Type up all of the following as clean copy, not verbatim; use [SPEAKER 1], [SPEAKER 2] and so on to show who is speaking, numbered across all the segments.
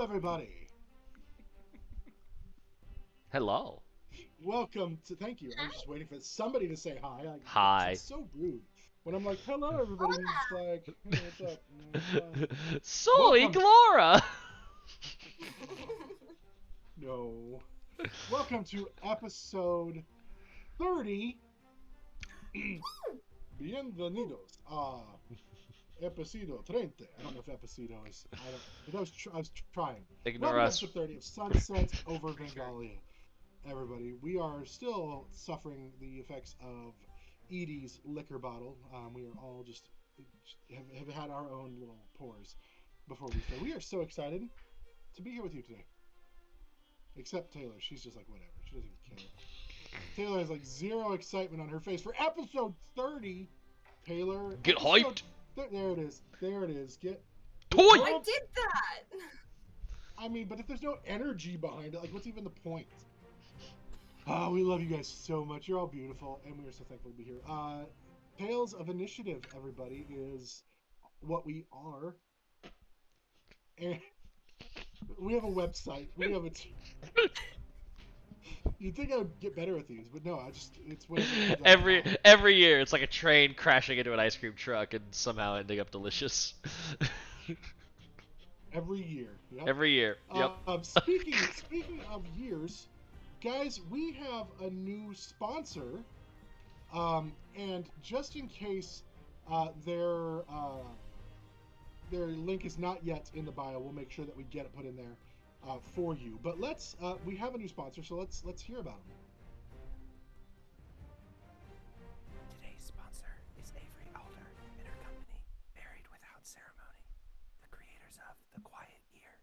[SPEAKER 1] everybody.
[SPEAKER 2] Hello.
[SPEAKER 1] Welcome to. Thank you. I was just waiting for somebody to say hi. Gosh,
[SPEAKER 2] Hi.
[SPEAKER 1] it's so rude when I'm like, "Hello, everybody," and it's like, "Hey, what's up?"
[SPEAKER 2] Soy
[SPEAKER 1] Welcome.
[SPEAKER 2] Glora!
[SPEAKER 1] No. Welcome to episode 30. Bienvenidos a episodio 30. I don't know if episodio is. I don't. But I was trying.
[SPEAKER 2] Ignore
[SPEAKER 1] Welcome to
[SPEAKER 2] us.
[SPEAKER 1] episode 30 of Sunset over Vengalia. Everybody, we are still suffering the effects of Edie's liquor bottle. We are all just have had our own little pours before we start. We are so excited to be here with you today. Except Taylor, she's just like whatever. She doesn't even care. Taylor has like zero excitement on her face for episode 30. Taylor,
[SPEAKER 2] Get hyped!
[SPEAKER 1] There it is. There it is. Get
[SPEAKER 2] Toy!
[SPEAKER 3] I did that!
[SPEAKER 1] I mean, but if there's no energy behind it, like what's even the point? Oh, we love you guys so much. You're all beautiful, and we are so thankful to be here. Tales of Initiative, everybody, is what we are. And we have a website. We have a. You'd think I would get better at these, but no, it's what
[SPEAKER 2] every year, it's like a train crashing into an ice cream truck and somehow ending up delicious.
[SPEAKER 1] Every year. Yep.
[SPEAKER 2] Every year. Yep.
[SPEAKER 1] Speaking of years, guys, we have a new sponsor. And just in case their link is not yet in the bio, we'll make sure that we get it put in there for you. But we have a new sponsor, so let's hear about them.
[SPEAKER 4] Today's sponsor is Avery Alder and her company, Buried Without Ceremony, the creators of The Quiet Year.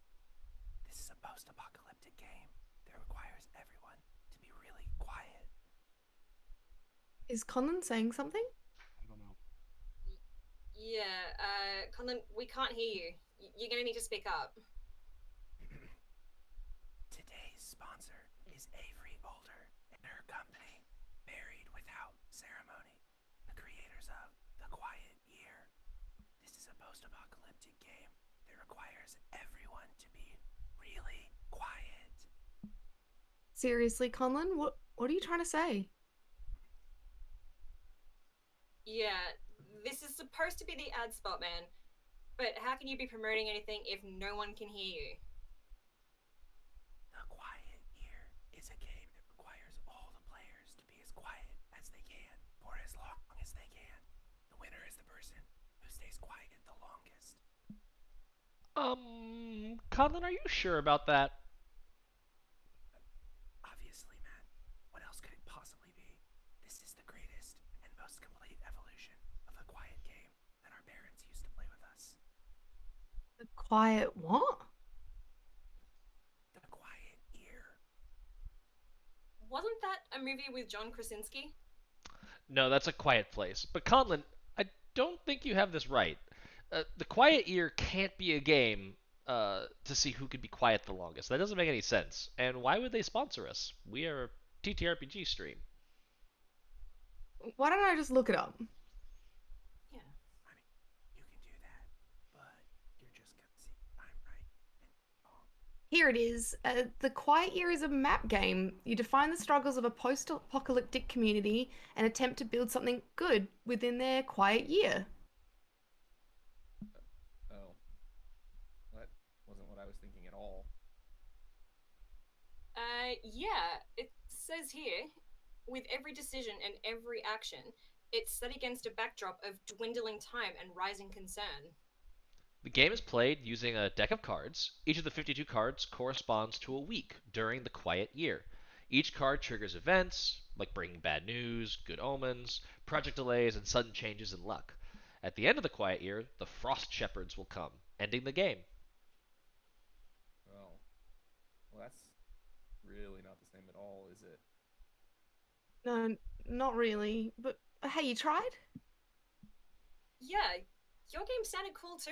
[SPEAKER 4] This is a post-apocalyptic game that requires everyone to be really quiet.
[SPEAKER 5] Is Colin saying something?
[SPEAKER 1] I don't know.
[SPEAKER 3] Yeah, Colin, we can't hear you. You're gonna need to speak up.
[SPEAKER 4] Today's sponsor is Avery Alder and her company, Buried Without Ceremony, the creators of The Quiet Year. This is a post-apocalyptic game that requires everyone to be really quiet.
[SPEAKER 5] Seriously, Colin? What are you trying to say?
[SPEAKER 3] Yeah, this is supposed to be the ad spot, man. But how can you be promoting anything if no one can hear you?
[SPEAKER 4] The Quiet Year is a game that requires all the players to be as quiet as they can for as long as they can. The winner is the person who stays quiet the longest.
[SPEAKER 2] Conlon, are you sure about that?
[SPEAKER 4] Obviously, man. What else could it possibly be? This is the greatest and most complete evolution of the quiet game that our parents used to play with us.
[SPEAKER 5] The quiet what?
[SPEAKER 4] The Quiet Year.
[SPEAKER 3] Wasn't that a movie with John Krasinski?
[SPEAKER 2] No, that's A Quiet Place. But Conlon, I don't think you have this right. The Quiet Year can't be a game to see who could be quiet the longest. That doesn't make any sense. And why would they sponsor us? We are a TTRPG stream.
[SPEAKER 5] Why don't I just look it up?
[SPEAKER 3] Yeah.
[SPEAKER 4] I mean, you can do that, but you're just gonna see I'm right and wrong.
[SPEAKER 5] Here it is. The Quiet Year is a map game. You define the struggles of a post-apocalyptic community and attempt to build something good within their quiet year.
[SPEAKER 6] Oh. That wasn't what I was thinking at all.
[SPEAKER 3] Yeah, it says here, with every decision and every action, it's set against a backdrop of dwindling time and rising concern.
[SPEAKER 2] The game is played using a deck of cards. Each of the 52 cards corresponds to a week during the quiet year. Each card triggers events, like bringing bad news, good omens, project delays, and sudden changes in luck. At the end of the quiet year, the Frost Shepherds will come, ending the game.
[SPEAKER 6] Well, that's really not the same at all, is it?
[SPEAKER 5] No, not really. But hey, you tried?
[SPEAKER 3] Yeah, your game sounded cool too.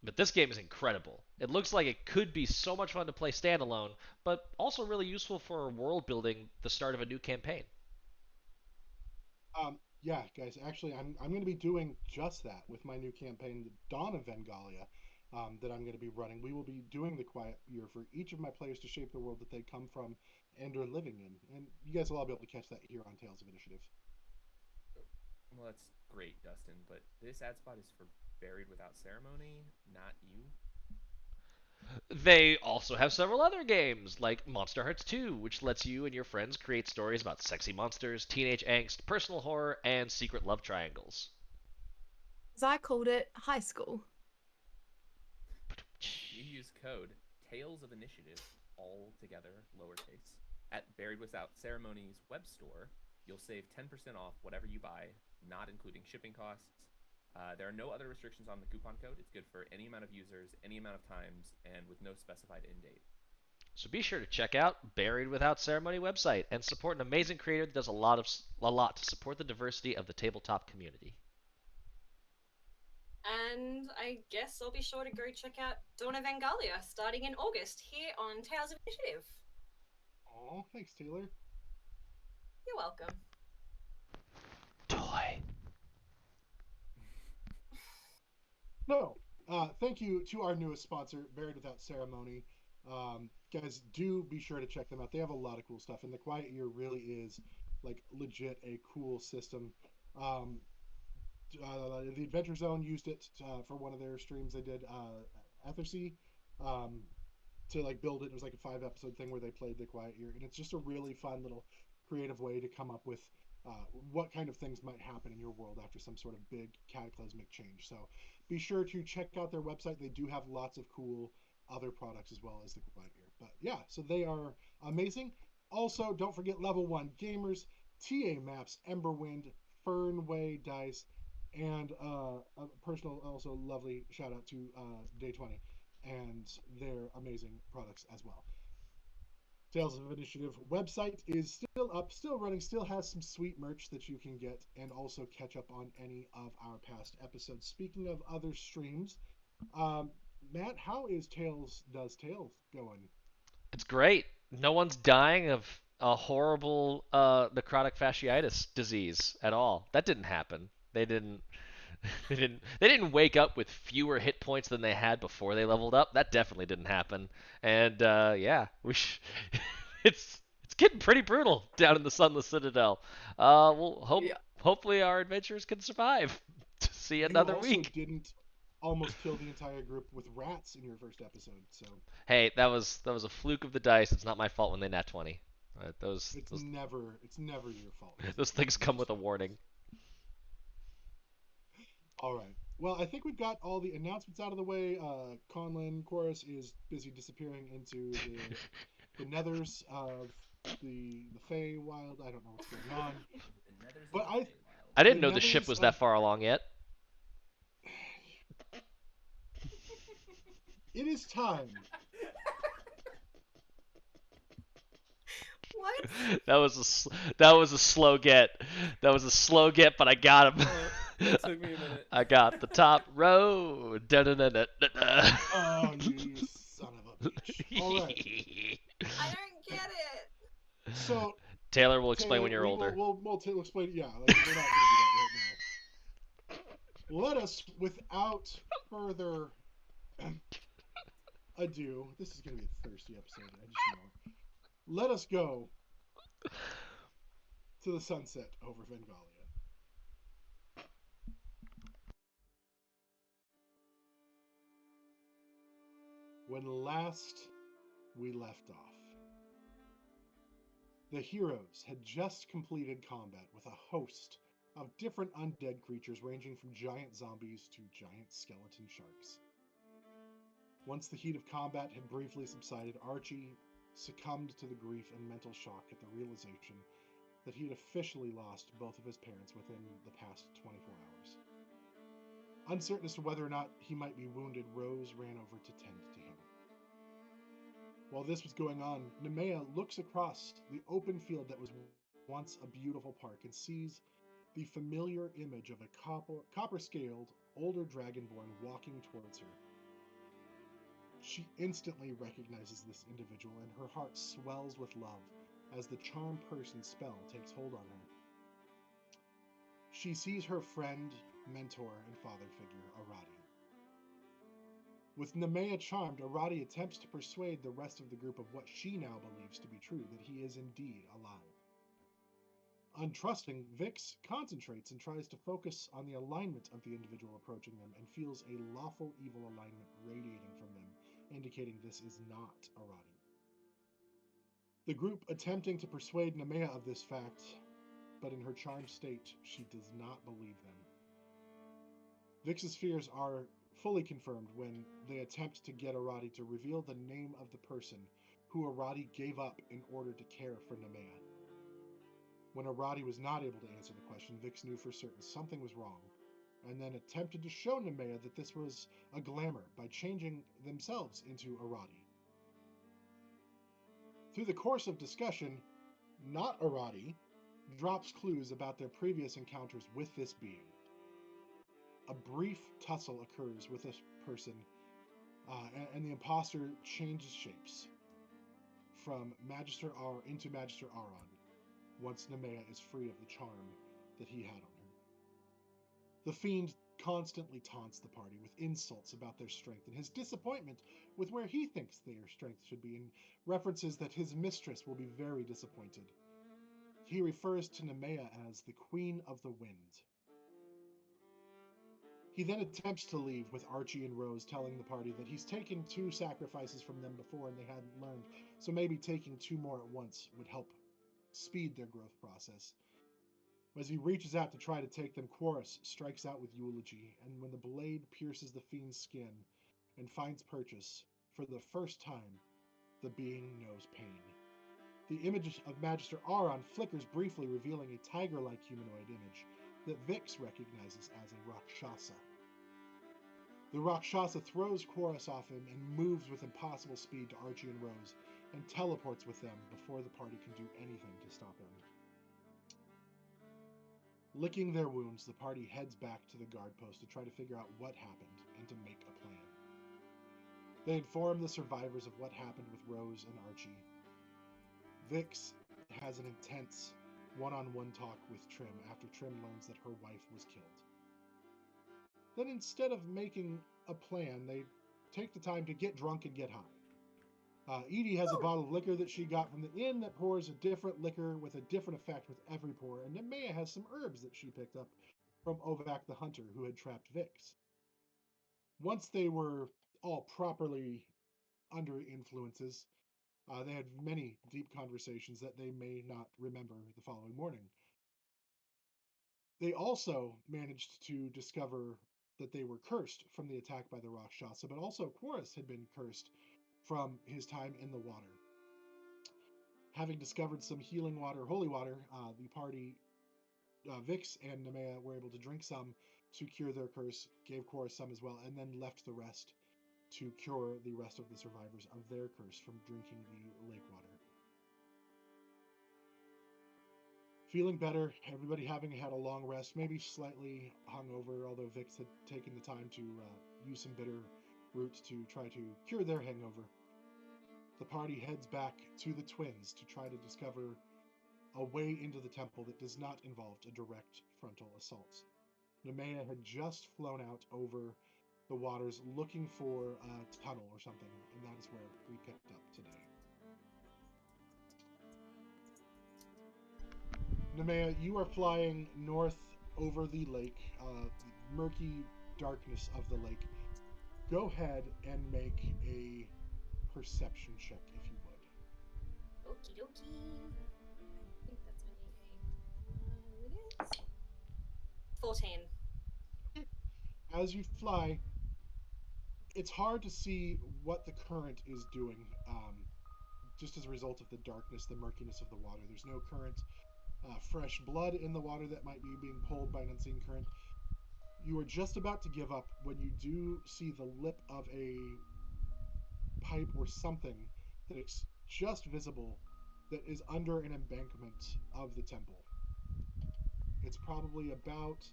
[SPEAKER 2] But this game is incredible. It looks like it could be so much fun to play standalone, but also really useful for world building the start of a new campaign.
[SPEAKER 1] Yeah, guys, actually, I'm going to be doing just that with my new campaign, The Dawn of Vengalia. that I'm going to be running. We will be doing the quiet year for each of my players to shape the world that they come from and are living in. And you guys will all be able to catch that here on Tales of Initiative.
[SPEAKER 6] Well, that's great, Dustin, but this ad spot is for Buried Without Ceremony, not you.
[SPEAKER 2] They also have several other games, like Monster Hearts 2, which lets you and your friends create stories about sexy monsters, teenage angst, personal horror, and secret love triangles.
[SPEAKER 5] As I called it, high school.
[SPEAKER 6] You use code Tales of Initiative, all together, lowercase, at Buried Without Ceremony's web store. You'll save 10% off whatever you buy, not including shipping costs. There are no other restrictions on the coupon code. It's good for any amount of users, any amount of times, and with no specified end date.
[SPEAKER 2] So be sure to check out Buried Without Ceremony website and support an amazing creator that does a lot to support the diversity of the tabletop community.
[SPEAKER 3] And I guess I'll be sure to go check out Dawn of Vengalia starting in August here on Tales of Initiative.
[SPEAKER 1] Oh, thanks, Taylor.
[SPEAKER 3] You're welcome.
[SPEAKER 2] Toy.
[SPEAKER 1] No, thank you to our newest sponsor, Buried Without Ceremony. Guys, do be sure to check them out. They have a lot of cool stuff, and the Quiet Year really is like legit a cool system. The Adventure Zone used it for one of their streams they did. H.E.R.O.E.S to like build it. It was like a 5-episode thing where they played the Quiet Year, and it's just a really fun little creative way to come up with what kind of things might happen in your world after some sort of big cataclysmic change. So be sure to check out their website. They do have lots of cool other products as well as the Quiet Year. But yeah, so they are amazing. Also, don't forget Level 1 Gamers, TA Maps, Emberwind, Fernway Dice, and a personal, also lovely shout out to Day 20 and their amazing products as well. Tales of Initiative website is still up, still running, still has some sweet merch that you can get, and also catch up on any of our past episodes. Speaking of other streams, Matt, how is Tales Does Tales going?
[SPEAKER 2] It's great. No one's dying of a horrible necrotic fasciitis disease at all. That didn't happen. They didn't. They didn't wake up with fewer hit points than they had before they leveled up. That definitely didn't happen. And yeah, it's getting pretty brutal down in the Sunless Citadel. Hopefully our adventurers can survive to see another
[SPEAKER 1] you also
[SPEAKER 2] week.
[SPEAKER 1] Didn't almost kill the entire group with rats in your first episode, so
[SPEAKER 2] Hey, that was a fluke of the dice. It's not my fault when they nat 20.
[SPEAKER 1] it's never your fault.
[SPEAKER 2] Those things come with a warning.
[SPEAKER 1] All right. Well, I think we've got all the announcements out of the way. Conlin Chorus is busy disappearing into the nethers of the Fey Wild. I don't know what's going on. But
[SPEAKER 2] I didn't know the ship was that far along yet.
[SPEAKER 1] It is time.
[SPEAKER 3] What?
[SPEAKER 2] That was a slow get. That was a slow get, but I got him.
[SPEAKER 6] It took me a minute.
[SPEAKER 2] I got the top row.
[SPEAKER 1] Oh, you son of a bitch. All right.
[SPEAKER 3] I don't get it.
[SPEAKER 1] So
[SPEAKER 2] Taylor will explain
[SPEAKER 1] Taylor,
[SPEAKER 2] when you're older.
[SPEAKER 1] We'll explain. Yeah, like, we're not going to do that right now. Let us, without further ado, this is going to be a thirsty episode. I just know. Let us go to the sunset over Vengalia. When last we left off, the heroes had just completed combat with a host of different undead creatures ranging from giant zombies to giant skeleton sharks. Once the heat of combat had briefly subsided, Archie succumbed to the grief and mental shock at the realization that he had officially lost both of his parents within the past 24 hours. Uncertain as to whether or not he might be wounded, Rose ran over to tend to him. While this was going on, Nemea looks across the open field that was once a beautiful park and sees the familiar image of a copper-scaled, older dragonborn walking towards her. She instantly recognizes this individual, and her heart swells with love as the charm person spell takes hold on her. She sees her friend, mentor, and father figure, Aradi. With Nemea charmed, Arati attempts to persuade the rest of the group of what she now believes to be true, that he is indeed alive. Untrusting, Vix concentrates and tries to focus on the alignment of the individual approaching them and feels a lawful evil alignment radiating from them, indicating this is not Arati. The group attempting to persuade Nemea of this fact, but in her charmed state, she does not believe them. Vix's fears are fully confirmed when they attempt to get Arati to reveal the name of the person who Arati gave up in order to care for Nemea. When Arati was not able to answer the question, Vix knew for certain something was wrong, and then attempted to show Nemea that this was a glamour by changing themselves into Arati. Through the course of discussion, not Arati drops clues about their previous encounters with this being. A brief tussle occurs with this person, and the imposter changes shapes from Magister R into Magister Aron once Nemea is free of the charm that he had on her. The fiend constantly taunts the party with insults about their strength and his disappointment with where he thinks their strength should be, and references that his mistress will be very disappointed. He refers to Nemea as the Queen of the Wind. He then attempts to leave with Archie and Rose telling the party that he's taken 2 sacrifices from them before and they hadn't learned, so maybe taking 2 more at once would help speed their growth process. As he reaches out to try to take them, H.E.R.O.E.S strikes out with eulogy, and when the blade pierces the fiend's skin and finds purchase, for the first time, the being knows pain. The image of Magister Aron flickers briefly, revealing a tiger-like humanoid image that Vix recognizes as a Rakshasa. The Rakshasa throws H.E.R.O.E.S off him and moves with impossible speed to Archie and Rose, and teleports with them before the party can do anything to stop him. Licking their wounds, the party heads back to the guard post to try to figure out what happened and to make a plan. They inform the survivors of what happened with Rose and Archie. Vix has an intense one-on-one talk with Trim after Trim learns that her wife was killed. Then instead of making a plan, they take the time to get drunk and get high. Edie has a bottle of liquor that she got from the inn that pours a different liquor with a different effect with every pour, and Nemea has some herbs that she picked up from Ovak the hunter who had trapped Vix. Once they were all properly under influences, they had many deep conversations that they may not remember the following morning. They also managed to discover that they were cursed from the attack by the Rakshasa, but also H.E.R.O.E.S had been cursed from his time in the water. Having discovered some healing water, holy water, the party, Vix and Nemea, were able to drink some to cure their curse, gave H.E.R.O.E.S some as well, and then left the rest to cure the rest of the survivors of their curse from drinking the lake water. Feeling better, everybody having had a long rest, maybe slightly hungover, although Vix had taken the time to use some bitter roots to try to cure their hangover. The party heads back to the twins to try to discover a way into the temple that does not involve a direct frontal assault. Nemea had just flown out over the waters looking for a tunnel or something, and that is where we picked up today. Nemea, you are flying north over the lake, the murky darkness of the lake. Go ahead and make a perception check, if you would.
[SPEAKER 3] Okie dokie. I think that's only a... it is. 14.
[SPEAKER 1] As you fly, it's hard to see what the current is doing, just as a result of the darkness, the murkiness of the water. There's no current, fresh blood in the water that might be being pulled by an unseen current. You are just about to give up when you do see the lip of a pipe or something that is just visible that is under an embankment of the temple. It's probably about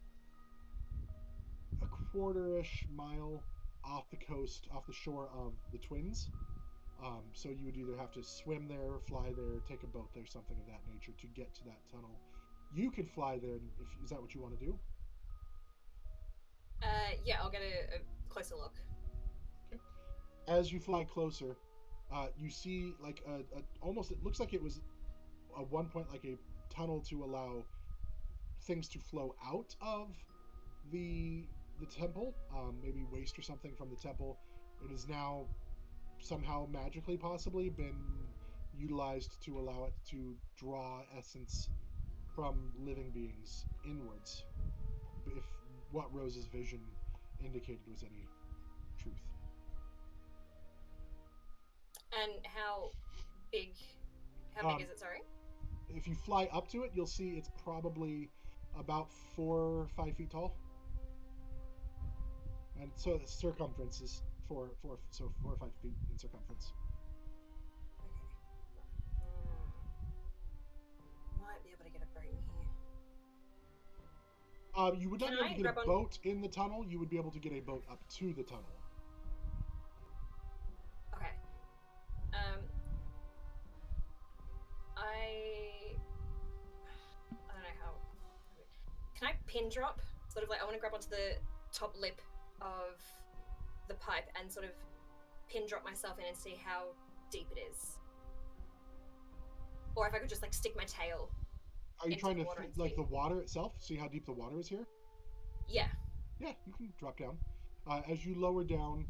[SPEAKER 1] a quarter-ish mile off the coast, off the shore of the Twins. So you would either have to swim there, fly there, take a boat there, something of that nature to get to that tunnel. You could fly there. Is that what you want to do?
[SPEAKER 3] Yeah, I'll get a closer look.
[SPEAKER 1] Okay. As you fly closer, you see like almost, it looks like it was at one point like a tunnel to allow things to flow out of the temple, maybe waste or something from the temple. It is now somehow magically possibly been utilized to allow it to draw essence from living beings inwards, if what Rose's vision indicated was any truth.
[SPEAKER 3] And how big? How big is it? Sorry.
[SPEAKER 1] If you fly up to it, you'll see it's probably about 4 or 5 feet tall, and so the circumference is 4 or 5 feet in circumference.
[SPEAKER 3] Might be able to get a boat in here.
[SPEAKER 1] You would not
[SPEAKER 3] Can
[SPEAKER 1] be able
[SPEAKER 3] I
[SPEAKER 1] to get a
[SPEAKER 3] grab on-
[SPEAKER 1] boat in the tunnel. You would be able to get a boat up to the tunnel.
[SPEAKER 3] Okay. I don't know how. Can I pin drop? Sort of like I want to grab onto the top lip of the pipe and sort of pin drop myself in and see how deep it is. Or if I could just like stick my tail.
[SPEAKER 1] Are you
[SPEAKER 3] into
[SPEAKER 1] trying
[SPEAKER 3] the
[SPEAKER 1] to
[SPEAKER 3] water and
[SPEAKER 1] like
[SPEAKER 3] see?
[SPEAKER 1] the water itself? See how deep the water is here?
[SPEAKER 3] Yeah.
[SPEAKER 1] Yeah, you can drop down. As you lower down,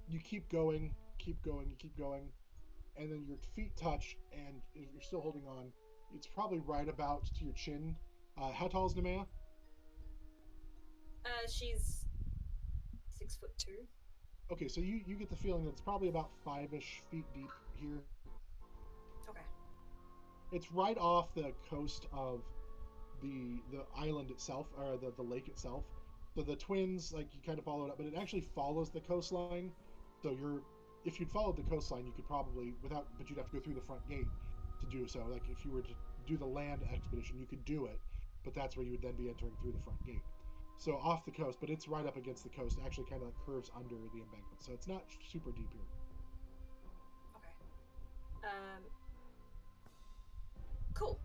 [SPEAKER 1] you keep going, keep going, you keep going, and then your feet touch, and if you're still holding on, it's probably right about to your chin. How tall is Nemea?
[SPEAKER 3] She's 6'2".
[SPEAKER 1] Okay, so you get the feeling that it's probably about 5-ish feet deep here.
[SPEAKER 3] Okay.
[SPEAKER 1] It's right off the coast of the island itself, or the lake itself. So the twins, like, you kind of follow it up, but it actually follows the coastline. So if you'd followed the coastline, you could probably but you'd have to go through the front gate to do so. Like if you were to do the land expedition, you could do it, but that's where you would then be entering through the front gate. So off the coast, but it's right up against the coast. It actually kind of like curves under the embankment, so it's not super deep here.
[SPEAKER 3] Okay. Cool.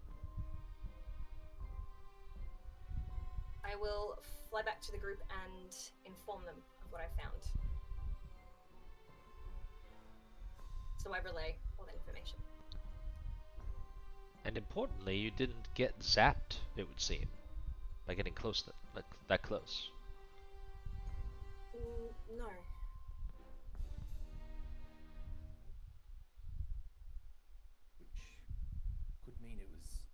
[SPEAKER 3] I will fly back to the group and inform them of what I found. So I relay all the information.
[SPEAKER 2] And importantly, you didn't get zapped, it would seem, by getting close that close.
[SPEAKER 3] No.
[SPEAKER 6] Which could mean it was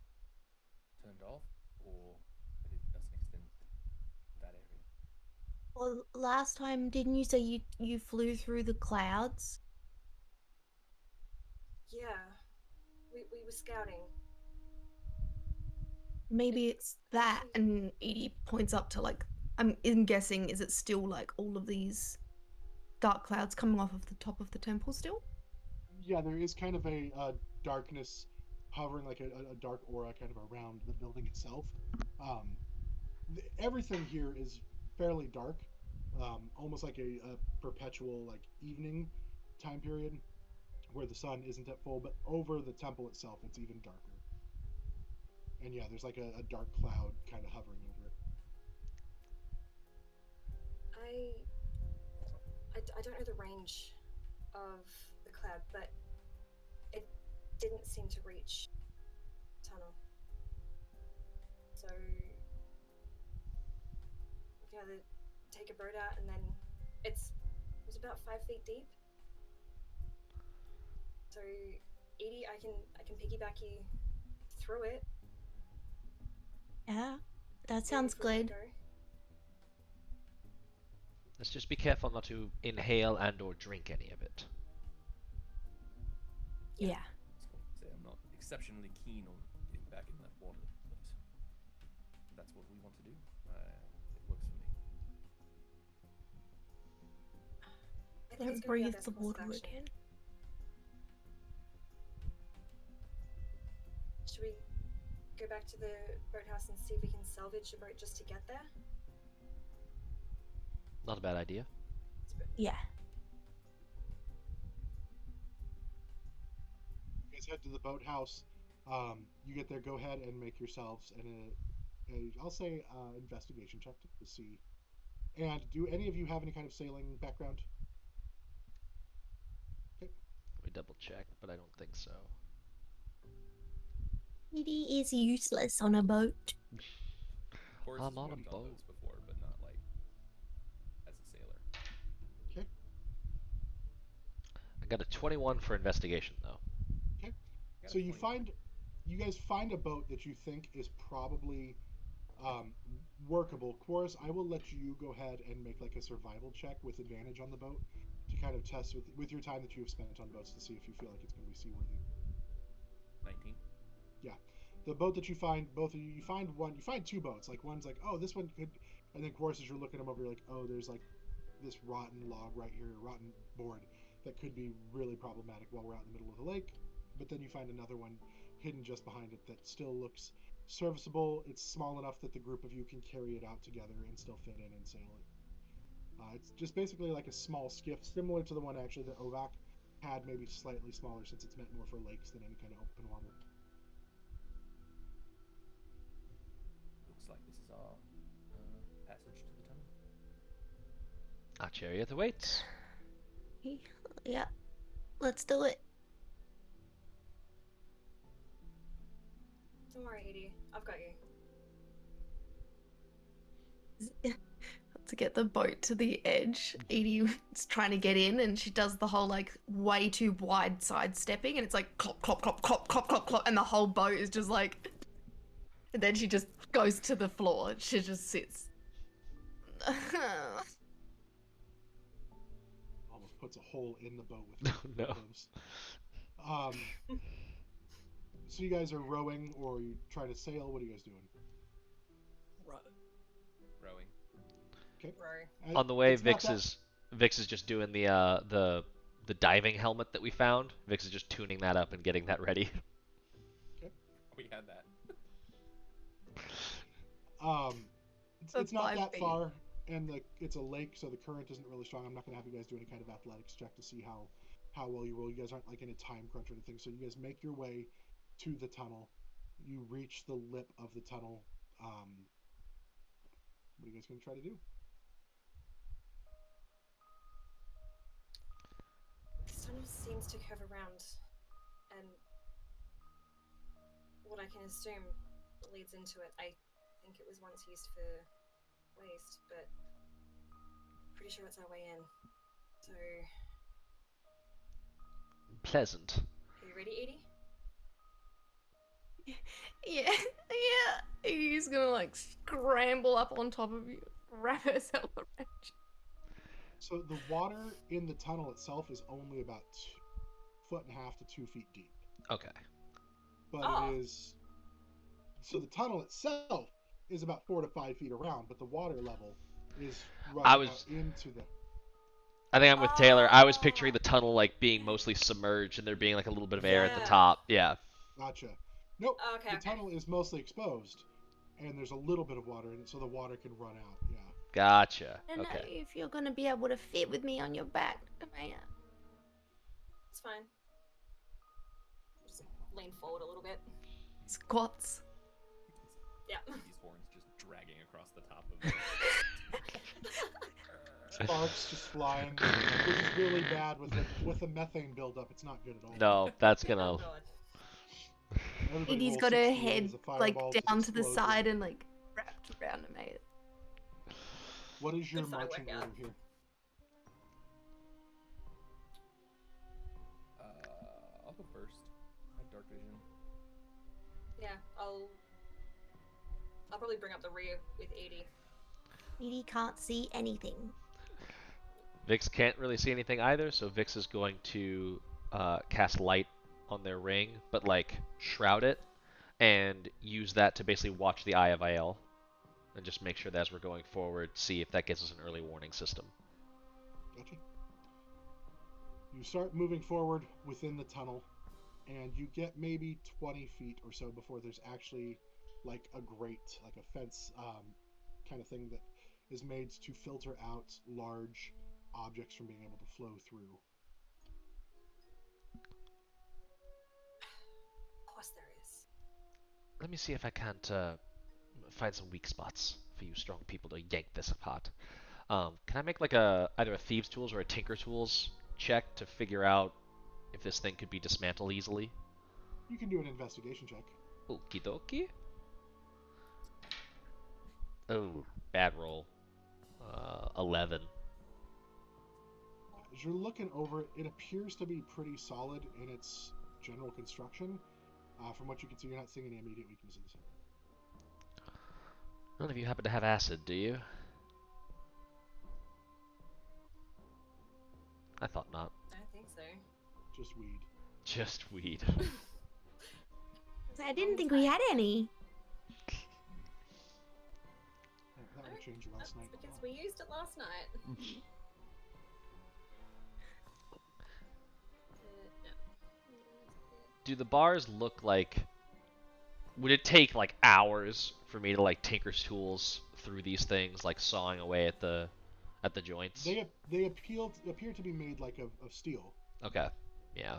[SPEAKER 6] turned off, or that it doesn't extend to that area.
[SPEAKER 7] Well, last time, didn't you say you flew through the clouds?
[SPEAKER 3] Yeah. We were scouting.
[SPEAKER 5] Maybe it's that, and Edie points up to like, I'm guessing, is it still like all of these dark clouds coming off of the top of the temple still?
[SPEAKER 1] Yeah, there is kind of a darkness hovering, like a dark aura kind of around the building itself. Everything here is fairly dark, almost like a perpetual like evening time period where the sun isn't at full, but over the temple itself it's even darker. And yeah, there's like a dark cloud kind of hovering over it.
[SPEAKER 3] I don't know the range of the cloud, but it didn't seem to reach the tunnel. So we can either take a boat out and then it was about 5 feet deep. So Edie, I can piggyback you through it.
[SPEAKER 7] Yeah, that sounds
[SPEAKER 3] if we wanna
[SPEAKER 7] good.
[SPEAKER 3] go.
[SPEAKER 2] Let's just be careful not to inhale and or drink any of it.
[SPEAKER 7] Yeah.
[SPEAKER 6] I was going to say I'm not exceptionally keen on getting back in that water, but that's what we want to do. It works for me.
[SPEAKER 3] I think it's
[SPEAKER 7] Don't
[SPEAKER 3] gonna be our
[SPEAKER 7] breathe
[SPEAKER 3] best
[SPEAKER 7] the
[SPEAKER 3] course of
[SPEAKER 7] water
[SPEAKER 3] action.
[SPEAKER 7] again.
[SPEAKER 3] Should we go back to the boathouse and see if we can salvage a boat just to get there?
[SPEAKER 2] Not a bad idea.
[SPEAKER 7] Yeah.
[SPEAKER 1] You guys head to the boathouse. You get there. Go ahead and make yourselves I'll say investigation check to see. And do any of you have any kind of sailing background?
[SPEAKER 2] double check, but I don't think so.
[SPEAKER 7] Edie is useless on a boat.
[SPEAKER 6] Chorus
[SPEAKER 2] I'm
[SPEAKER 6] has
[SPEAKER 2] on a
[SPEAKER 6] worked on
[SPEAKER 2] boat.
[SPEAKER 6] boats before, but not like as a sailor.
[SPEAKER 1] Okay.
[SPEAKER 2] I got a 21 for investigation though.
[SPEAKER 1] Okay.
[SPEAKER 6] I got
[SPEAKER 1] So
[SPEAKER 6] a 21.
[SPEAKER 1] you guys find a boat that you think is probably workable. Chorus, I will let you go ahead and make like a survival check with advantage on the boat to kind of test with your time that you have spent on boats to see if you feel like it's going to be seaworthy.
[SPEAKER 6] 19.
[SPEAKER 1] Yeah. The boat that you find, both of you find one, you find two boats. Like one's like, oh, this one could, and then Chorus, as you're looking them over, you're like, oh, there's like this rotten log right here, rotten board that could be really problematic while we're out in the middle of the lake. But then you find another one hidden just behind it that still looks serviceable. It's small enough that the group of you can carry it out together and still fit in and sail it. It's just basically like a small skiff, similar to the one actually that Ovak had, maybe slightly smaller since it's meant more for lakes than any kind of open water.
[SPEAKER 6] Looks like this is our passage to the tunnel.
[SPEAKER 2] Our chariot awaits.
[SPEAKER 7] Yeah, let's do it.
[SPEAKER 3] Don't worry, Edie. I've got you.
[SPEAKER 5] To get the boat to the edge, Edie's trying to get in, and she does the whole like way too wide sidestepping, and it's like clop, clop, clop, clop, clop, clop, clop, and the whole boat is just like. And then she just goes to the floor. She just sits.
[SPEAKER 1] Almost puts a hole in the boat with her
[SPEAKER 2] No.
[SPEAKER 1] clothes. So you guys are rowing, or you try to sail? What are you guys doing?
[SPEAKER 6] Rowing.
[SPEAKER 1] Okay.
[SPEAKER 3] Row.
[SPEAKER 2] On the way,
[SPEAKER 1] It's not
[SPEAKER 2] Vix is just doing the diving helmet that we found. Vix is just tuning that up and getting that ready.
[SPEAKER 6] We had that.
[SPEAKER 1] It's not
[SPEAKER 5] 5
[SPEAKER 1] that
[SPEAKER 5] feet.
[SPEAKER 1] far, and it's a lake, so the current isn't really strong. I'm not gonna have you guys do any kind of athletics check to see how well you roll. You guys aren't like in a time crunch or anything, so you guys make your way to the tunnel. You reach the lip of the tunnel. What are you guys gonna try to do?
[SPEAKER 3] This tunnel seems to curve around, and what I can assume leads into it. I think it was once used for waste, but pretty sure it's our way in. So,
[SPEAKER 2] Pleasant.
[SPEAKER 3] are you ready, Edie?
[SPEAKER 5] Yeah. Edie's gonna like scramble up on top of you, wrap herself around you.
[SPEAKER 1] So the water in the tunnel itself is only about 1.5 to 2 feet deep.
[SPEAKER 2] Okay.
[SPEAKER 1] But
[SPEAKER 3] Oh.
[SPEAKER 1] it is. So the tunnel itself is about 4 to 5 feet around, but the water level is rushing out into the.
[SPEAKER 2] I think I'm with Taylor. I was picturing the tunnel like being mostly submerged and there being like a little bit of air at the
[SPEAKER 3] Yeah.
[SPEAKER 2] top. Yeah.
[SPEAKER 1] Gotcha. Nope.
[SPEAKER 3] Okay,
[SPEAKER 1] the
[SPEAKER 3] okay.
[SPEAKER 1] tunnel is mostly exposed, and there's a little bit of water in it, so the water can run out. Yeah.
[SPEAKER 2] Gotcha.
[SPEAKER 7] I don't know
[SPEAKER 2] Okay.
[SPEAKER 7] if you're gonna be able to fit with me on your back, Amaya.
[SPEAKER 3] It's fine. Just lean forward a little bit.
[SPEAKER 5] Squats.
[SPEAKER 3] Yeah.
[SPEAKER 6] These horns just dragging across the top of it.
[SPEAKER 1] Sparks just flying, which is really bad with the methane buildup. It's not good at all.
[SPEAKER 2] No, that's
[SPEAKER 3] Oh
[SPEAKER 2] gonna.
[SPEAKER 3] god.
[SPEAKER 1] Everybody
[SPEAKER 5] Edie's
[SPEAKER 1] rolls
[SPEAKER 5] got her
[SPEAKER 1] 60
[SPEAKER 5] head
[SPEAKER 1] as a
[SPEAKER 5] like
[SPEAKER 1] fireball just
[SPEAKER 5] down to the
[SPEAKER 1] explodes
[SPEAKER 5] side
[SPEAKER 1] in.
[SPEAKER 5] and like wrapped around Amaya.
[SPEAKER 1] What is your
[SPEAKER 3] Good thigh
[SPEAKER 1] marching
[SPEAKER 3] workout.
[SPEAKER 1] order here?
[SPEAKER 6] I'll go first. I have dark vision.
[SPEAKER 3] Yeah, I'll probably bring up the rear with Edie.
[SPEAKER 7] Edie can't see anything.
[SPEAKER 2] Vix can't really see anything either, so Vix is going to cast light on their ring, but like shroud it and use that to basically watch the Eye of Aiel and just make sure that as we're going forward, see if that gives us an early warning system.
[SPEAKER 1] Gotcha. You start moving forward within the tunnel, and you get maybe 20 feet or so before there's actually like a grate, like a fence kind of thing that is made to filter out large objects from being able to flow through.
[SPEAKER 3] Of course there is.
[SPEAKER 2] Let me see if I can't find some weak spots for you strong people to yank this apart. Can I make like either a thieves tools or a tinker tools check to figure out if this thing could be dismantled easily.
[SPEAKER 1] You can do an investigation check.
[SPEAKER 2] Okie dokie. Oh, bad roll. 11.
[SPEAKER 1] As you're looking over it, it appears to be pretty solid in its general construction. From what you can see, you're not seeing any immediate weaknesses.
[SPEAKER 2] None of you happen to have acid, do you? I thought not.
[SPEAKER 3] I don't think so.
[SPEAKER 1] Just weed.
[SPEAKER 2] Just weed.
[SPEAKER 7] I didn't think we had any.
[SPEAKER 1] That would change last night.
[SPEAKER 3] Because we used it last night. No.
[SPEAKER 2] Do the bars look like... Would it take, like, hours for me to, like, tinker's tools through these things, like, sawing away at the joints?
[SPEAKER 1] They appear to be made, like, of steel.
[SPEAKER 2] Okay. Yeah.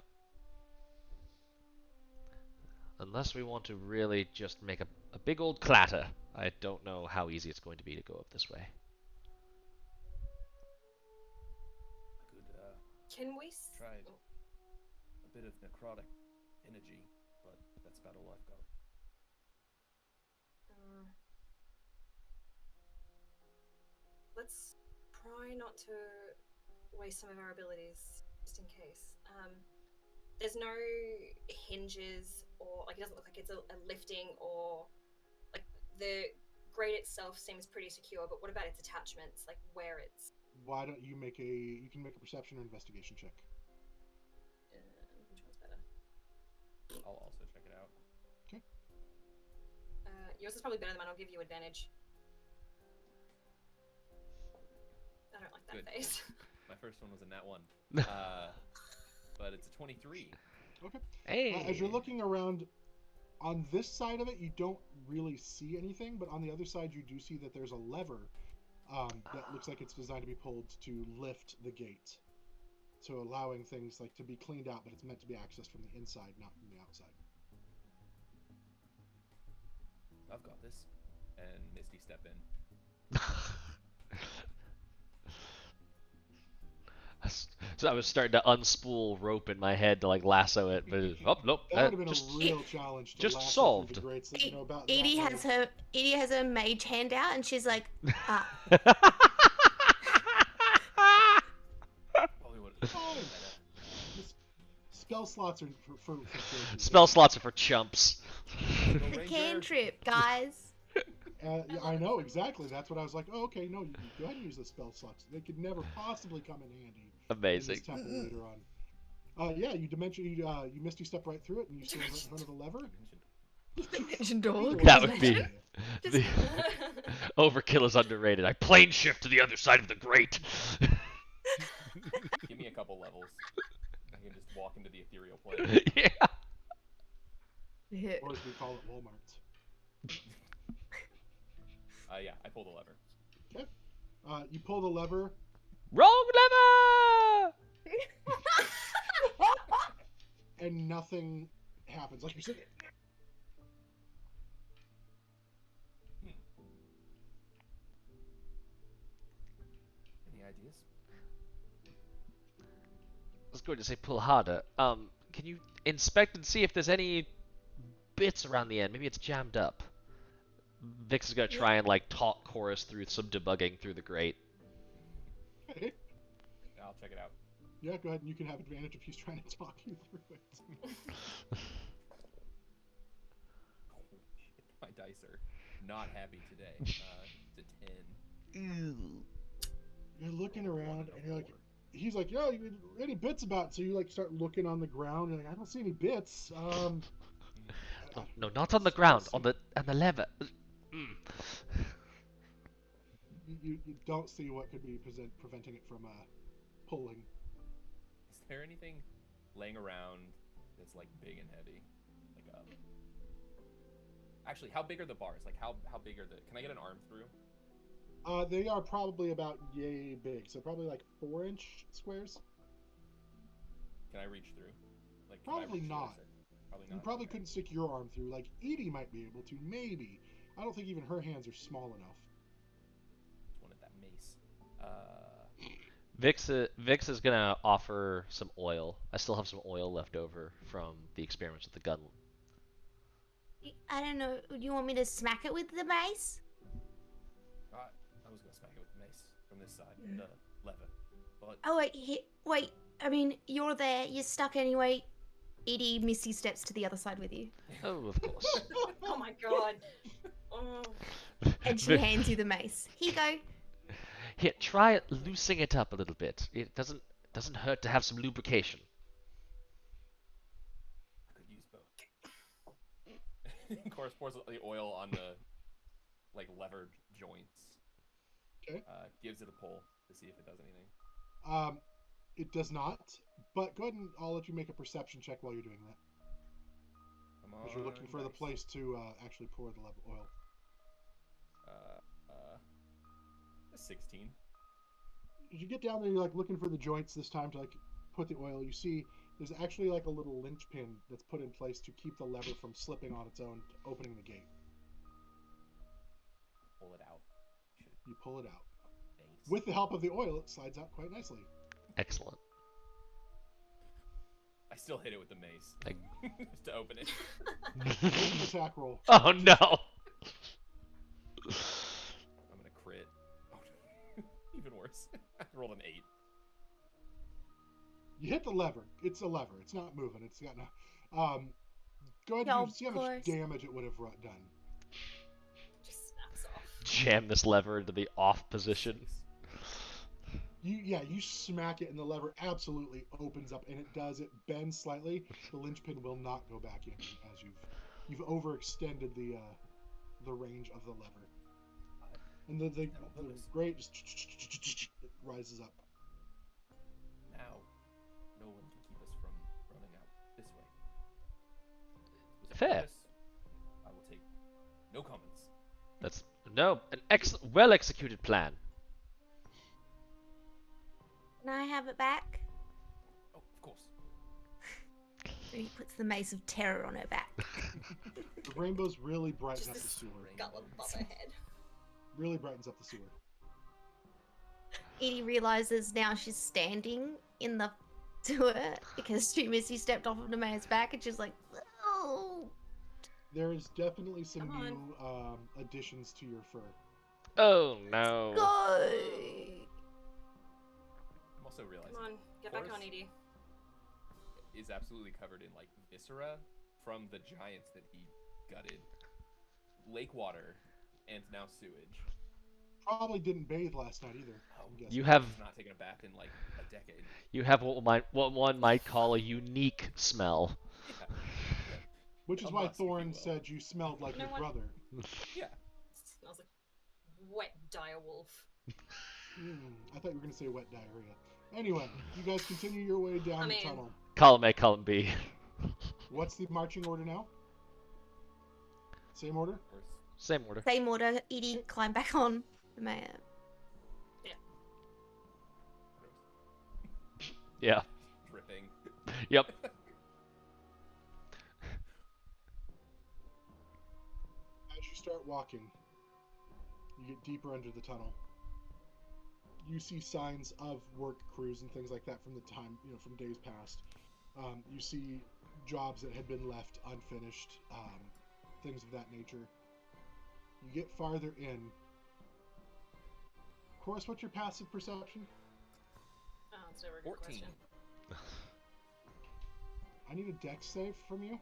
[SPEAKER 2] Unless we want to really just make a big old clatter, I don't know how easy it's going to be to go up this way.
[SPEAKER 6] I could
[SPEAKER 3] Can we
[SPEAKER 6] try a bit of necrotic energy, but that's about all I've got.
[SPEAKER 3] Let's try not to waste some of our abilities, just in case. There's no hinges, or like it doesn't look like it's a lifting, or like the grate itself seems pretty secure. But what about its attachments, like where it's?
[SPEAKER 1] Why don't you make you can make a perception or investigation check.
[SPEAKER 3] Which one's better?
[SPEAKER 6] I'll also check it out.
[SPEAKER 1] Okay.
[SPEAKER 3] Yours is probably better than mine. I'll give you advantage. I don't like that
[SPEAKER 6] Good.
[SPEAKER 3] face.
[SPEAKER 6] My first one was a nat 1. But it's a 23.
[SPEAKER 1] Okay.
[SPEAKER 2] Hey!
[SPEAKER 1] As you're looking around, on this side of it, you don't really see anything, but on the other side, you do see that there's a lever that looks like it's designed to be pulled to lift the gate. So allowing things like to be cleaned out, but it's meant to be accessed from the inside, not from the outside.
[SPEAKER 6] I've got this. And Misty step in.
[SPEAKER 2] So I was starting to unspool rope in my head to like lasso it, but oh nope,
[SPEAKER 1] That would have been
[SPEAKER 2] just
[SPEAKER 1] a real challenge to
[SPEAKER 2] just
[SPEAKER 1] lasso
[SPEAKER 2] solved.
[SPEAKER 1] through the grates that you know about.
[SPEAKER 7] Edie has her mage hand out, and she's like,
[SPEAKER 6] Probably would have
[SPEAKER 1] Oh, spell slots are for
[SPEAKER 2] Spell slots are for chumps.
[SPEAKER 7] cantrip, guys.
[SPEAKER 1] Yeah, I know exactly. That's what I was like. Oh, okay. No, you go ahead and use the spell slots. They could never possibly come in handy.
[SPEAKER 2] Amazing.
[SPEAKER 1] In this temple later on. Yeah, you misty step right through it, and you stand right in front of the lever.
[SPEAKER 5] Dimension dog.
[SPEAKER 2] That would be the overkill is underrated. I plane shift to the other side of the grate.
[SPEAKER 6] Give me a couple levels. I can just walk into the ethereal plane.
[SPEAKER 5] Yeah.
[SPEAKER 1] Or as we call it, Walmart.
[SPEAKER 6] Yeah, I pull the lever.
[SPEAKER 1] Okay. You pull the lever.
[SPEAKER 2] Wrong lever!
[SPEAKER 1] And nothing happens. Like you're sitting.
[SPEAKER 6] Any ideas?
[SPEAKER 2] I was going to say pull harder. Can you inspect and see if there's any bits around the end? Maybe it's jammed up. Vix is gonna try and like talk chorus through some debugging through the grate.
[SPEAKER 1] Hey.
[SPEAKER 6] I'll check it out.
[SPEAKER 1] Yeah, go ahead, and you can have advantage if he's trying to talk you through it.
[SPEAKER 6] My dice are not happy today. It's a 10.
[SPEAKER 1] You're looking around, and you're like, he's like, "Yo, any bits about?" So you like start looking on the ground, and like, I don't see any bits.
[SPEAKER 2] No, not on the ground. On the lever.
[SPEAKER 1] You don't see what could be preventing it from pulling.
[SPEAKER 6] Is there anything laying around that's like big and heavy? Like actually, how big are the bars? Like how big are the? Can I get an arm through?
[SPEAKER 1] They are probably about yay big, so probably like 4-inch squares.
[SPEAKER 6] Can I reach through? Like
[SPEAKER 1] Probably not.
[SPEAKER 6] Probably
[SPEAKER 1] You
[SPEAKER 6] not.
[SPEAKER 1] probably
[SPEAKER 6] Okay.
[SPEAKER 1] couldn't stick your arm through. Like Edie might be able to, maybe. I don't think even her hands are small enough.
[SPEAKER 6] Just wanted that mace.
[SPEAKER 2] Vix is gonna offer some oil. I still have some oil left over from the experiments with the gun.
[SPEAKER 7] I don't know. Do you want me to smack it with the mace?
[SPEAKER 6] I was gonna smack it with the mace from this side, the lever. But
[SPEAKER 7] Oh wait. I mean, you're there. You're stuck anyway. Edie Missy steps to the other side with you,
[SPEAKER 2] Oh, of course.
[SPEAKER 3] Oh my god. Oh.
[SPEAKER 7] and she hands you the mace. Here you go.
[SPEAKER 2] Here, try loosening it up a little bit. It doesn't hurt to have some lubrication.
[SPEAKER 6] I could use both. Chorus pours the oil on the levered joints.
[SPEAKER 1] Okay.
[SPEAKER 6] Gives it a pull to see if it does anything.
[SPEAKER 1] It does not, but go ahead and I'll let you make a perception check while you're doing that.
[SPEAKER 6] Come
[SPEAKER 1] Because you're looking for the
[SPEAKER 6] nice.
[SPEAKER 1] place to actually pour the oil.
[SPEAKER 6] 16.
[SPEAKER 1] As you get down there, you're like looking for the joints this time to like put the oil. You see there's actually like a little linchpin that's put in place to keep the lever from slipping on its own, opening the gate.
[SPEAKER 6] Pull it out.
[SPEAKER 1] You pull it out.
[SPEAKER 6] Nice.
[SPEAKER 1] With the help of the oil, it slides out quite nicely.
[SPEAKER 2] Excellent.
[SPEAKER 6] I still hit it with the mace
[SPEAKER 2] Like-
[SPEAKER 6] just to open it.
[SPEAKER 1] Make an attack roll.
[SPEAKER 2] Oh no!
[SPEAKER 6] I'm gonna crit. Oh, even worse. I rolled an 8.
[SPEAKER 1] You hit the lever. It's a lever. It's not moving. It's got no. Go ahead
[SPEAKER 7] Yeah,
[SPEAKER 1] and see how much
[SPEAKER 7] of course.
[SPEAKER 1] damage it would have done.
[SPEAKER 3] Just snaps off.
[SPEAKER 2] Jam this lever into the off position.
[SPEAKER 1] You smack it and the lever absolutely opens up, and it does. It bends slightly. The linchpin will not go back in as you've overextended the range of the lever. And the grate just it rises up.
[SPEAKER 6] Now, no one can keep us from running out this way. With a
[SPEAKER 2] Fair.
[SPEAKER 6] purpose, I will take no comments.
[SPEAKER 2] That's an well executed plan.
[SPEAKER 7] Can I have it back?
[SPEAKER 6] Oh, of course.
[SPEAKER 7] And he puts the mace of terror on her back.
[SPEAKER 1] The rainbows really brighten
[SPEAKER 3] Just
[SPEAKER 1] up the
[SPEAKER 3] this
[SPEAKER 1] sewer.
[SPEAKER 3] gutlet above her head.
[SPEAKER 1] Really brightens up the sewer.
[SPEAKER 7] Edie realizes now she's standing in the sewer because she Missy stepped off of the mace's back, and she's like, oh.
[SPEAKER 1] There is definitely some
[SPEAKER 3] Come on.
[SPEAKER 1] new additions to your fur.
[SPEAKER 2] Oh no!
[SPEAKER 7] Go.
[SPEAKER 6] I'm also realizing
[SPEAKER 3] Come on, get back
[SPEAKER 6] Chorus
[SPEAKER 3] on, Edie.
[SPEAKER 6] is absolutely covered in viscera from the giants that he gutted, lake water, and now sewage.
[SPEAKER 1] Probably didn't bathe last night either.
[SPEAKER 6] Oh,
[SPEAKER 1] I'm guessing.
[SPEAKER 2] You have
[SPEAKER 6] He's not taken a bath in a decade.
[SPEAKER 2] you have what one might call a unique smell.
[SPEAKER 6] Yeah.
[SPEAKER 1] Which is
[SPEAKER 6] a
[SPEAKER 1] why
[SPEAKER 6] musk, if you
[SPEAKER 1] Thorn
[SPEAKER 6] will.
[SPEAKER 1] said you smelled like
[SPEAKER 3] You know
[SPEAKER 1] your
[SPEAKER 3] what?
[SPEAKER 1] brother.
[SPEAKER 6] Yeah.
[SPEAKER 3] Smells like wet dire wolf.
[SPEAKER 1] I thought you were going to say wet diarrhea. Anyway, you guys continue your way down
[SPEAKER 3] I
[SPEAKER 1] the
[SPEAKER 3] mean-
[SPEAKER 1] tunnel.
[SPEAKER 2] Column A, column B.
[SPEAKER 1] What's the marching order now? Same order?
[SPEAKER 6] Of course.
[SPEAKER 2] Same order.
[SPEAKER 7] Same order. Edie, climb back on the mayor.
[SPEAKER 2] Yeah.
[SPEAKER 6] Dripping.
[SPEAKER 2] Yep.
[SPEAKER 1] As you start walking, you get deeper under the tunnel. You see signs of work crews and things like that from the time, from days past. You see jobs that had been left unfinished, things of that nature. You get farther in. Of course, what's your passive perception?
[SPEAKER 3] Oh, that's never a good
[SPEAKER 6] 14.
[SPEAKER 3] question.
[SPEAKER 1] I need a dex save from you.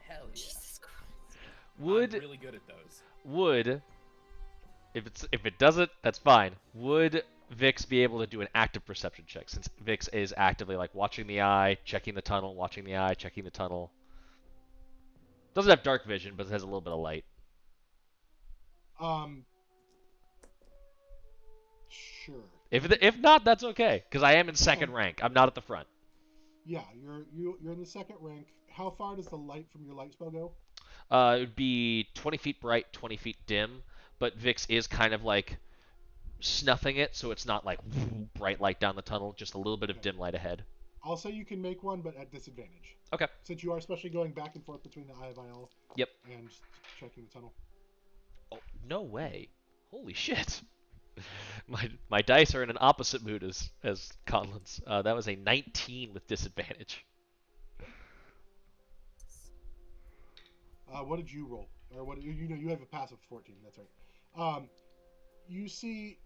[SPEAKER 6] Hell yeah.
[SPEAKER 3] Jesus Christ.
[SPEAKER 2] Would
[SPEAKER 6] I'm really good at those.
[SPEAKER 2] would if it doesn't, that's fine. Would Vix be able to do an active perception check since Vix is actively watching the eye, checking the tunnel, watching the eye, checking the tunnel? Doesn't have dark vision, but it has a little bit of light.
[SPEAKER 1] Sure.
[SPEAKER 2] If not, that's okay, because I am in second rank. I'm not at the front.
[SPEAKER 1] Yeah, you're in the second rank. How far does the light from your light spell go?
[SPEAKER 2] It would be 20 feet bright, 20 feet dim, but Vix is kind of snuffing it, so it's not bright light down the tunnel, just a little bit of
[SPEAKER 1] Okay.
[SPEAKER 2] dim light ahead.
[SPEAKER 1] I'll say you can make one, but at disadvantage.
[SPEAKER 2] Okay.
[SPEAKER 1] Since you are especially going back and forth between the Eye of Isle
[SPEAKER 2] Yep.
[SPEAKER 1] and checking the tunnel.
[SPEAKER 2] Oh, no way. Holy shit. My dice are in an opposite mood as Conlin's. That was a 19 with disadvantage.
[SPEAKER 1] What did you roll? Or what? You have a passive 14. That's right. You see,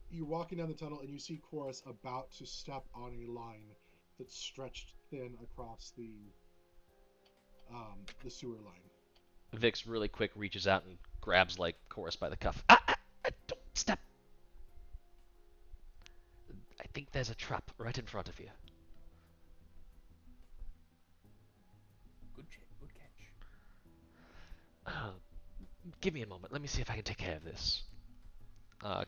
[SPEAKER 1] you're walking down the tunnel and you see Chorus about to step on a line that's stretched thin across the sewer line.
[SPEAKER 2] Vix really quick reaches out and grabs like Chorus by the cuff. Don't step. I think there's a trap right in front of you.
[SPEAKER 6] Good catch.
[SPEAKER 2] Give me a moment. Let me see if I can take care of this.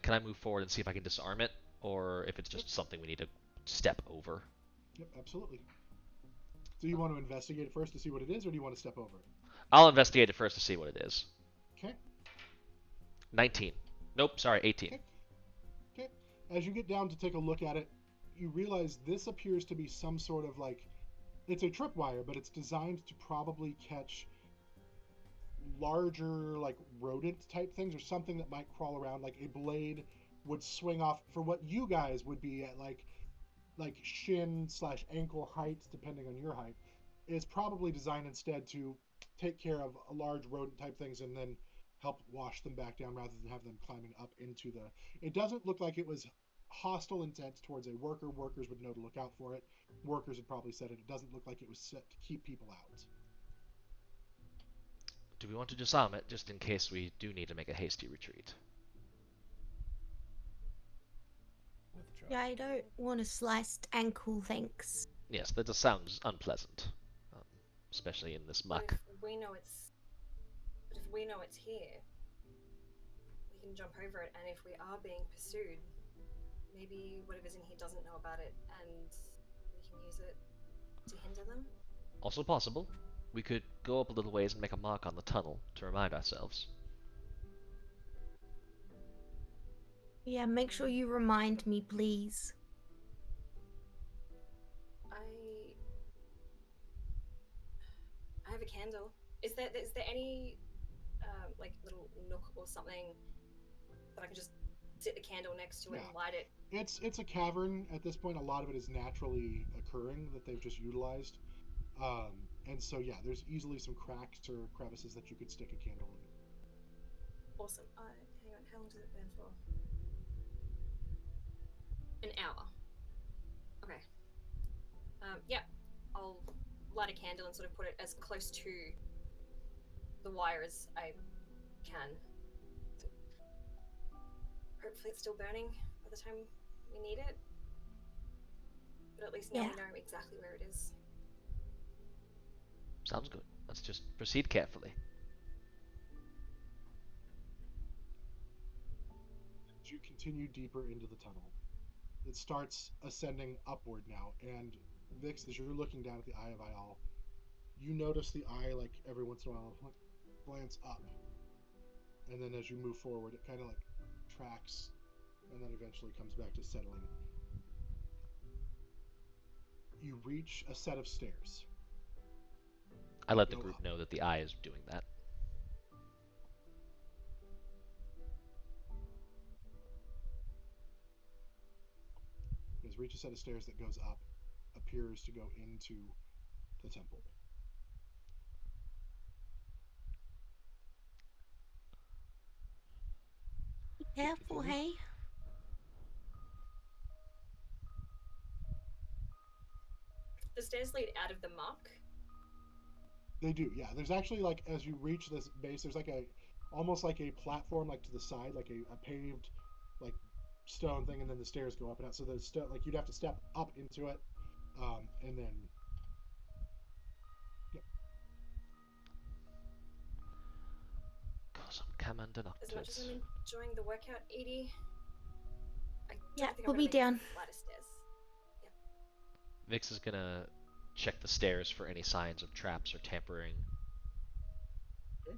[SPEAKER 2] Can I move forward and see if I can disarm it, or if it's just something we need to step over?
[SPEAKER 1] Yep, absolutely. So you want to investigate it first to see what it is, or do you want to step over it?
[SPEAKER 2] I'll investigate it first to see what it is.
[SPEAKER 1] Okay.
[SPEAKER 2] 19. Nope, sorry, 18.
[SPEAKER 1] Okay. As you get down to take a look at it, you realize this appears to be some sort of it's a tripwire, but it's designed to probably catch larger rodent type things or something that might crawl around. Like a blade would swing off for what you guys would be at like shin/ankle height, depending on your height, is probably designed instead to take care of a large rodent type things and then help wash them back down rather than have them climbing up into the. It doesn't look like it was hostile intent towards a worker. Workers would know to look out for it. Workers had probably said it. It doesn't look like it was set to keep people out.
[SPEAKER 2] Do we want to disarm it just in case we do need to make a hasty retreat?
[SPEAKER 7] Yeah, I don't want a sliced ankle, thanks.
[SPEAKER 2] Yes, that just sounds unpleasant, especially in this muck.
[SPEAKER 3] But if we know it's here, we can jump over it, and if we are being pursued, maybe whatever's in here doesn't know about it, and we can use it to hinder them.
[SPEAKER 2] Also possible. We could go up a little ways and make a mark on the tunnel to remind ourselves.
[SPEAKER 7] Yeah, make sure you remind me, please.
[SPEAKER 3] I have a candle. Is there any little nook or something that I can just sit the candle next to it and light it?
[SPEAKER 1] It's a cavern at this point. A lot of it is naturally occurring that they've just utilized. And so, yeah, there's easily some cracks or crevices that you could stick a candle in.
[SPEAKER 3] Awesome. Hang on, how long does it burn for? An hour. Okay. Yeah, I'll light a candle and sort of put it as close to the wire as I can. So hopefully it's still burning by the time we need it. But at least now we know exactly where it is.
[SPEAKER 2] Sounds good. Let's just proceed carefully.
[SPEAKER 1] As you continue deeper into the tunnel, it starts ascending upward now, and Vix, as you're looking down at the Eye of Ial, you notice the eye, every once in a while, glance up. And then as you move forward, it kind of tracks, and then eventually comes back to settling. You reach a set of stairs.
[SPEAKER 2] I let the group know that the eye is doing that.
[SPEAKER 1] You guys reach a set of stairs that goes up, appears to go into the temple.
[SPEAKER 7] Be careful, hey?
[SPEAKER 3] The stairs lead out of the muck?
[SPEAKER 1] They do, yeah. There's actually, as you reach this base, there's almost like a platform, to the side, like a paved, stone thing, and then the stairs go up and out. So there's you'd have to step up into it, and then, yep.
[SPEAKER 2] Cause I'm Commander
[SPEAKER 3] As much as I'm enjoying the workout, Edie, I don't think
[SPEAKER 7] put
[SPEAKER 3] I'm
[SPEAKER 7] me
[SPEAKER 3] really
[SPEAKER 7] down.
[SPEAKER 3] the flight of stairs. Yep.
[SPEAKER 2] Vix is gonna check the stairs for any signs of traps or tampering.
[SPEAKER 1] Okay.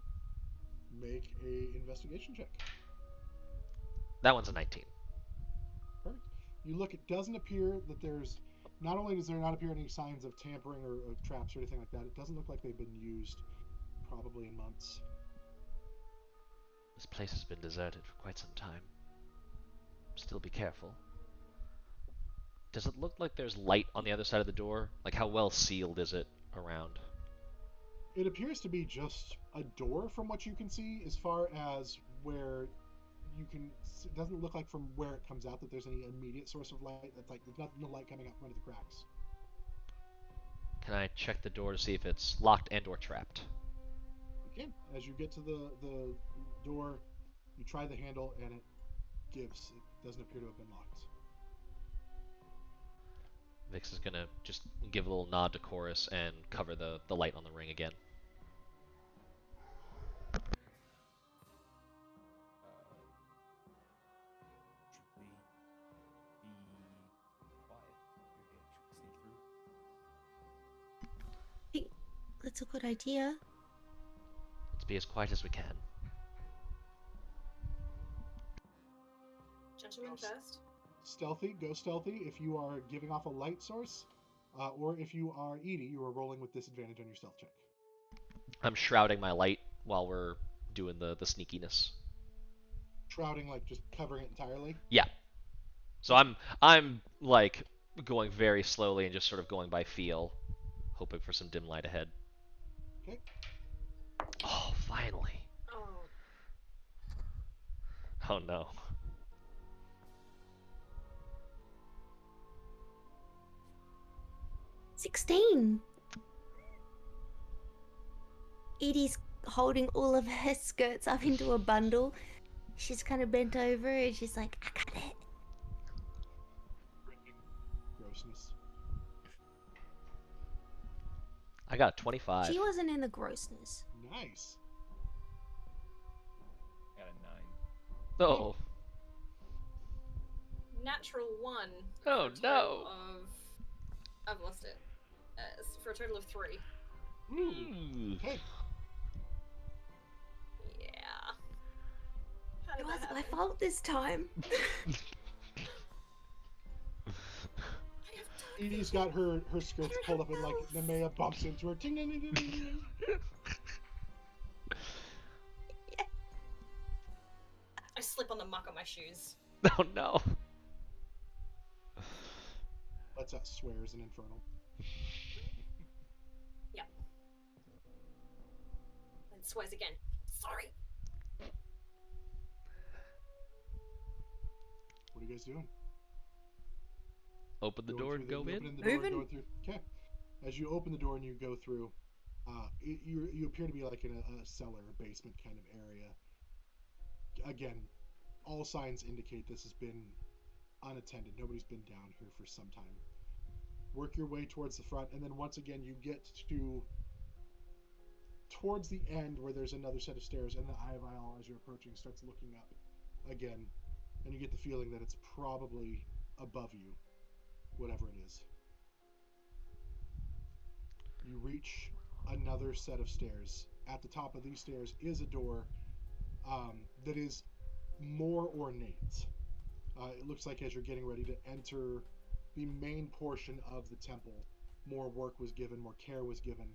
[SPEAKER 1] Make a investigation check.
[SPEAKER 2] That one's a 19.
[SPEAKER 1] Perfect. You look, it doesn't appear that there's, not only does there not appear any signs of tampering or traps or anything like that, it doesn't look like they've been used probably in months.
[SPEAKER 2] This place has been deserted for quite some time. still be careful. Does it look like there's light on the other side of the door? Like, how well sealed is it around?
[SPEAKER 1] It appears to be just a door from what you can see, as far as where you can. It doesn't look like from where it comes out that there's any immediate source of light. That's like there's no light coming out from under the cracks.
[SPEAKER 2] Can I check the door to see if it's locked and or trapped?
[SPEAKER 1] You can. As you get to the door, you try the handle and it gives. It doesn't appear to have been locked.
[SPEAKER 2] Vix is gonna just give a little nod to Chorus and cover the light on the ring again.
[SPEAKER 6] Should we be quiet? Should we sneak through?
[SPEAKER 7] I think that's a good idea.
[SPEAKER 2] Let's be as quiet as we can.
[SPEAKER 3] Gentlemen first.
[SPEAKER 1] Stealthy, go stealthy if you are giving off a light source, or if you are Edie, you are rolling with disadvantage on your stealth check.
[SPEAKER 2] I'm shrouding my light while we're doing the sneakiness.
[SPEAKER 1] Shrouding, like just covering it entirely.
[SPEAKER 2] Yeah. So I'm like going very slowly and just sort of going by feel, hoping for some dim light ahead.
[SPEAKER 1] Okay.
[SPEAKER 2] Oh, finally.
[SPEAKER 3] Oh,
[SPEAKER 2] Oh no.
[SPEAKER 7] 16. Edie's holding all of her skirts up into a bundle. She's kind of bent over and she's like, I got it.
[SPEAKER 1] Grossness.
[SPEAKER 2] I got a 25.
[SPEAKER 7] She wasn't in the grossness.
[SPEAKER 1] Nice.
[SPEAKER 6] I got a 9.
[SPEAKER 2] Oh.
[SPEAKER 3] natural 1.
[SPEAKER 2] Oh
[SPEAKER 3] for a
[SPEAKER 2] no.
[SPEAKER 3] total I've lost it. For a total of 3.
[SPEAKER 2] Ooh.
[SPEAKER 1] Okay.
[SPEAKER 3] Yeah. How did
[SPEAKER 7] It
[SPEAKER 3] that
[SPEAKER 7] wasn't my
[SPEAKER 3] happen?
[SPEAKER 7] fault this time.
[SPEAKER 3] I have done
[SPEAKER 1] Edie's got her skirts pulled up and like Nemea bumps into her. Ting, ding, ding, ding, ding, ding.
[SPEAKER 3] I slip on the muck on my shoes.
[SPEAKER 2] Oh no.
[SPEAKER 1] Lets out swears and infernal.
[SPEAKER 3] And swears again. Sorry.
[SPEAKER 1] What are you guys doing?
[SPEAKER 2] Open the
[SPEAKER 1] Going
[SPEAKER 2] door
[SPEAKER 1] through
[SPEAKER 2] and go
[SPEAKER 1] you
[SPEAKER 2] in.
[SPEAKER 1] opening the door and
[SPEAKER 5] Moving.
[SPEAKER 1] going through. Okay. As you open the door and you go through, you appear to be like in a cellar, basement kind of area. Again, all signs indicate this has been unattended. Nobody's been down here for some time. Work your way towards the front, and then once again you get to towards the end where there's another set of stairs, and the Eye of Isle, as you're approaching, starts looking up again, and you get the feeling that it's probably above you, whatever it is. You reach another set of stairs. At the top of these stairs is a door that is more ornate. It looks like as you're getting ready to enter the main portion of the temple, more work was given, more care was given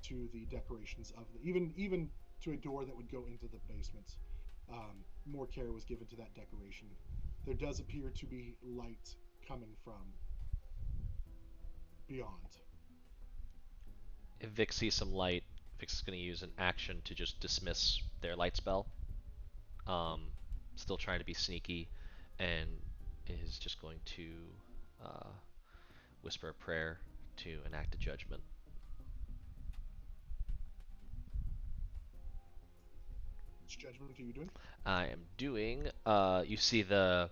[SPEAKER 1] to the decorations of the even to a door that would go into the basement. More care was given to that decoration. There does appear to be light coming from beyond.
[SPEAKER 2] If Vix sees some light, Vix is going to use an action to just dismiss their light spell. Still trying to be sneaky, and is just going to whisper a prayer to enact a judgment.
[SPEAKER 1] Which judgment are you doing?
[SPEAKER 2] I am doing. You see the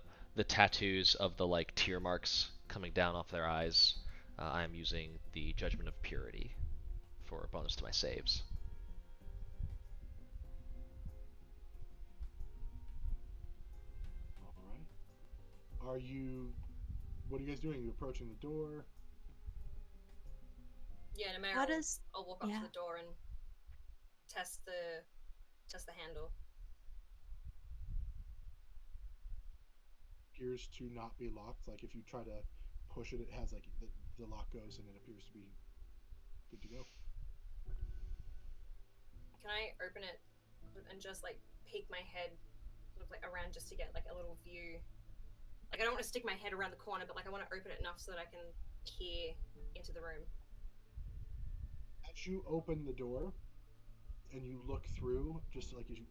[SPEAKER 2] tattoos of the like tear marks coming down off their eyes. I am using the Judgment of Purity for a bonus to my saves.
[SPEAKER 1] All right. What are you guys doing? Are you approaching the door?
[SPEAKER 3] Yeah, and
[SPEAKER 7] How
[SPEAKER 3] I'll
[SPEAKER 7] does
[SPEAKER 3] walk up
[SPEAKER 7] yeah.
[SPEAKER 3] to the door and test the handle.
[SPEAKER 1] Appears to not be locked. Like if you try to push it, it has like the lock goes and it appears to be good to go.
[SPEAKER 3] Can I open it and just like peek my head sort of like around just to get like a little view Like, I don't want to stick my head around the corner, but like I want to open it enough so that I can peer into the room.
[SPEAKER 1] As you open the door and you look through, just like as you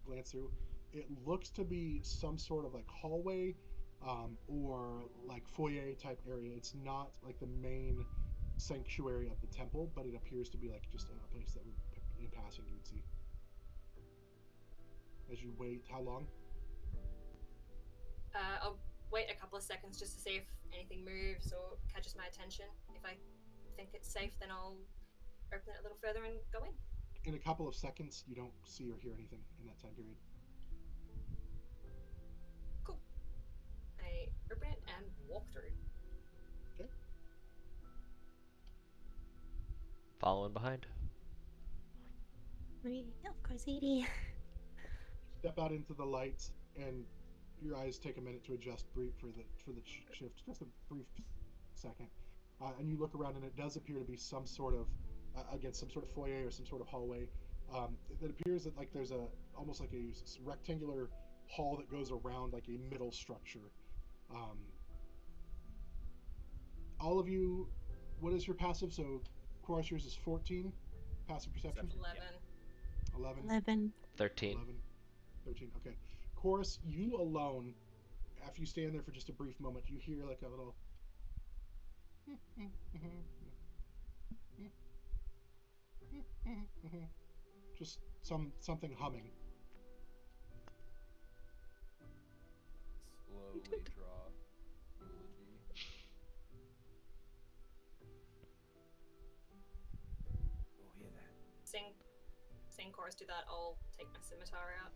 [SPEAKER 1] glance through, it looks to be some sort of like hallway or like foyer type area. It's not like the main sanctuary of the temple, but it appears to be like just a place that would, in passing, you would see. As you wait, how long?
[SPEAKER 3] I'll wait a couple of seconds just to see if anything moves or catches my attention. If I think it's safe, then I'll open it a little further and go in.
[SPEAKER 1] In a couple of seconds, you don't see or hear anything in that time period.
[SPEAKER 3] Cool. I open it and walk through.
[SPEAKER 1] Okay.
[SPEAKER 2] Following behind.
[SPEAKER 7] Of course, Edie.
[SPEAKER 1] Step out into the light, and your eyes take a minute to adjust for the shift, just a brief second. And you look around, and it does appear to be some sort of again, some sort of foyer or some sort of hallway. It appears that like there's almost like a rectangular hall that goes around like a middle structure. All of you, what is your passive? So, Chorus, yours is 14. Passive perception?
[SPEAKER 3] 11.
[SPEAKER 7] 11.
[SPEAKER 2] 13.
[SPEAKER 1] 13. Okay. Chorus, you alone, after you stand there for just a brief moment, you hear like a little just something humming.
[SPEAKER 6] Slowly draw eulogy.
[SPEAKER 4] You'll hear that.
[SPEAKER 3] Sing chorus do that, I'll take my scimitar out.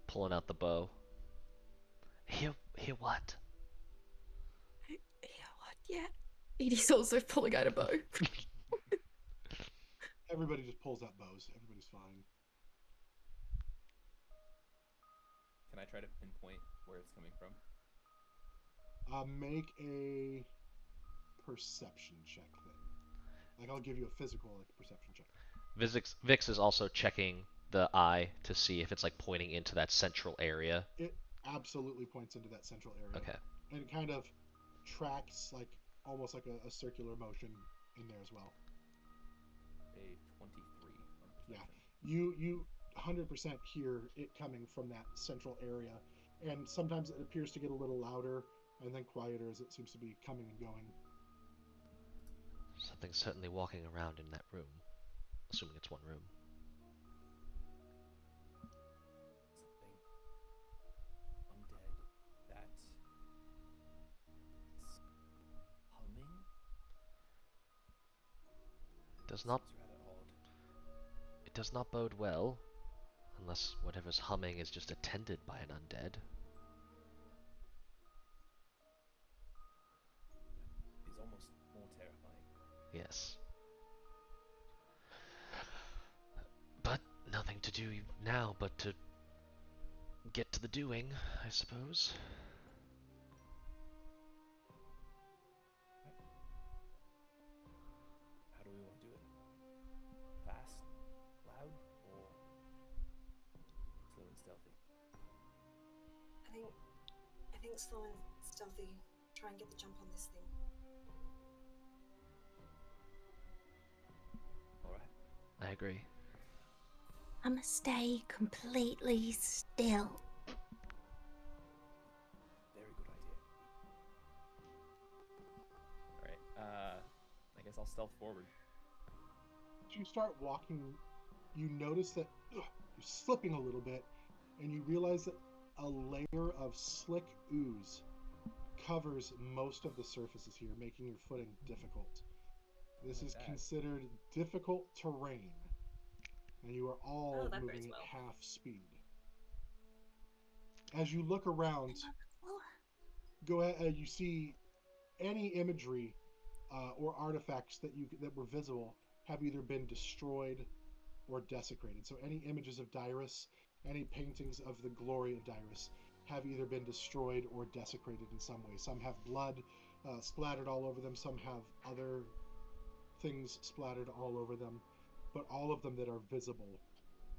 [SPEAKER 2] Pulling out the bow. Hear what?
[SPEAKER 5] Yeah, what? Yeah. Edie's also pulling out a bow.
[SPEAKER 1] Everybody just pulls out bows. Everybody's fine.
[SPEAKER 6] Can I try to pinpoint where it's coming from?
[SPEAKER 1] Make a perception check then. Like I'll give you a physical like perception check.
[SPEAKER 2] Vix is also checking the eye to see if it's like pointing into that central area.
[SPEAKER 1] It absolutely points into that central area.
[SPEAKER 2] Okay.
[SPEAKER 1] And it kind of tracks like almost like a circular motion in there as well.
[SPEAKER 6] A 23 on perception.
[SPEAKER 1] Yeah. You 100% hear it coming from that central area, and sometimes it appears to get a little louder and then quieter as it seems to be coming and going.
[SPEAKER 2] Something's certainly walking around in that room. Assuming it's one room.
[SPEAKER 6] Something undead that's humming.
[SPEAKER 2] Does not
[SPEAKER 6] Seems rather odd.
[SPEAKER 2] It does not bode well, unless whatever's humming is just attended by an undead.
[SPEAKER 6] Is almost more terrifying.
[SPEAKER 2] Yes. But nothing to do now but to get to the doing, I suppose.
[SPEAKER 6] How do we want to do it? Fast, loud, or slow and stealthy?
[SPEAKER 3] I think slow and stealthy. Try and get the jump on this thing.
[SPEAKER 6] Alright.
[SPEAKER 2] I agree.
[SPEAKER 7] I'ma stay completely still.
[SPEAKER 6] Very good idea. Alright, I guess I'll stealth forward.
[SPEAKER 1] As you start walking, you notice that you're slipping a little bit, and you realize that a layer of slick ooze covers most of the surfaces here, making your footing difficult. This is considered difficult terrain, and you are all moving at half speed. As you look around, go ahead. You see any imagery or artifacts that were visible have either been destroyed or desecrated. So any images of Dyrus, any paintings of the glory of Dyrus have either been destroyed or desecrated in some way. Some have blood splattered all over them. Some have other things splattered all over them. But all of them that are visible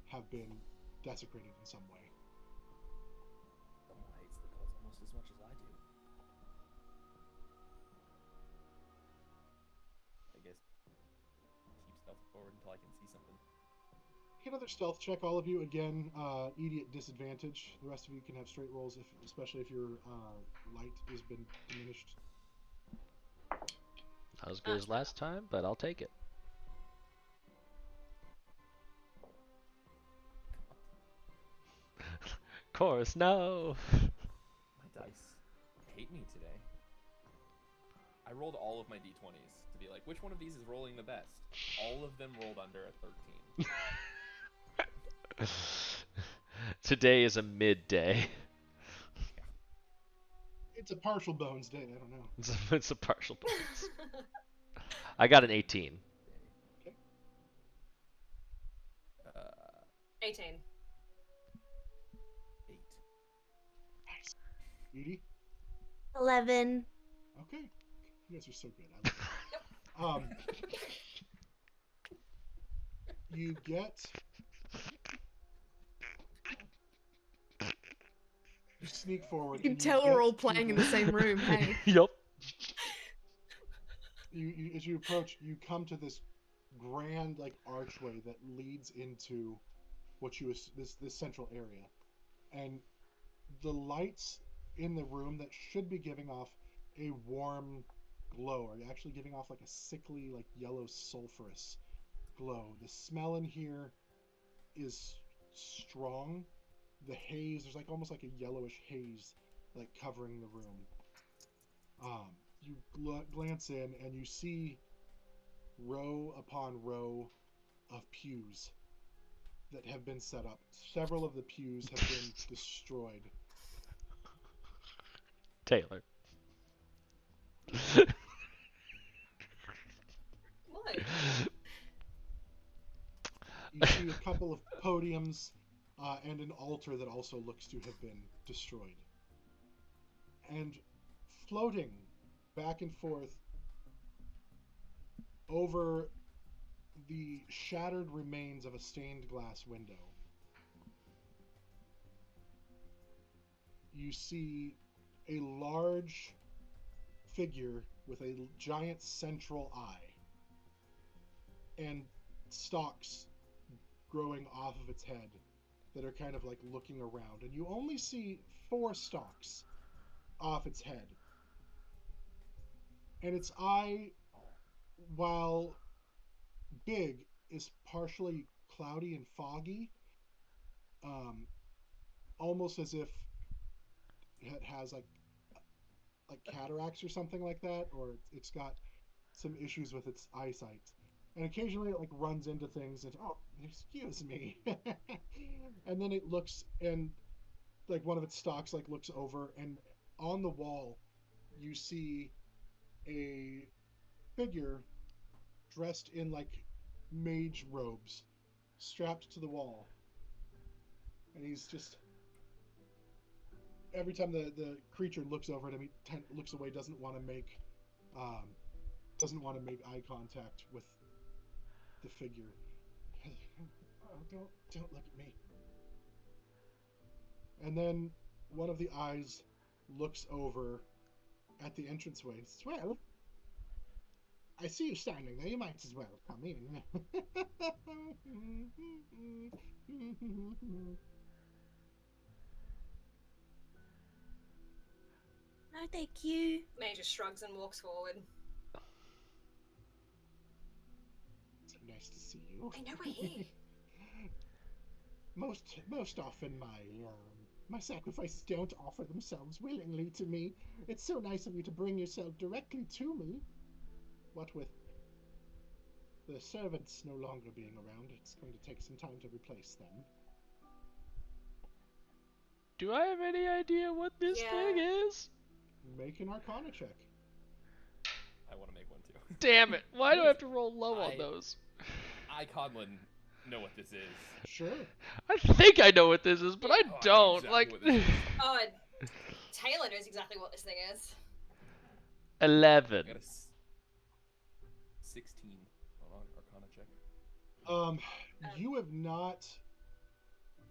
[SPEAKER 1] have been desecrated in some way.
[SPEAKER 6] Someone hates the gods almost as much as I do. I guess keep stealth forward until I can see something.
[SPEAKER 1] Make another stealth check, all of you. Again, Edie at disadvantage. The rest of you can have straight rolls, especially if your light has been diminished.
[SPEAKER 2] Not as good as last time, but I'll take it. Of course, no.
[SPEAKER 6] My dice hate me today. I rolled all of my d20s to be like, which one of these is rolling the best? All of them rolled under a 13.
[SPEAKER 2] Today is a midday.
[SPEAKER 1] It's a partial bones day. I don't know.
[SPEAKER 2] It's a partial bonus. I got an 18.
[SPEAKER 1] Okay.
[SPEAKER 3] 18.
[SPEAKER 6] 8.
[SPEAKER 1] Nice. Edie?
[SPEAKER 7] 11.
[SPEAKER 1] Okay. You guys are so good. I love it. You get... You sneak forward.
[SPEAKER 5] You can
[SPEAKER 1] and
[SPEAKER 5] tell
[SPEAKER 1] get
[SPEAKER 5] we're all
[SPEAKER 1] to
[SPEAKER 5] playing in the same room, hey?
[SPEAKER 2] Yup.
[SPEAKER 1] As you approach, you come to this grand archway that leads into this central area, and the lights in the room that should be giving off a warm glow are actually giving off a sickly yellow sulfurous glow. The smell in here is strong. The haze, there's almost a yellowish haze covering the room. You glance in and you see row upon row of pews that have been set up. Several of the pews have been destroyed.
[SPEAKER 2] Taylor.
[SPEAKER 3] What?
[SPEAKER 1] You see a couple of podiums and an altar that also looks to have been destroyed. And floating back and forth over the shattered remains of a stained glass window, you see a large figure with a giant central eye and stalks growing off of its head that are kind of looking around, and you only see 4 stalks off its head, and its eye, while big, is partially cloudy and foggy, almost as if it has cataracts or something like that, or it's got some issues with its eyesight. And occasionally it runs into things and, oh, excuse me. And then it looks, and one of its stalks looks over, and on the wall you see a figure dressed in mage robes strapped to the wall. And he's just, every time the creature looks over at him, he looks away, doesn't want to make eye contact with the figure. Oh, don't look at me. And then one of the eyes looks over at the entranceway and says, well, I see you standing there. You might as well come in.
[SPEAKER 7] No, thank you.
[SPEAKER 3] May just shrugs and walks forward.
[SPEAKER 1] So nice to see you.
[SPEAKER 3] I know we're here.
[SPEAKER 1] Most often my sacrifices don't offer themselves willingly to me. It's so nice of you to bring yourself directly to me. What with the servants no longer being around, it's going to take some time to replace them.
[SPEAKER 2] Do I have any idea what this thing is?
[SPEAKER 1] Make an Arcana check.
[SPEAKER 6] I want to make one too.
[SPEAKER 2] Damn it! Why do I have to roll low on those?
[SPEAKER 6] I, Conlon, know what this is.
[SPEAKER 1] Sure.
[SPEAKER 2] I think I know what this is, but I
[SPEAKER 6] Oh, I know
[SPEAKER 2] don't.
[SPEAKER 6] exactly what this is.
[SPEAKER 3] Oh, Taylor knows exactly what this thing is.
[SPEAKER 2] 11.
[SPEAKER 6] I got a 16 on Arcana check.
[SPEAKER 1] You have not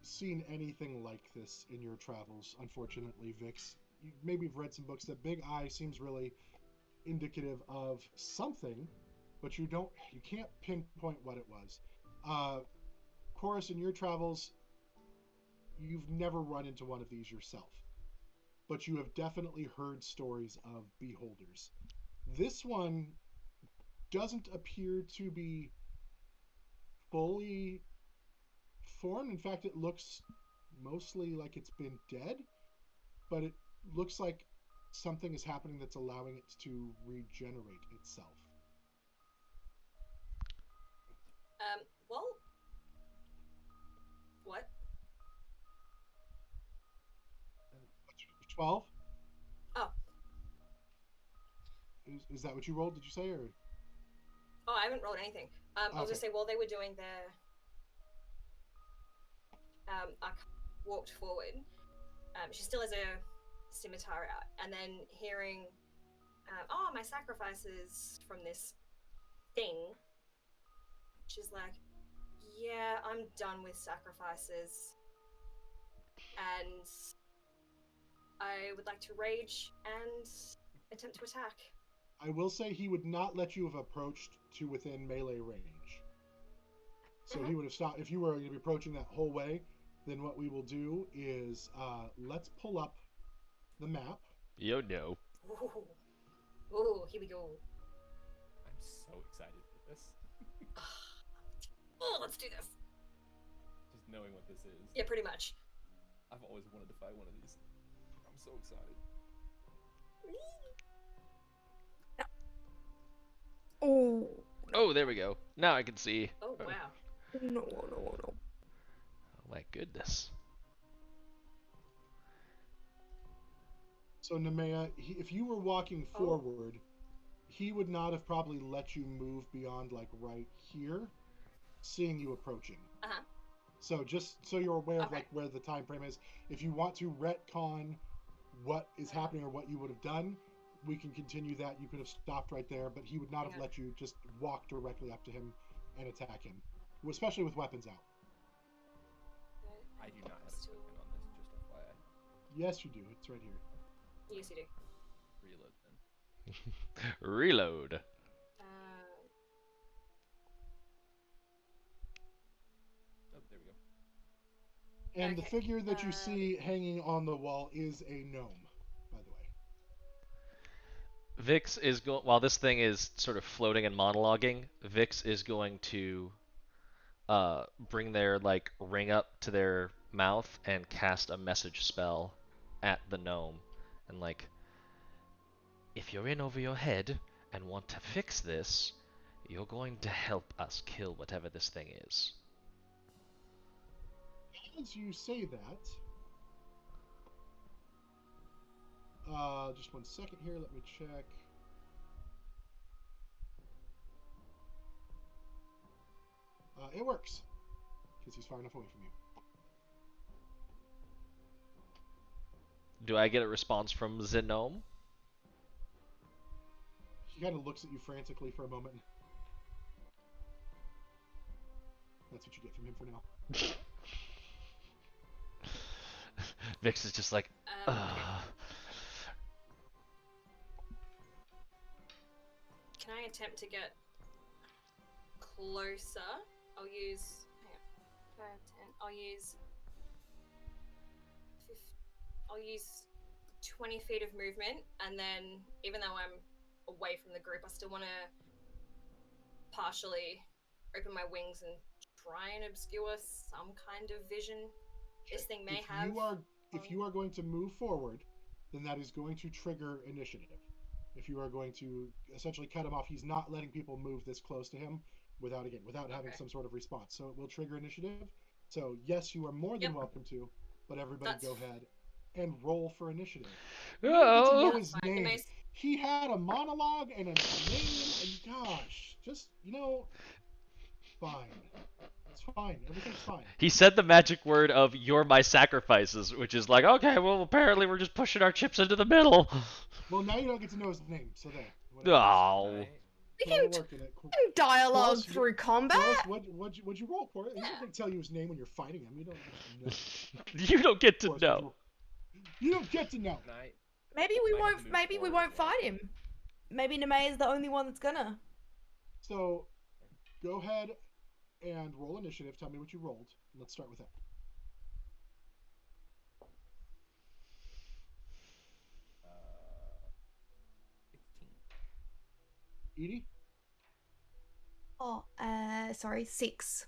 [SPEAKER 1] seen anything like this in your travels, unfortunately, Vix. maybe you've read some books, that big eye seems really indicative of something, but you can't pinpoint what it was. Chorus, in your travels, you've never run into one of these yourself, but you have definitely heard stories of beholders. This one doesn't appear to be fully formed. In fact, it looks mostly like it's been dead, but it looks like something is happening that's allowing it to regenerate itself.
[SPEAKER 3] Well, what?
[SPEAKER 1] 12?
[SPEAKER 3] Oh.
[SPEAKER 1] Is that what you rolled, did you say? Or
[SPEAKER 3] Oh, I haven't rolled anything. I was gonna say, while they were doing their... I walked forward. She still has a scimitar out. And then hearing, oh, my sacrifices from this thing. She's like, yeah, I'm done with sacrifices. And I would like to rage and attempt to attack.
[SPEAKER 1] I will say he would not let you have approached to within melee range. So he would have stopped. If you were going to be approaching that whole way, then what we will do is let's pull up the map.
[SPEAKER 2] Yo, no.
[SPEAKER 3] Ooh, here we go.
[SPEAKER 6] I'm so excited for this.
[SPEAKER 3] Oh, let's do this.
[SPEAKER 6] Just knowing what this is.
[SPEAKER 3] Yeah, pretty much.
[SPEAKER 6] I've always wanted to fight one of these. I'm so excited.
[SPEAKER 5] Oh.
[SPEAKER 2] Oh, there we go. Now I can see.
[SPEAKER 3] Oh, wow.
[SPEAKER 5] No.
[SPEAKER 2] Oh my goodness.
[SPEAKER 1] So Nemea, if you were walking forward, he would not have probably let you move beyond like right here, seeing you approaching.
[SPEAKER 3] Uh-huh.
[SPEAKER 1] So just so you're aware of like where the time frame is, if you want to retcon what is happening or what you would have done, we can continue that. You could have stopped right there, but he would not have let you just walk directly up to him and attack him, especially with weapons out.
[SPEAKER 6] I do not have a token on this, just FYI.
[SPEAKER 1] Yes, you do. It's right here.
[SPEAKER 3] Yes, you do.
[SPEAKER 6] Reload then.
[SPEAKER 2] Reload.
[SPEAKER 6] Oh, there we go.
[SPEAKER 1] And the figure that you see hanging on the wall is a gnome, by the way.
[SPEAKER 2] Vix is going, while this thing is sort of floating and monologuing, Vix is going to bring their like ring up to their mouth and cast a message spell at the gnome, and like, if you're in over your head and want to fix this, you're going to help us kill whatever this thing is.
[SPEAKER 1] As you say that, just 1 second here, let me check. It works, because he's far enough away from you.
[SPEAKER 2] Do I get a response from the gnome?
[SPEAKER 1] He kind of looks at you frantically for a moment. That's what you get from him for now.
[SPEAKER 2] Vix is just like,
[SPEAKER 3] Can I attempt to get closer? I'll use... Hang on. 5, 10. I'll use 20 feet of movement, and then even though I'm away from the group, I still want to partially open my wings and try and obscure some kind of vision this thing may have.
[SPEAKER 1] If you are going to move forward, then that is going to trigger initiative. If you are going to essentially cut him off, he's not letting people move this close to him without having some sort of response. So it will trigger initiative. So yes, you are more than welcome to, but everybody go ahead and roll for initiative. You don't get to know his name. He had a monologue and a name, and gosh, just, fine. It's fine. Everything's fine.
[SPEAKER 2] he said the magic word of "you're my sacrifices," which is like, okay, well, apparently we're just pushing our chips into the middle.
[SPEAKER 1] Well, now you don't get to know his name, so there.
[SPEAKER 2] Oh.
[SPEAKER 5] We can dialogue through combat.
[SPEAKER 1] What'd you roll for it? He's not going to tell you his name when you're fighting him. You don't know.
[SPEAKER 2] You don't get to know.
[SPEAKER 1] You don't get to know.
[SPEAKER 5] Maybe we
[SPEAKER 6] Might have to
[SPEAKER 5] won't.
[SPEAKER 6] move
[SPEAKER 5] Maybe we
[SPEAKER 6] forward
[SPEAKER 5] won't
[SPEAKER 6] as well.
[SPEAKER 5] fight him. Maybe Nemea is the only one that's gonna.
[SPEAKER 1] So, go ahead and roll initiative. Tell me what you rolled. Let's start with that.
[SPEAKER 6] 16.
[SPEAKER 1] Edie?
[SPEAKER 5] Oh, sorry, 6.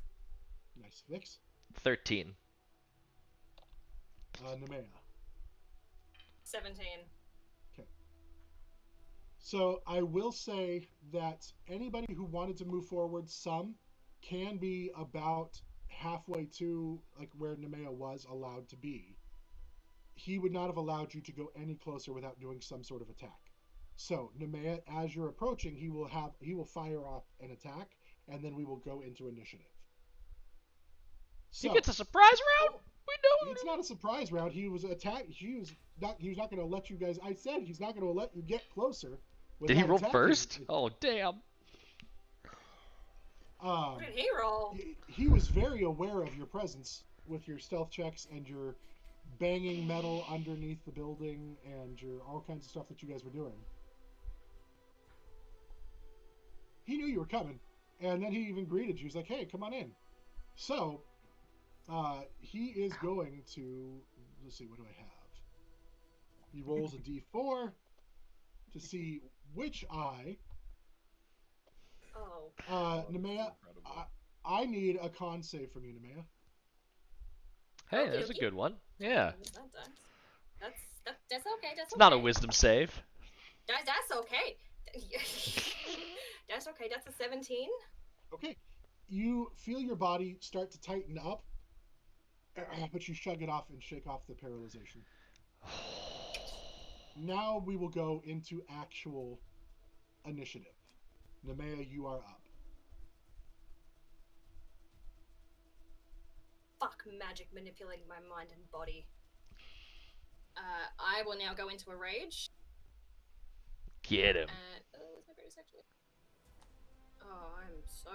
[SPEAKER 1] Nice. Vix?
[SPEAKER 2] 13.
[SPEAKER 1] Nemea?
[SPEAKER 3] 17.
[SPEAKER 1] So I will say that anybody who wanted to move forward some can be about halfway to like where Nemea was allowed to be. He would not have allowed you to go any closer without doing some sort of attack. So Nemea, as you're approaching, he will fire off an attack, and then we will go into initiative.
[SPEAKER 2] He
[SPEAKER 1] So
[SPEAKER 2] gets a surprise round? We know
[SPEAKER 1] it's not a surprise round. He was attacked. He was not going to let you guys. I said he's not going to let you get closer.
[SPEAKER 2] Did he
[SPEAKER 1] without
[SPEAKER 2] roll
[SPEAKER 1] attacking.
[SPEAKER 2] first? Oh, damn.
[SPEAKER 3] What did he roll?
[SPEAKER 1] He was very aware of your presence with your stealth checks and your banging metal underneath the building and your all kinds of stuff that you guys were doing. He knew you were coming, and then he even greeted you. He's like, "Hey, come on in." So, he is going to. Let's see, what do I have? He rolls a d4 to see which eye.
[SPEAKER 3] Oh.
[SPEAKER 1] Nemea, I need a con save from you, Nemea.
[SPEAKER 2] Hey,
[SPEAKER 3] Okie
[SPEAKER 2] that's a
[SPEAKER 3] dokie.
[SPEAKER 2] good one. Yeah.
[SPEAKER 3] That's okay. That's
[SPEAKER 2] It's
[SPEAKER 3] okay.
[SPEAKER 2] not a wisdom save.
[SPEAKER 3] That's okay. That's okay. That's a 17.
[SPEAKER 1] Okay. You feel your body start to tighten up, but you shrug it off and shake off the paralyzation. Now we will go into actual initiative. Nemea, you are up.
[SPEAKER 3] Fuck magic manipulating my mind and body. I will now go into a rage.
[SPEAKER 2] Get him.
[SPEAKER 3] Where's my bonus actually? Oh, I'm so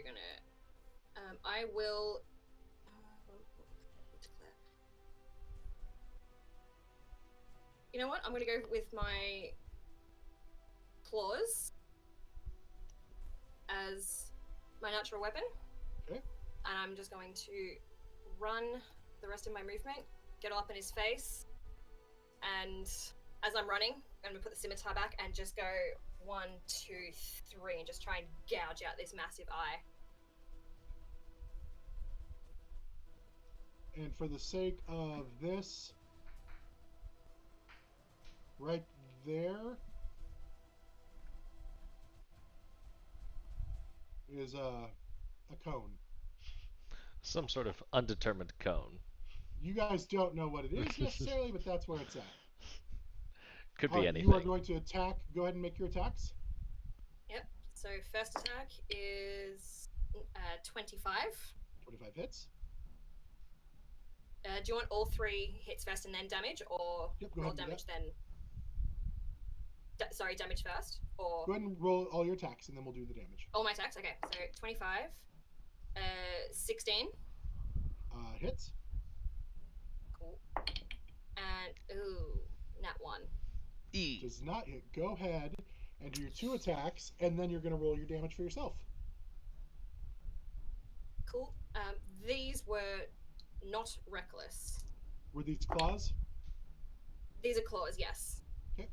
[SPEAKER 3] gonna. I will. Declare. You know what? I'm gonna go with my claws as my natural weapon.
[SPEAKER 1] Okay.
[SPEAKER 3] And I'm just going to run the rest of my movement, get all up in his face, and as I'm running, I'm gonna put the scimitar back and just go 1, 2, 3, and just try and gouge out this massive eye.
[SPEAKER 1] And for the sake of this, right there is a cone.
[SPEAKER 2] Some sort of undetermined cone.
[SPEAKER 1] You guys don't know what it is necessarily, but that's where it's at.
[SPEAKER 2] Could
[SPEAKER 1] All
[SPEAKER 2] be
[SPEAKER 1] right,
[SPEAKER 2] anything.
[SPEAKER 1] you are going to attack. Go ahead and make your attacks.
[SPEAKER 3] Yep. So first attack is 25.
[SPEAKER 1] 25 hits.
[SPEAKER 3] Do you want all 3 hits first and then damage, or
[SPEAKER 1] Yep, go
[SPEAKER 3] roll
[SPEAKER 1] ahead and do
[SPEAKER 3] damage then? Sorry, damage first, or
[SPEAKER 1] Go ahead and roll all your attacks, and then we'll do the damage.
[SPEAKER 3] all my attacks. Okay, so 25, 16.
[SPEAKER 1] Hits.
[SPEAKER 3] Cool. And ooh, nat 1.
[SPEAKER 2] E.
[SPEAKER 1] Does not hit. Go ahead and do your 2 attacks, and then you're going to roll your damage for yourself.
[SPEAKER 3] Cool. These were not reckless.
[SPEAKER 1] Were these claws?
[SPEAKER 3] These are claws, yes.
[SPEAKER 1] Okay.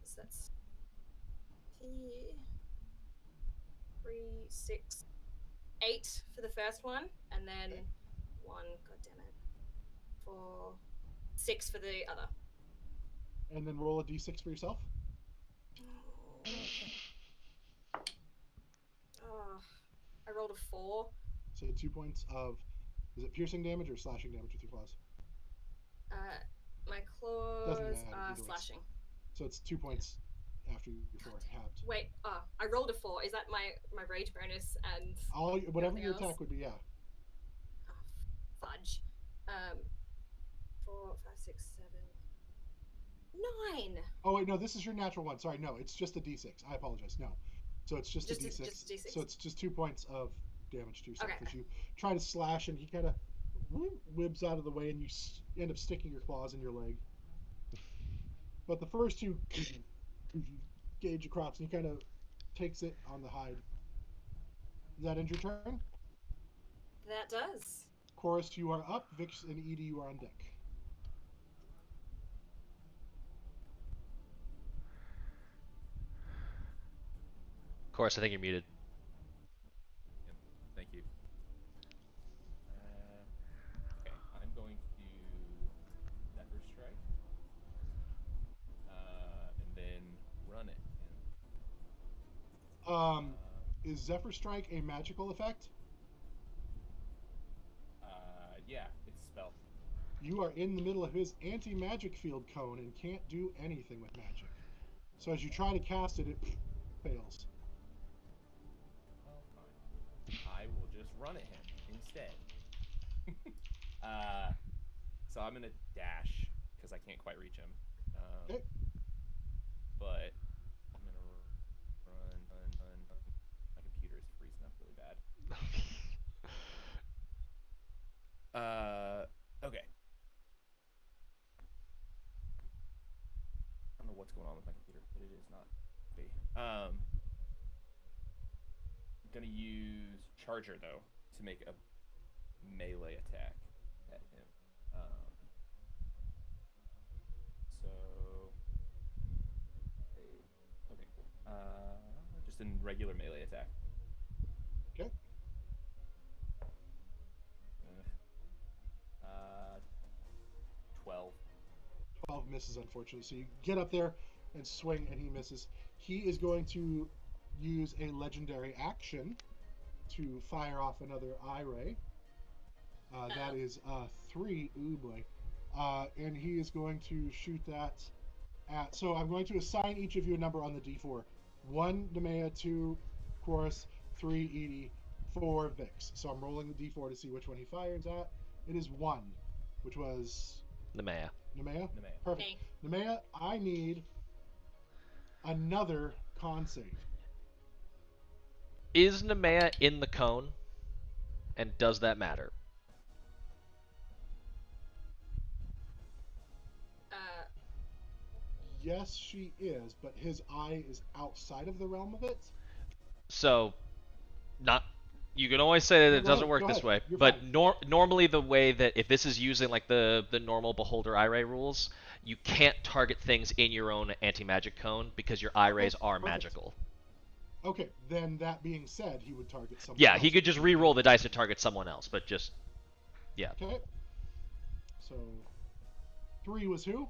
[SPEAKER 3] So that's 3, 6, 8 for the first one, and then
[SPEAKER 1] Okay.
[SPEAKER 3] 1, god damn it, 4, 6 for the other.
[SPEAKER 1] And then roll a d6 for yourself.
[SPEAKER 3] Oh, I rolled a 4.
[SPEAKER 1] So 2 points of, is it piercing damage or slashing damage with your claws?
[SPEAKER 3] My
[SPEAKER 1] Doesn't
[SPEAKER 3] claws
[SPEAKER 1] matter,
[SPEAKER 3] are
[SPEAKER 1] either way.
[SPEAKER 3] slashing.
[SPEAKER 1] So it's 2 points after your 4 halved.
[SPEAKER 3] Wait, I rolled a 4. Is that my rage bonus and
[SPEAKER 1] Whatever
[SPEAKER 3] Everything
[SPEAKER 1] your
[SPEAKER 3] else?
[SPEAKER 1] attack would be, yeah.
[SPEAKER 3] fudge? 4, 5, 6, 7, 9.
[SPEAKER 1] Oh wait, no, this is your natural one. Sorry, no, it's just a d6. I apologize. No, so it's just a d6.
[SPEAKER 3] Just a D6.
[SPEAKER 1] So it's just 2 points of damage to yourself
[SPEAKER 3] Okay.
[SPEAKER 1] as you try to slash, and he kind of whips out of the way, and you end up sticking your claws in your leg. But the first two gauge across, and he kind of takes it on the hide. Does that end your turn?
[SPEAKER 3] That does.
[SPEAKER 1] Chorus, you are up. Vix and Edie, you are on deck.
[SPEAKER 2] Of course, I think you're muted.
[SPEAKER 6] Yep. Thank you. Okay, I'm going to Zephyr Strike. And then run it.
[SPEAKER 1] Is Zephyr Strike a magical effect?
[SPEAKER 6] Yeah, it's a spell.
[SPEAKER 1] You are in the middle of his anti-magic field cone and can't do anything with magic. So as you try to cast it, it fails.
[SPEAKER 6] Oh, fine. I will just run at him instead. So I'm gonna dash because I can't quite reach him.
[SPEAKER 1] Okay.
[SPEAKER 6] But I'm gonna run. My computer is freezing up really bad. Okay. I don't know what's going on with my computer, but it is not happy. I'm gonna use Charger though to make a melee attack at him. So okay, cool. Just a regular melee attack.
[SPEAKER 1] Okay.
[SPEAKER 6] 12.
[SPEAKER 1] 12 misses, unfortunately. So you get up there and swing, and he misses. He is going to use a legendary action to fire off another eye ray. That is 3. Ooh boy. And he is going to shoot that at. So I'm going to assign each of you a number on the d4. 1 Nemea, 2 Chorus, 3 Edie, 4 Vix. So I'm rolling the d4 to see which one he fires at. It is 1, which was
[SPEAKER 2] Nemea.
[SPEAKER 1] Nemea?
[SPEAKER 6] Nemea.
[SPEAKER 1] Perfect.
[SPEAKER 3] Me.
[SPEAKER 1] Nemea, I need another con save.
[SPEAKER 2] Is Nemea in the cone? And does that matter?
[SPEAKER 1] Yes, she is, but his eye is outside of the realm of it.
[SPEAKER 2] So, not. You can always say that
[SPEAKER 1] No,
[SPEAKER 2] it
[SPEAKER 1] go
[SPEAKER 2] doesn't
[SPEAKER 1] ahead,
[SPEAKER 2] work
[SPEAKER 1] go
[SPEAKER 2] this
[SPEAKER 1] ahead.
[SPEAKER 2] way,
[SPEAKER 1] You're
[SPEAKER 2] but
[SPEAKER 1] fine.
[SPEAKER 2] normally the way that if this is using like the normal beholder eye ray rules, you can't target things in your own anti-magic cone because your eye rays are
[SPEAKER 1] perfect.
[SPEAKER 2] magical.
[SPEAKER 1] Okay, then that being said, he would target someone
[SPEAKER 2] Yeah,
[SPEAKER 1] else.
[SPEAKER 2] he could just re-roll the dice to target someone else, but just yeah.
[SPEAKER 1] Okay. So 3 was who?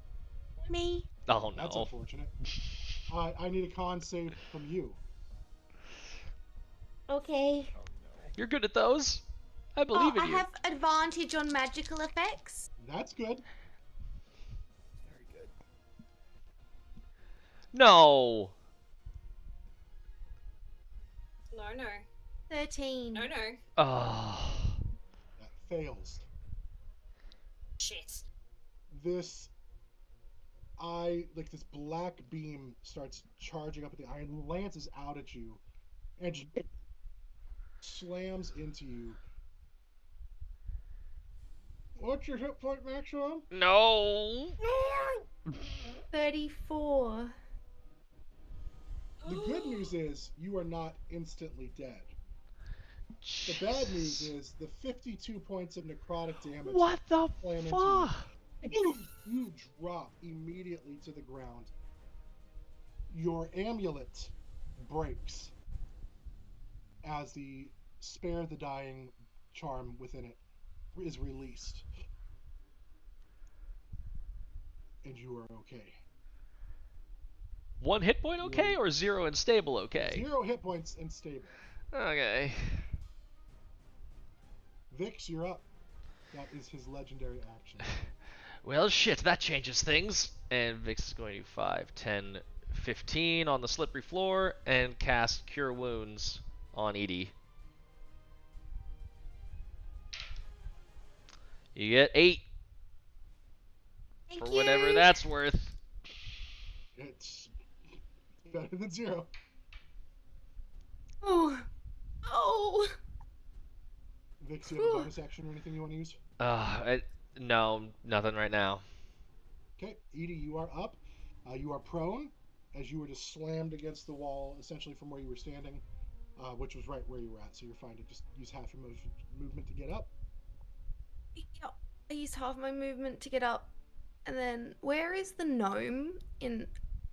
[SPEAKER 7] Me.
[SPEAKER 2] Oh
[SPEAKER 1] That's
[SPEAKER 2] no.
[SPEAKER 1] unfortunate. I need a con save from you.
[SPEAKER 7] Okay.
[SPEAKER 6] Oh no.
[SPEAKER 2] You're good at those. I believe in
[SPEAKER 7] I
[SPEAKER 2] you.
[SPEAKER 7] have advantage on magical effects.
[SPEAKER 1] That's good.
[SPEAKER 6] Very good.
[SPEAKER 2] No.
[SPEAKER 3] No.
[SPEAKER 7] 13.
[SPEAKER 3] No.
[SPEAKER 2] Oh.
[SPEAKER 1] That fails.
[SPEAKER 3] Shit.
[SPEAKER 1] This eye, like this black beam, starts charging up at the eye and lances out at you, and just slams into you. What's your hit point maximum?
[SPEAKER 2] No.
[SPEAKER 7] 34.
[SPEAKER 1] The good news is you are not instantly dead. The bad news is the 52 points of necrotic damage.
[SPEAKER 2] What the
[SPEAKER 1] slam into
[SPEAKER 2] fuck?
[SPEAKER 1] You drop immediately to the ground. Your amulet breaks as the spare the dying charm within it is released. And you are okay.
[SPEAKER 2] 1 hit point okay or 0 and stable okay?
[SPEAKER 1] 0 hit points and stable.
[SPEAKER 2] Okay.
[SPEAKER 1] Vix, you're up. That is his legendary action.
[SPEAKER 2] Well, shit, that changes things. And Vix is going to 5, 10, 15 on the slippery floor and cast Cure Wounds on Edie. You get 8
[SPEAKER 7] Thank
[SPEAKER 2] for
[SPEAKER 7] you.
[SPEAKER 2] whatever that's worth.
[SPEAKER 1] It's better than 0.
[SPEAKER 7] Oh.
[SPEAKER 1] Vix, you have a bonus action or anything you want to use?
[SPEAKER 2] No, nothing right now.
[SPEAKER 1] Okay, Edie, you are up. You are prone, as you were just slammed against the wall, essentially from where you were standing, which was right where you were at. So you're fine to just use half your movement to get up.
[SPEAKER 5] Yep. I use half my movement to get up. And then, where is the gnome in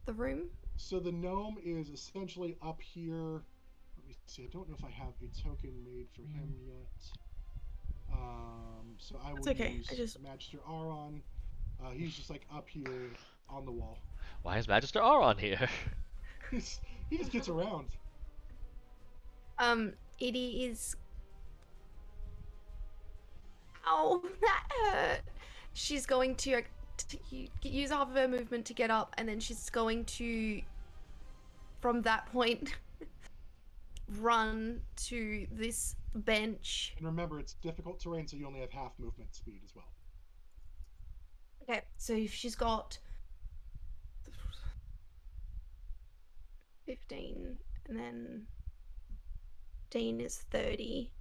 [SPEAKER 5] the room?
[SPEAKER 1] So the gnome is essentially up here. Let me see. I don't know if I have a token made for him yet. So I will use Magister Aron. He's just like up here on the wall.
[SPEAKER 2] Why is Magister Aron here?
[SPEAKER 1] He just gets around.
[SPEAKER 5] Edie is... Ow, that hurt. She's going to use half of her movement to get up, and then she's going to, from that point, run to this bench.
[SPEAKER 1] And remember, it's difficult terrain, so you only have half movement speed as well.
[SPEAKER 5] Okay, so if she's got 15, and then 15 is 30.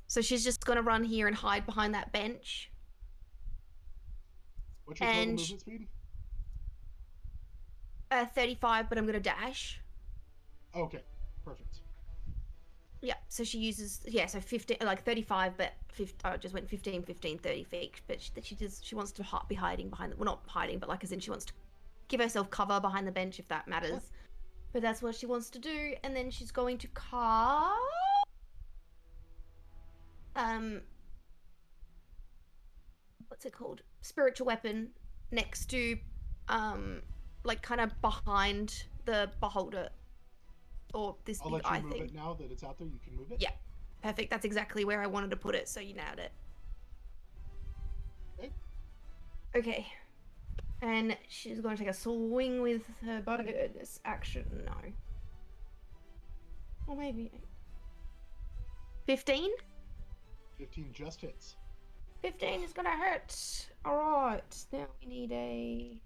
[SPEAKER 5] So she's just going to run here and hide behind that bench.
[SPEAKER 1] What's your total movement speed?
[SPEAKER 5] 35, but I'm going to dash.
[SPEAKER 1] Okay, perfect.
[SPEAKER 5] Yeah, so she uses, so 15, like 35, but I just went 15, 15, 30 feet. But she wants to be hiding behind, well, not hiding, but like as in she wants to give herself cover behind the bench if that matters. Sure. But that's what she wants to do, and then she's going to cast... what's it called? Spiritual weapon next to, like kind of behind the beholder, or this
[SPEAKER 1] I'll
[SPEAKER 5] big
[SPEAKER 1] let
[SPEAKER 5] eye
[SPEAKER 1] you move
[SPEAKER 5] thing.
[SPEAKER 1] it now that it's out there. You can move it.
[SPEAKER 5] Yeah, perfect. That's exactly where I wanted to put it, so you nailed it.
[SPEAKER 1] Okay.
[SPEAKER 5] Okay. And she's going to take a swing with her bonus action. No. Or maybe 15?
[SPEAKER 1] 15 just hits.
[SPEAKER 5] 15 is gonna hurt. Alright, now we need a...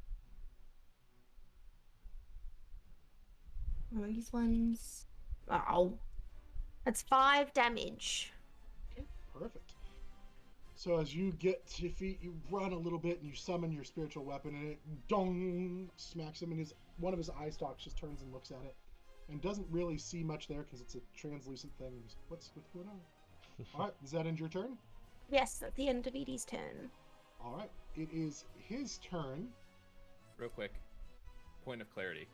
[SPEAKER 5] These ones... Oh. That's 5 damage.
[SPEAKER 1] Okay, perfect. So as you get to your feet, you run a little bit and you summon your spiritual weapon, and it dong smacks him, and one of his eye stalks just turns and looks at it and doesn't really see much there because it's a translucent thing. He's, what's going on? All right, does that end your turn?
[SPEAKER 5] Yes, at the end of Edie's turn.
[SPEAKER 1] All right, it is his turn.
[SPEAKER 6] Real quick, point of clarity.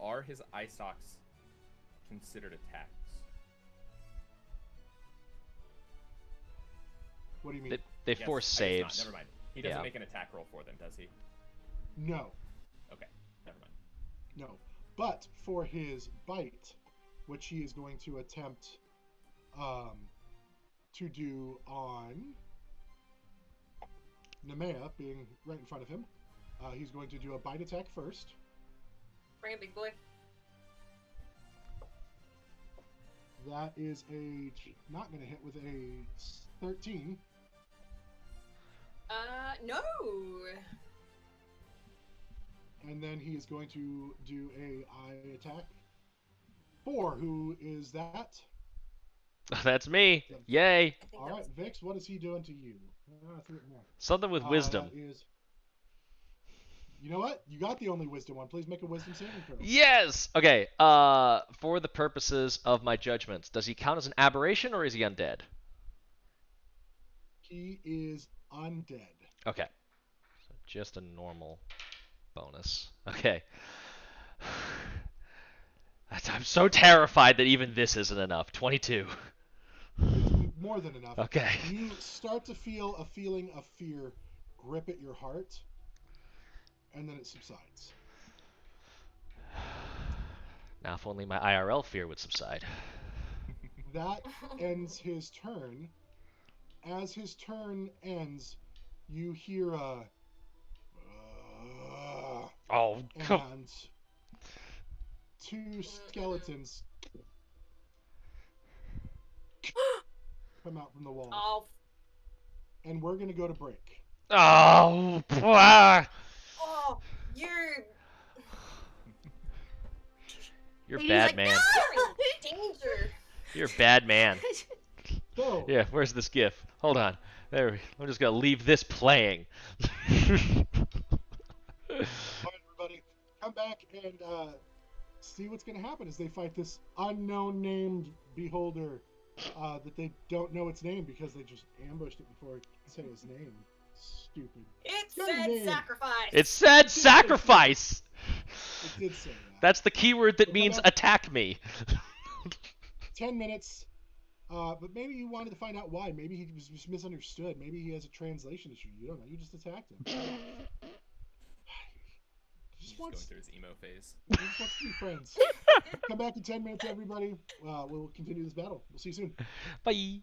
[SPEAKER 6] Are his eye stalks considered attacks?
[SPEAKER 1] What do you mean?
[SPEAKER 2] They force saves.
[SPEAKER 6] Never mind. He doesn't make an attack roll for them, does he?
[SPEAKER 1] No.
[SPEAKER 6] Okay, never mind.
[SPEAKER 1] No. But for his bite, which he is going to attempt to do on Nemea, being right in front of him, he's going to do a bite attack first.
[SPEAKER 3] Bring it, big boy.
[SPEAKER 1] That is not going to hit with a 13.
[SPEAKER 3] No.
[SPEAKER 1] And then he is going to do a eye attack. 4, who is that?
[SPEAKER 2] That's me. Yay.
[SPEAKER 1] All right, Vix, what is he doing to you?
[SPEAKER 2] Something with wisdom.
[SPEAKER 1] You know what? You got the only wisdom one. Please make a wisdom saving throw.
[SPEAKER 2] Yes. Okay. For the purposes of my judgments, does he count as an aberration or is he undead?
[SPEAKER 1] He is undead.
[SPEAKER 2] Okay. So just a normal bonus. Okay. I'm so terrified that even this isn't enough. 22.
[SPEAKER 1] It's more than enough.
[SPEAKER 2] Okay.
[SPEAKER 1] You start to feel a feeling of fear grip at your heart, and then it subsides.
[SPEAKER 2] Now if only my IRL fear would subside.
[SPEAKER 1] That ends his turn. As his turn ends, you hear a...
[SPEAKER 2] Oh,
[SPEAKER 1] and 2 skeletons come out from the wall.
[SPEAKER 3] Oh.
[SPEAKER 1] And we're gonna go to break.
[SPEAKER 2] Oh, blah.
[SPEAKER 3] Oh,
[SPEAKER 2] You're a bad man.
[SPEAKER 3] Danger.
[SPEAKER 2] You're a bad man.
[SPEAKER 1] So,
[SPEAKER 2] Yeah, where's this gif? Hold on. There, I'm just gonna leave this playing.
[SPEAKER 1] All right, everybody, come back and see what's going to happen as they fight this unknown named beholder that they don't know its name because they just ambushed it before it said his name. Stupid.
[SPEAKER 3] It
[SPEAKER 1] Your
[SPEAKER 3] said
[SPEAKER 1] name.
[SPEAKER 3] sacrifice.
[SPEAKER 2] It said sacrifice.
[SPEAKER 1] It did say that.
[SPEAKER 2] That's the keyword that
[SPEAKER 1] Well,
[SPEAKER 2] means
[SPEAKER 1] come back.
[SPEAKER 2] attack me.
[SPEAKER 1] 10 minutes. But maybe you wanted to find out why. Maybe he was just misunderstood. Maybe he has a translation issue. You don't know. You just attacked him.
[SPEAKER 6] He's
[SPEAKER 1] Just
[SPEAKER 6] just going
[SPEAKER 1] wants,
[SPEAKER 6] through his emo phase.
[SPEAKER 1] he just wants to be friends. Come back in 10 minutes, everybody. We'll continue this battle. We'll see you soon.
[SPEAKER 2] Bye.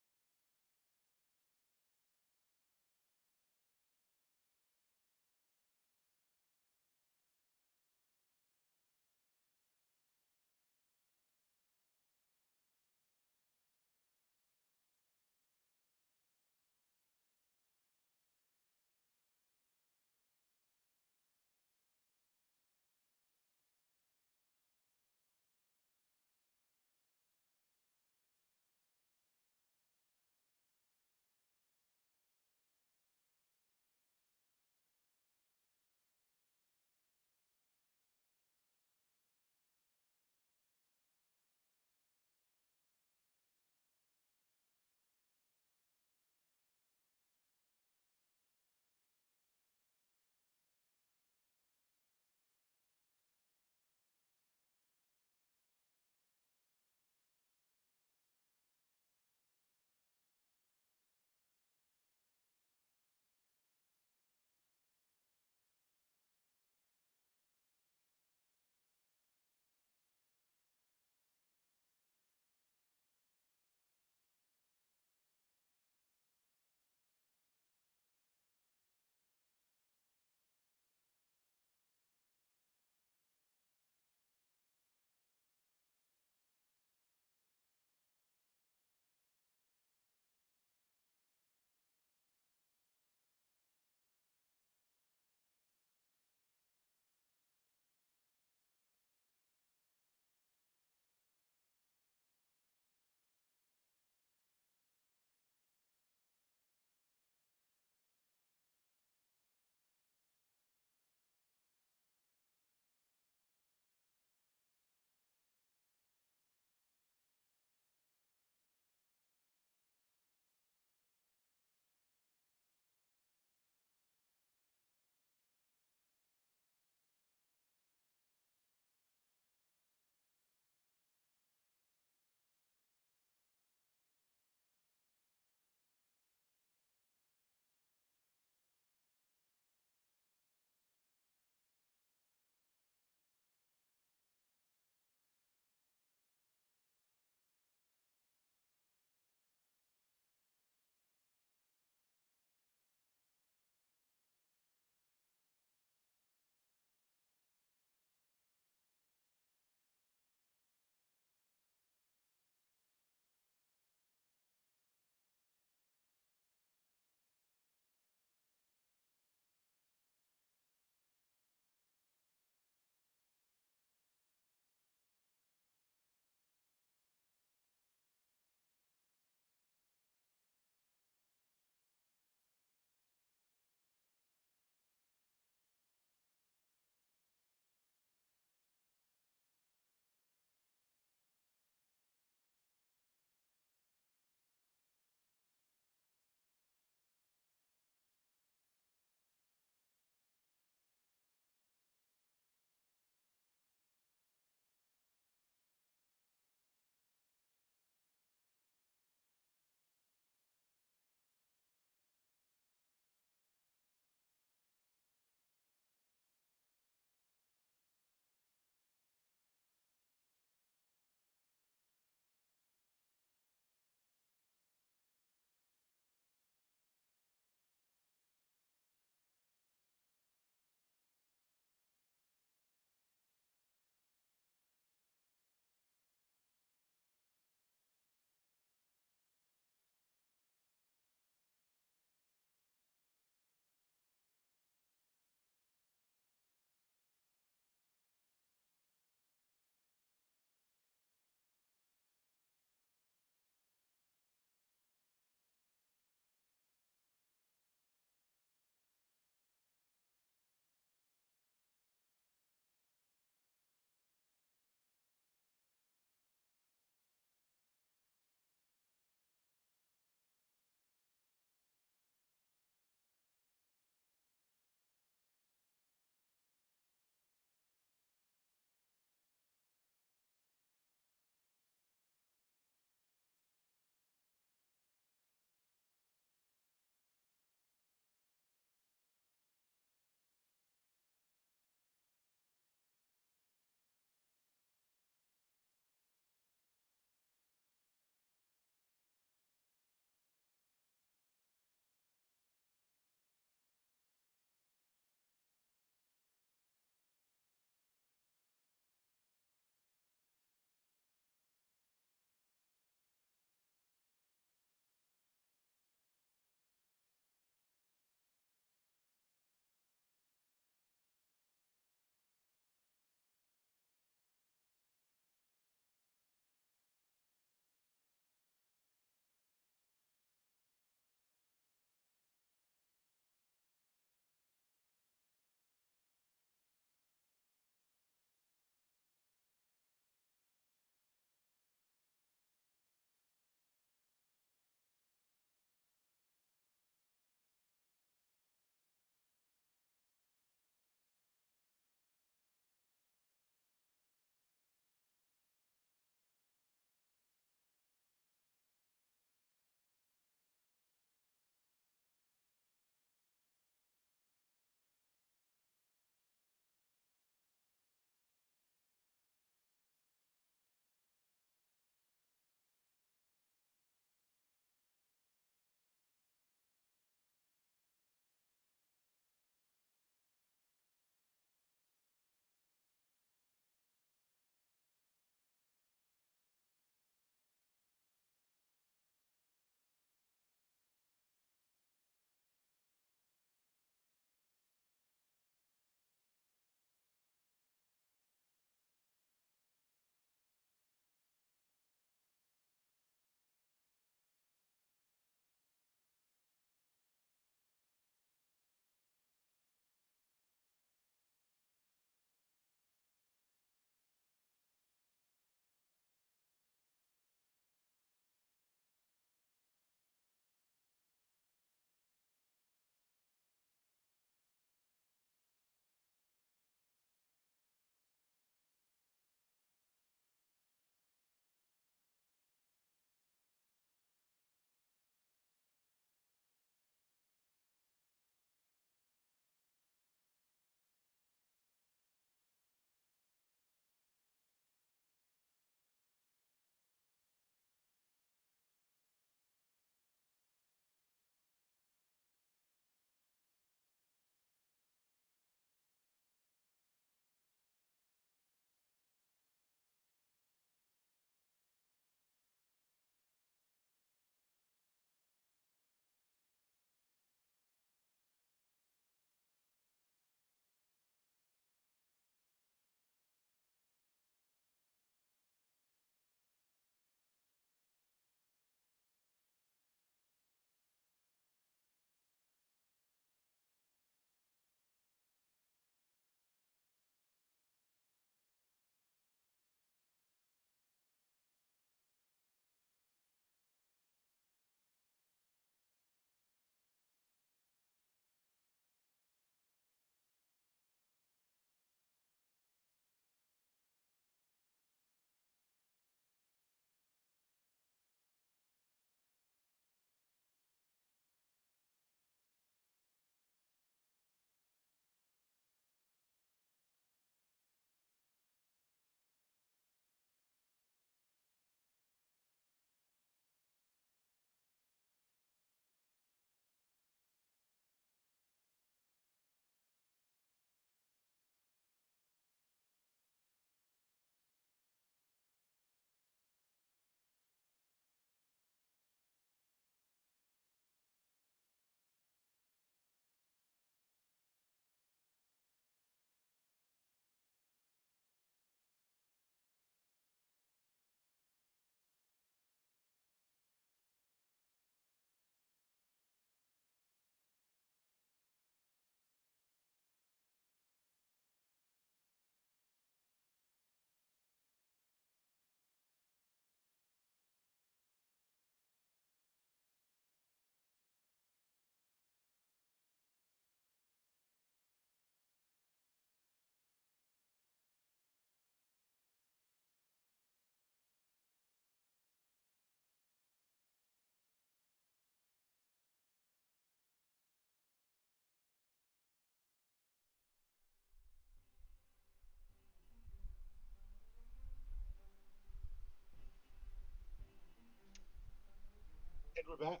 [SPEAKER 1] we're back.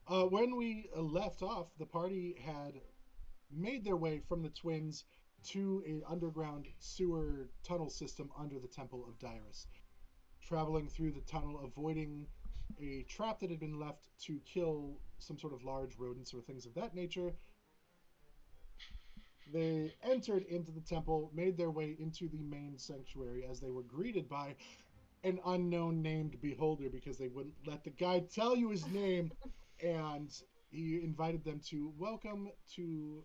[SPEAKER 1] When we left off, the party had made their way from the twins to an underground sewer tunnel system under the Temple of Dyrus. Traveling through the tunnel, avoiding a trap that had been left to kill some sort of large rodents or things of that nature, they entered into the temple, made their way into the main sanctuary as they were greeted by an unknown named beholder because they wouldn't let the guide tell you his name, and he invited them to welcome to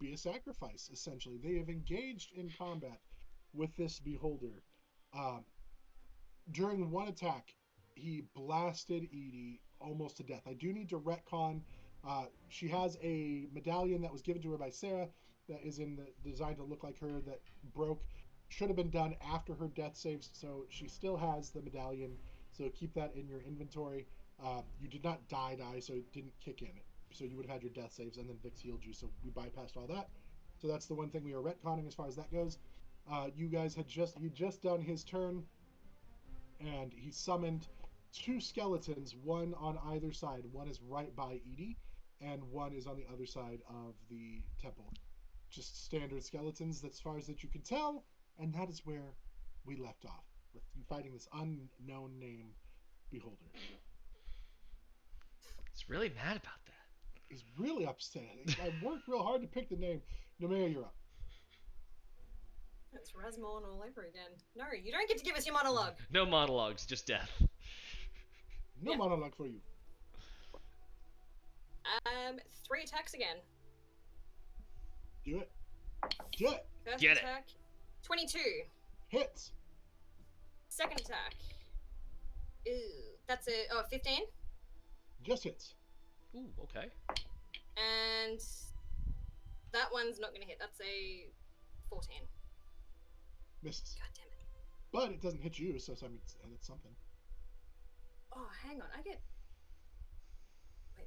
[SPEAKER 1] be a sacrifice, essentially. They have engaged in combat with this beholder. During one attack, he blasted Edie almost to death. I do need to retcon. She has a medallion that was given to her by Sarah that is designed to look like her that broke. Should have been done after her death saves, so she still has the medallion. So keep that in your inventory. You did not die, so it didn't kick in. So you would have had your death saves, and then Vix healed you, so we bypassed all that. So that's the one thing we are retconning as far as that goes. You guys had just done his turn, and he summoned two skeletons, one on either side. One is right by Edie, and one is on the other side of the temple. Just standard skeletons, as far as that you can tell, and that is where we left off, with you fighting this unknown name beholder.
[SPEAKER 2] He's really mad about that.
[SPEAKER 1] He's really upset. I worked real hard to pick the name. Nemea, you're up.
[SPEAKER 3] It's Rasmorn all over again. No, you don't get to give us your monologue.
[SPEAKER 2] No monologues, just death.
[SPEAKER 1] No monologue for you.
[SPEAKER 3] 3 attacks again.
[SPEAKER 1] Do it. Do it.
[SPEAKER 3] First
[SPEAKER 2] Get it.
[SPEAKER 3] attack, 22.
[SPEAKER 1] Hits.
[SPEAKER 3] Second attack. Ooh, that's a 15.
[SPEAKER 1] Just hits.
[SPEAKER 2] Ooh, okay.
[SPEAKER 3] And that one's not gonna hit. That's a 14.
[SPEAKER 1] Misses.
[SPEAKER 3] God damn it.
[SPEAKER 1] But it doesn't hit you, so I mean, it's something.
[SPEAKER 3] Oh, hang on. I get. Wait.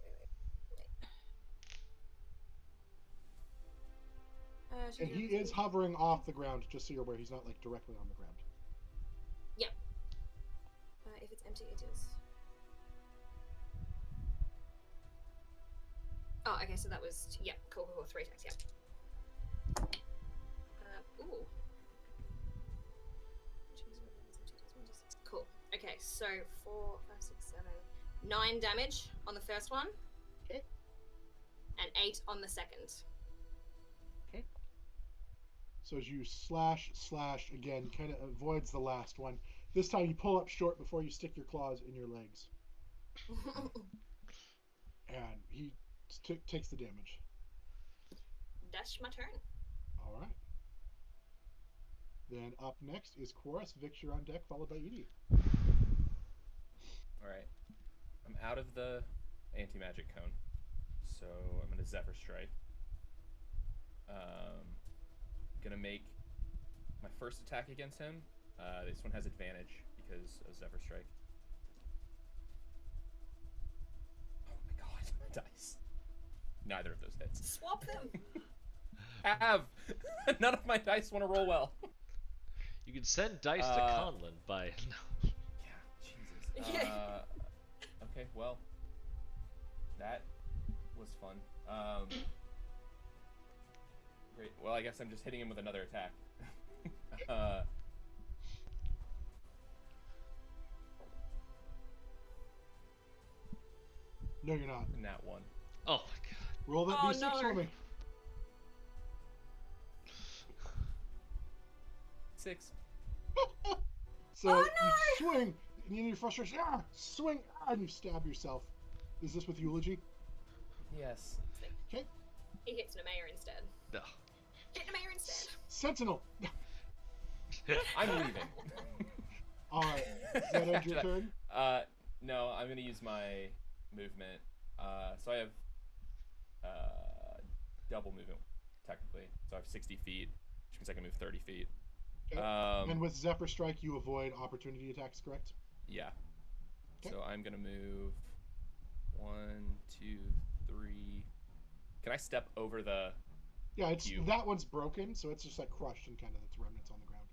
[SPEAKER 1] And he is hovering off the ground, just so you're aware. He's not like directly on the ground.
[SPEAKER 3] Yep. If it's empty, it is. Oh, okay. So that was cool. 3 attacks. Yep. Ooh. Cool. Okay, so 4, 5, 6, 7, 9 damage on the first one.
[SPEAKER 1] Okay.
[SPEAKER 3] And 8 on the second.
[SPEAKER 1] Okay. So as you slash again, kind of avoids the last one. This time you pull up short before you stick your claws in your legs. And he takes the damage.
[SPEAKER 3] That's my turn.
[SPEAKER 1] All right. Then up next is H.E.R.O.E.S. Vix, you're on deck, followed by Edie.
[SPEAKER 6] Alright. I'm out of the anti-magic cone. So I'm gonna Zephyr Strike. Gonna make my first attack against him. This one has advantage because of Zephyr Strike. Oh my god, my dice. Neither of those hits.
[SPEAKER 3] Swap them.
[SPEAKER 6] Have! None of my dice want to roll well.
[SPEAKER 2] You can send dice to Conlon by... No.
[SPEAKER 6] Yeah, Jesus. Okay, well. That was fun. Great. Well, I guess I'm just hitting him with another attack.
[SPEAKER 1] No, you're not.
[SPEAKER 6] Nat 1.
[SPEAKER 2] Oh my god.
[SPEAKER 1] Roll that
[SPEAKER 3] Oh,
[SPEAKER 1] d6
[SPEAKER 3] no.
[SPEAKER 1] for me.
[SPEAKER 6] 6.
[SPEAKER 1] So
[SPEAKER 3] Oh,
[SPEAKER 1] you swing, and in your frustration, swing, and you stab yourself. Is this with eulogy?
[SPEAKER 6] Yes.
[SPEAKER 1] Okay.
[SPEAKER 3] He hits Nemea instead.
[SPEAKER 2] No.
[SPEAKER 3] Hit Nemea instead.
[SPEAKER 1] Sentinel.
[SPEAKER 6] I'm leaving.
[SPEAKER 1] All right. Does that end your turn?
[SPEAKER 6] No, I'm gonna use my movement. So I have double movement technically. So I have 60 feet, which means I can move 30 feet.
[SPEAKER 1] Okay. And with Zephyr Strike, you avoid opportunity attacks, correct?
[SPEAKER 6] Yeah.
[SPEAKER 1] Okay.
[SPEAKER 6] So I'm gonna move 1, 2, 3. Can I step over the?
[SPEAKER 1] Yeah, it's
[SPEAKER 6] cube?
[SPEAKER 1] that one's broken, so it's just like crushed and kind of its remnants on the ground.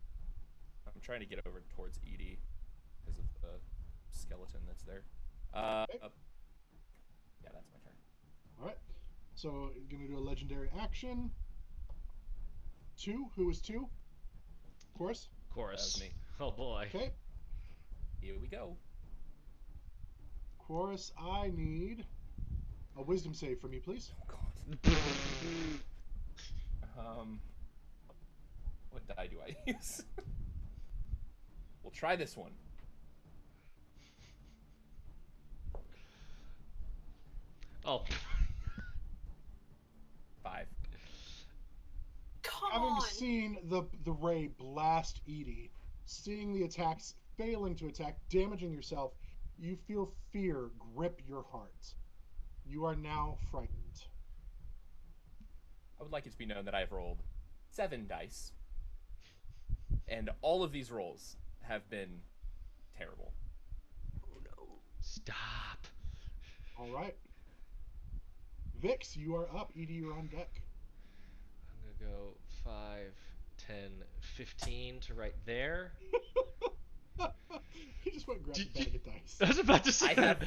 [SPEAKER 6] I'm trying to get over towards Edie because of the skeleton that's there.
[SPEAKER 1] Okay.
[SPEAKER 6] Yeah, that's my turn.
[SPEAKER 1] All right. So you're gonna do a legendary action. 2. Who was 2? Of course.
[SPEAKER 2] Chorus.
[SPEAKER 6] That was me.
[SPEAKER 2] Oh boy.
[SPEAKER 1] Okay.
[SPEAKER 6] Here we go.
[SPEAKER 1] Chorus, I need a wisdom save from you, please.
[SPEAKER 6] Oh god. What die do I use? We'll try this one.
[SPEAKER 2] Oh.
[SPEAKER 6] 5.
[SPEAKER 3] Come
[SPEAKER 1] Having
[SPEAKER 3] on!
[SPEAKER 1] seen the ray blast Edie, seeing the attacks failing to attack, damaging yourself, you feel fear grip your heart. You are now frightened.
[SPEAKER 6] I would like it to be known that I've rolled 7 dice. And all of these rolls have been terrible.
[SPEAKER 5] Oh no.
[SPEAKER 2] Stop.
[SPEAKER 1] All right. Vix, you are up. Edie, you're on deck.
[SPEAKER 2] I'm gonna go 5, 10, 15 to right there.
[SPEAKER 1] He just went and grabbed a bag of dice.
[SPEAKER 2] I was about to say
[SPEAKER 6] I have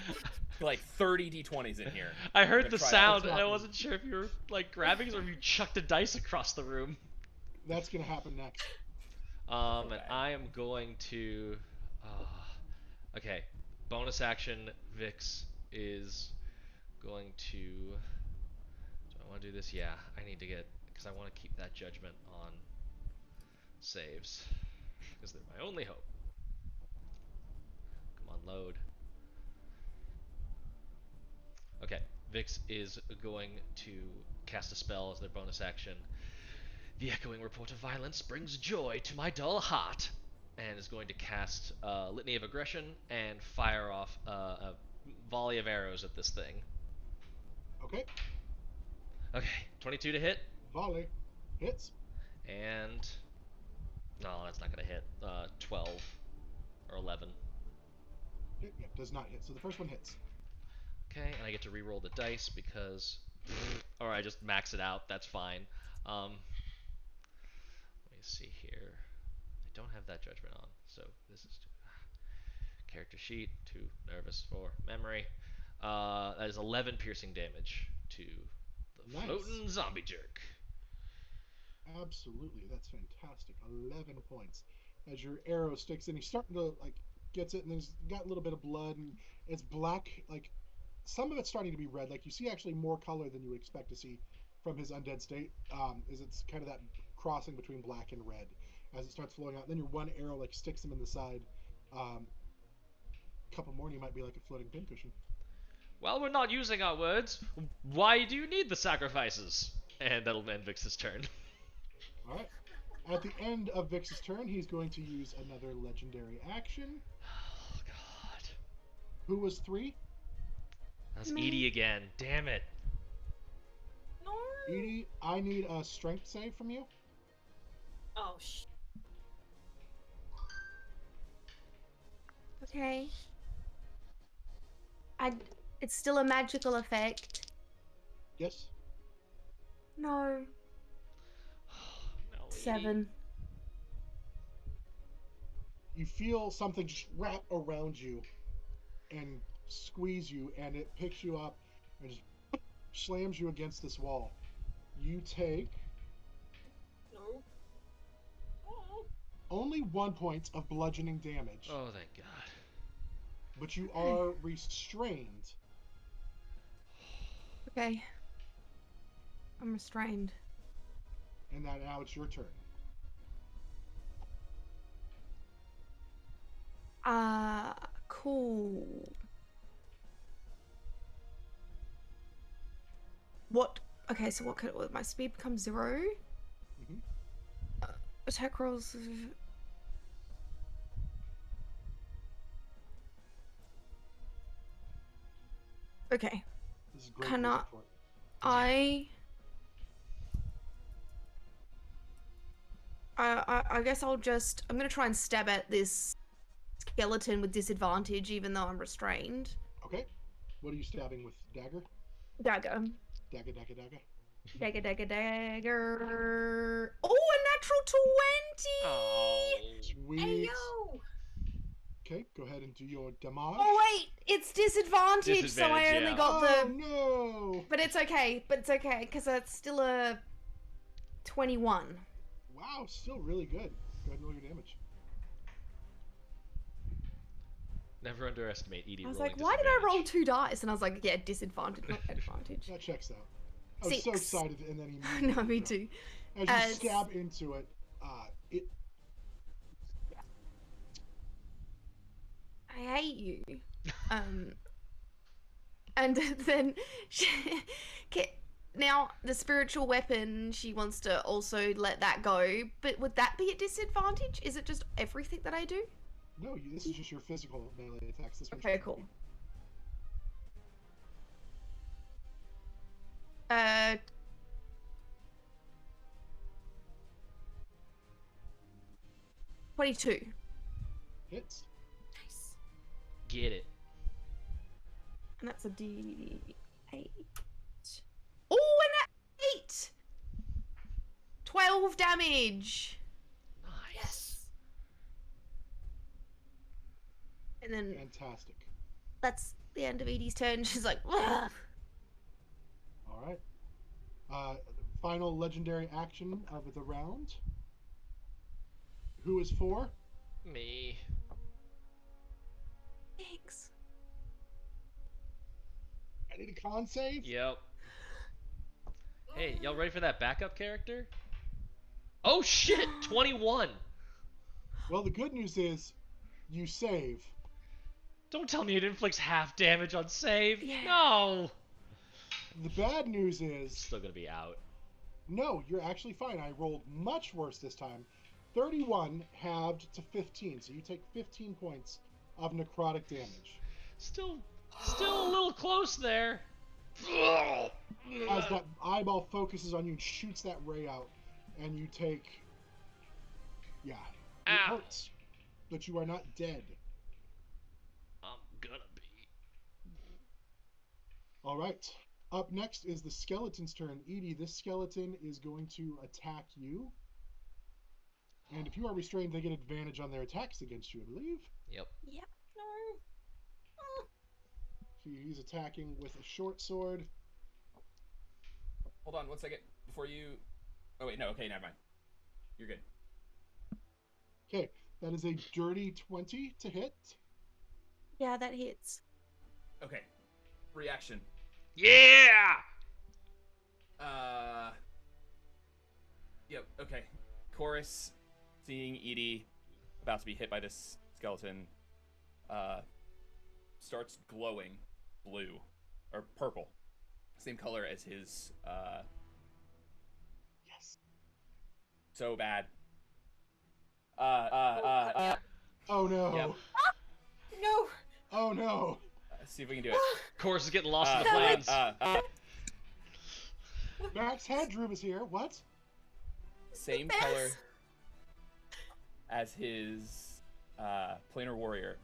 [SPEAKER 6] like 30 d20s in here.
[SPEAKER 2] I
[SPEAKER 6] I'm
[SPEAKER 2] heard
[SPEAKER 6] gonna
[SPEAKER 2] the
[SPEAKER 6] try
[SPEAKER 2] sound
[SPEAKER 1] that.
[SPEAKER 2] and I wasn't sure if you were like grabbing it or if you chucked a dice across the room.
[SPEAKER 1] That's gonna happen next.
[SPEAKER 2] And
[SPEAKER 6] Okay.
[SPEAKER 2] I am going to. Okay, bonus action. Vix is going to. Do I want to do this? Yeah, I need to get because I want to keep that judgment on saves because they're my only hope. Come on, load. Okay, Vix is going to cast a spell as their bonus action. The echoing report of violence brings joy to my dull heart, and is going to cast Litany of Aggression and fire off a volley of arrows at this thing.
[SPEAKER 1] Okay.
[SPEAKER 2] Okay, 22 to hit,
[SPEAKER 1] Volley. Hits.
[SPEAKER 2] and no, that's not gonna hit. 12 or 11.
[SPEAKER 1] Okay, yeah, does not hit. So the first one hits.
[SPEAKER 2] Okay, and I get to re-roll the dice because, or I just max it out. That's fine. Let me see here. I don't have that judgment on, so this is character sheet. Too nervous for memory. That is 11 piercing damage to the
[SPEAKER 1] Nice.
[SPEAKER 2] floating zombie jerk.
[SPEAKER 1] Absolutely, that's fantastic. 11 points. As your arrow sticks in, he's starting to like gets it, and there's got a little bit of blood, and it's black. Like some of it's starting to be red. Like you see actually more color than you would expect to see from his undead state. Is it's kind of that crossing between black and red as it starts flowing out. And then your one arrow like sticks him in the side. Couple more, and you might be like a floating pincushion.
[SPEAKER 2] Well, we're not using our words. Why do you need the sacrifices? And that'll end Vix's turn.
[SPEAKER 1] All right. At the end of Vix's turn, he's going to use another legendary action.
[SPEAKER 2] Oh god.
[SPEAKER 1] Who was 3?
[SPEAKER 2] That's
[SPEAKER 5] Me.
[SPEAKER 2] Edie again. Damn it.
[SPEAKER 3] No!
[SPEAKER 1] Edie, I need a strength save from you.
[SPEAKER 3] Oh,
[SPEAKER 5] Okay. It's still a magical effect.
[SPEAKER 1] Yes.
[SPEAKER 5] No.
[SPEAKER 2] No, Edie.
[SPEAKER 5] 7.
[SPEAKER 1] You feel something just wrap around you and squeeze you, and it picks you up and just slams you against this wall. You take
[SPEAKER 3] no. Oh.
[SPEAKER 1] only 1 point of bludgeoning damage,
[SPEAKER 2] Oh, thank God.
[SPEAKER 1] but you are restrained.
[SPEAKER 5] Okay. I'm restrained.
[SPEAKER 1] And that now it's your turn.
[SPEAKER 5] Cool. What? Okay, so what could my speed become 0?
[SPEAKER 1] Mhm.
[SPEAKER 5] Attack rolls. Okay,
[SPEAKER 1] This is great.
[SPEAKER 5] Cannot-
[SPEAKER 1] music for it.
[SPEAKER 5] I guess I'm gonna try and stab at this skeleton with disadvantage, even though I'm restrained.
[SPEAKER 1] Okay. What are you stabbing with? Dagger?
[SPEAKER 5] Dagger.
[SPEAKER 1] Dagger, dagger, dagger.
[SPEAKER 5] Dagger, dagger, dagger. Oh, a natural 20!
[SPEAKER 2] Oh.
[SPEAKER 1] Sweet.
[SPEAKER 3] Hey, yo!
[SPEAKER 1] Okay, go ahead and do your damage.
[SPEAKER 5] Oh wait, it's disadvantage, so I
[SPEAKER 2] Disadvantage,
[SPEAKER 5] only
[SPEAKER 2] yeah.
[SPEAKER 5] got
[SPEAKER 1] Oh
[SPEAKER 5] the.
[SPEAKER 1] no!
[SPEAKER 5] But it's okay. Because that's still a 21.
[SPEAKER 1] Wow, still really good. Go ahead and roll your damage.
[SPEAKER 2] Never underestimate Edie
[SPEAKER 5] I was
[SPEAKER 2] rolling
[SPEAKER 5] like, why did I roll
[SPEAKER 2] disadvantage.
[SPEAKER 5] 2 dice? And I was like, yeah, disadvantage, not advantage.
[SPEAKER 1] That checks out. I was so
[SPEAKER 5] 6.
[SPEAKER 1] excited, and then he
[SPEAKER 5] No, me too.
[SPEAKER 1] As you stab into it, it.
[SPEAKER 5] I hate you. And then now the spiritual weapon, she wants to also let that go. But would that be a disadvantage? Is it just everything that I do?
[SPEAKER 1] No, this is just your physical melee attacks. This one's
[SPEAKER 5] Okay, cool. 22.
[SPEAKER 1] Hits.
[SPEAKER 3] Nice.
[SPEAKER 2] Get it.
[SPEAKER 5] And that's a D8. Oh, and an 8! 12 damage!
[SPEAKER 2] Nice.
[SPEAKER 3] Yes.
[SPEAKER 5] And then
[SPEAKER 1] Fantastic.
[SPEAKER 5] that's the end of Edie's turn. She's like, ugh.
[SPEAKER 1] All right. Final legendary action of the round. Who is for?
[SPEAKER 2] Me.
[SPEAKER 5] Thanks.
[SPEAKER 1] I need a con save.
[SPEAKER 2] Yep. Hey, y'all ready for that backup character? Oh shit! 21!
[SPEAKER 1] Well, the good news is, you save.
[SPEAKER 2] Don't tell me it inflicts half damage on save.
[SPEAKER 5] Yeah.
[SPEAKER 2] No!
[SPEAKER 1] The bad news is,
[SPEAKER 2] Still gonna be out.
[SPEAKER 1] no, you're actually fine. I rolled much worse this time. 31 halved to 15, so you take 15 points of necrotic damage.
[SPEAKER 2] Still a little close there.
[SPEAKER 1] As that eyeball focuses on you and shoots that ray out, and you take... Yeah, it
[SPEAKER 2] Ow.
[SPEAKER 1] hurts, but you are not dead.
[SPEAKER 2] I'm gonna be.
[SPEAKER 1] All right. Up next is the skeleton's turn. Edie, this skeleton is going to attack you. And if you are restrained, they get advantage on their attacks against you, I believe.
[SPEAKER 2] Yep.
[SPEAKER 3] Yep. No.
[SPEAKER 1] He's attacking with a short sword.
[SPEAKER 6] Hold on 1 second before you. Oh wait, no. Okay, never mind. You're good.
[SPEAKER 1] Okay, that is a dirty 20 to hit.
[SPEAKER 5] Yeah, that hits.
[SPEAKER 6] Okay. Reaction.
[SPEAKER 2] Yeah!
[SPEAKER 6] Yep. Okay. Chorus, seeing Edie about to be hit by this skeleton, starts glowing blue or purple, same color as his.
[SPEAKER 1] Yes.
[SPEAKER 6] So bad.
[SPEAKER 1] Oh no.
[SPEAKER 6] Yep.
[SPEAKER 3] No.
[SPEAKER 1] Oh no.
[SPEAKER 6] See if we can do it.
[SPEAKER 2] Course is getting lost in the
[SPEAKER 3] No,
[SPEAKER 2] plans.
[SPEAKER 1] Max Headroom is here. What?
[SPEAKER 6] Same
[SPEAKER 3] Yes.
[SPEAKER 6] color as his planar warrior.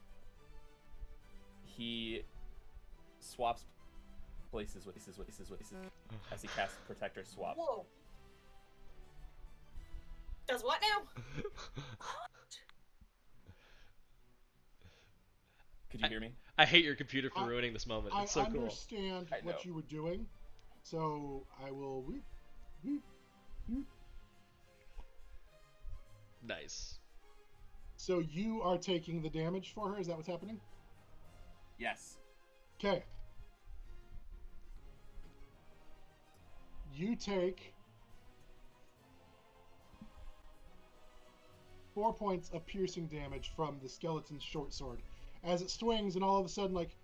[SPEAKER 6] He swaps places with as he casts Protector Swap.
[SPEAKER 3] Whoa. Does what now?
[SPEAKER 6] Could you hear me?
[SPEAKER 2] I hate your computer for ruining this moment.
[SPEAKER 1] I
[SPEAKER 2] It's so cool.
[SPEAKER 1] understand
[SPEAKER 6] I know.
[SPEAKER 1] what you were doing, so I will. Whoop, whoop, whoop.
[SPEAKER 2] Nice.
[SPEAKER 1] So you are taking the damage for her. Is that what's happening?
[SPEAKER 6] Yes.
[SPEAKER 1] Okay. You take 4 points of piercing damage from the skeleton's short sword as it swings, and all of a sudden, like,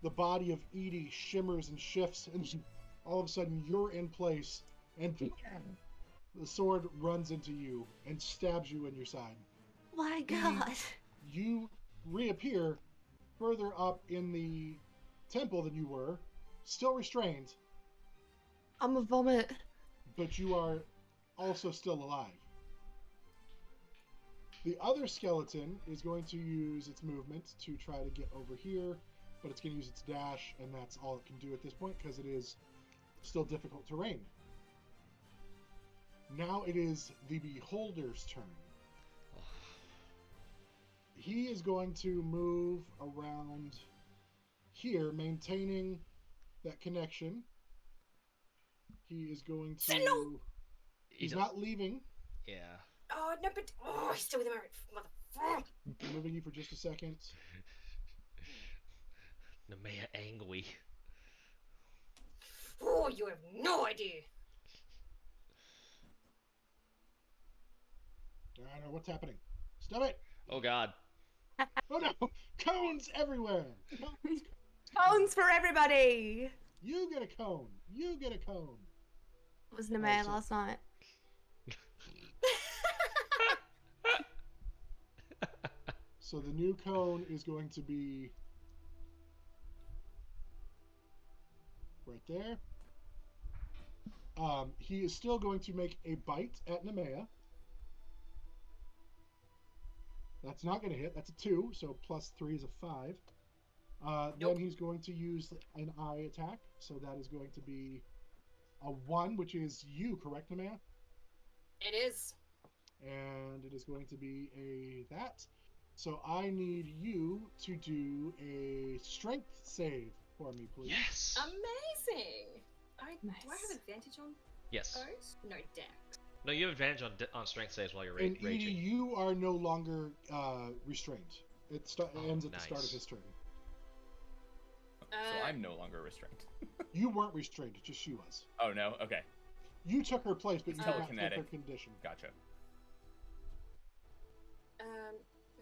[SPEAKER 1] the body of Edie shimmers and shifts, and all of a sudden you're in place, and the sword runs into you and stabs you in your side.
[SPEAKER 7] My God.
[SPEAKER 1] You reappear further up in the temple than you were, still restrained,
[SPEAKER 5] I'm a vomit.
[SPEAKER 1] but you are also still alive. The other skeleton is going to use its movement to try to get over here, but it's going to use its dash, and that's all it can do at this point because it is still difficult terrain. Now it is the Beholder's turn. he is going to move around here, maintaining that connection. He is going to.
[SPEAKER 3] Sentinel!
[SPEAKER 1] He's not leaving.
[SPEAKER 2] Yeah.
[SPEAKER 3] Oh, no, but... Oh, he's still with him, motherfucker.
[SPEAKER 1] I'm moving you for just a second.
[SPEAKER 2] Nemea angry.
[SPEAKER 3] Oh, you have no idea.
[SPEAKER 1] I don't know what's happening. Stop it!
[SPEAKER 2] Oh god.
[SPEAKER 1] Oh no! Cones everywhere!
[SPEAKER 5] Cones for everybody!
[SPEAKER 1] You get a cone! You get a cone!
[SPEAKER 5] It was Nemea
[SPEAKER 1] so-
[SPEAKER 5] last night.
[SPEAKER 1] So the new cone is going to be right there. He is still going to make a bite at Nemea. That's not going to hit. That's a 2, so plus 3 is a 5.
[SPEAKER 3] Nope.
[SPEAKER 1] Then he's going to use an eye attack, so that is going to be a 1, which is you, correct, Nemea?
[SPEAKER 3] It is.
[SPEAKER 1] And it is going to be that. So I need you to do a strength save for me, please.
[SPEAKER 2] Yes.
[SPEAKER 3] Amazing. Do I
[SPEAKER 5] Nice.
[SPEAKER 3] have advantage on
[SPEAKER 2] Yes.
[SPEAKER 3] those? No, dex.
[SPEAKER 2] No, you have advantage on strength saves while you're
[SPEAKER 1] And Edie,
[SPEAKER 2] raging.
[SPEAKER 1] you are no longer restrained. It ends at the start of
[SPEAKER 2] nice.
[SPEAKER 1] his turn.
[SPEAKER 6] So I'm no longer restrained.
[SPEAKER 1] You weren't restrained, just she was.
[SPEAKER 6] Oh no. Okay.
[SPEAKER 1] You took her place, but you did not take her
[SPEAKER 6] Telekinetic.
[SPEAKER 1] condition.
[SPEAKER 6] Gotcha.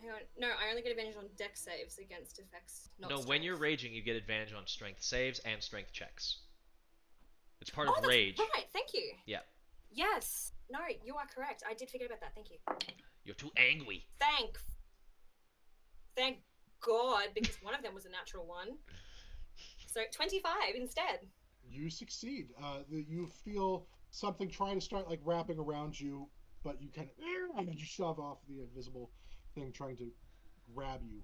[SPEAKER 3] Hang on. No, I only get advantage on dex saves against effects. Not
[SPEAKER 2] No, when
[SPEAKER 3] strength.
[SPEAKER 2] you're raging, you get advantage on strength saves and strength checks. It's part
[SPEAKER 3] Oh,
[SPEAKER 2] of
[SPEAKER 3] that's
[SPEAKER 2] rage.
[SPEAKER 3] right. Thank you.
[SPEAKER 2] Yeah.
[SPEAKER 3] Yes. No, you are correct. I did forget about that. Thank you.
[SPEAKER 2] You're too angry.
[SPEAKER 3] Thank God, because one of them was a natural one. So 25 instead.
[SPEAKER 1] You succeed. You feel something trying to start like wrapping around you, but you kind of you shove off the invisible thing trying to grab you.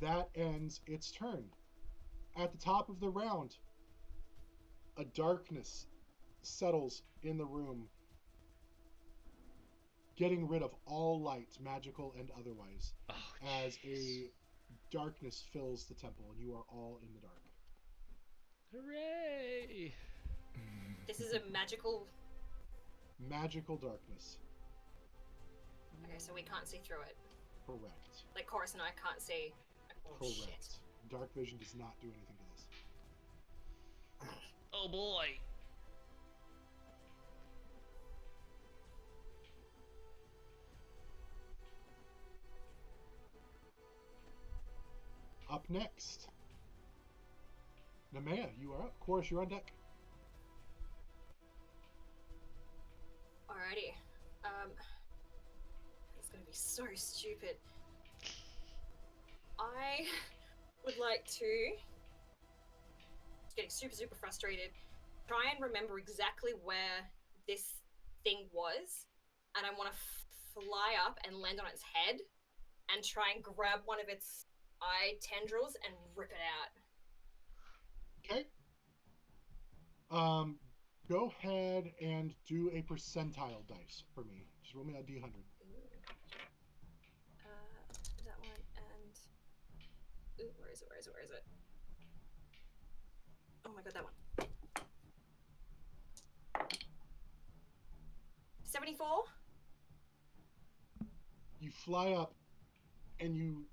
[SPEAKER 1] That ends its turn. At the top of the round, a darkness settles in the room, getting rid of all light, magical and otherwise,
[SPEAKER 2] Oh,
[SPEAKER 1] as
[SPEAKER 2] jeez.
[SPEAKER 1] a darkness fills the temple, and you are all in the dark.
[SPEAKER 2] Hooray!
[SPEAKER 3] This is a magical.
[SPEAKER 1] Magical darkness.
[SPEAKER 3] Okay, so we can't see through it.
[SPEAKER 1] Correct.
[SPEAKER 3] Like Chorus and I can't see. Oh,
[SPEAKER 1] Correct.
[SPEAKER 3] shit.
[SPEAKER 1] Dark vision does not do anything to this.
[SPEAKER 2] Oh boy.
[SPEAKER 1] Up next, Nemea, you are up. Chorus, you're on deck.
[SPEAKER 3] Alrighty. It's gonna be so stupid. I would like to, getting super frustrated, try and remember exactly where this thing was, and I want to fly up and land on its head and try and grab one of its eye tendrils and rip it out.
[SPEAKER 1] Okay. Go ahead and do a percentile dice for me. Just roll me a d100.
[SPEAKER 3] That one and... Ooh, where is it? Oh my god, that one. 74?
[SPEAKER 1] You fly up, and you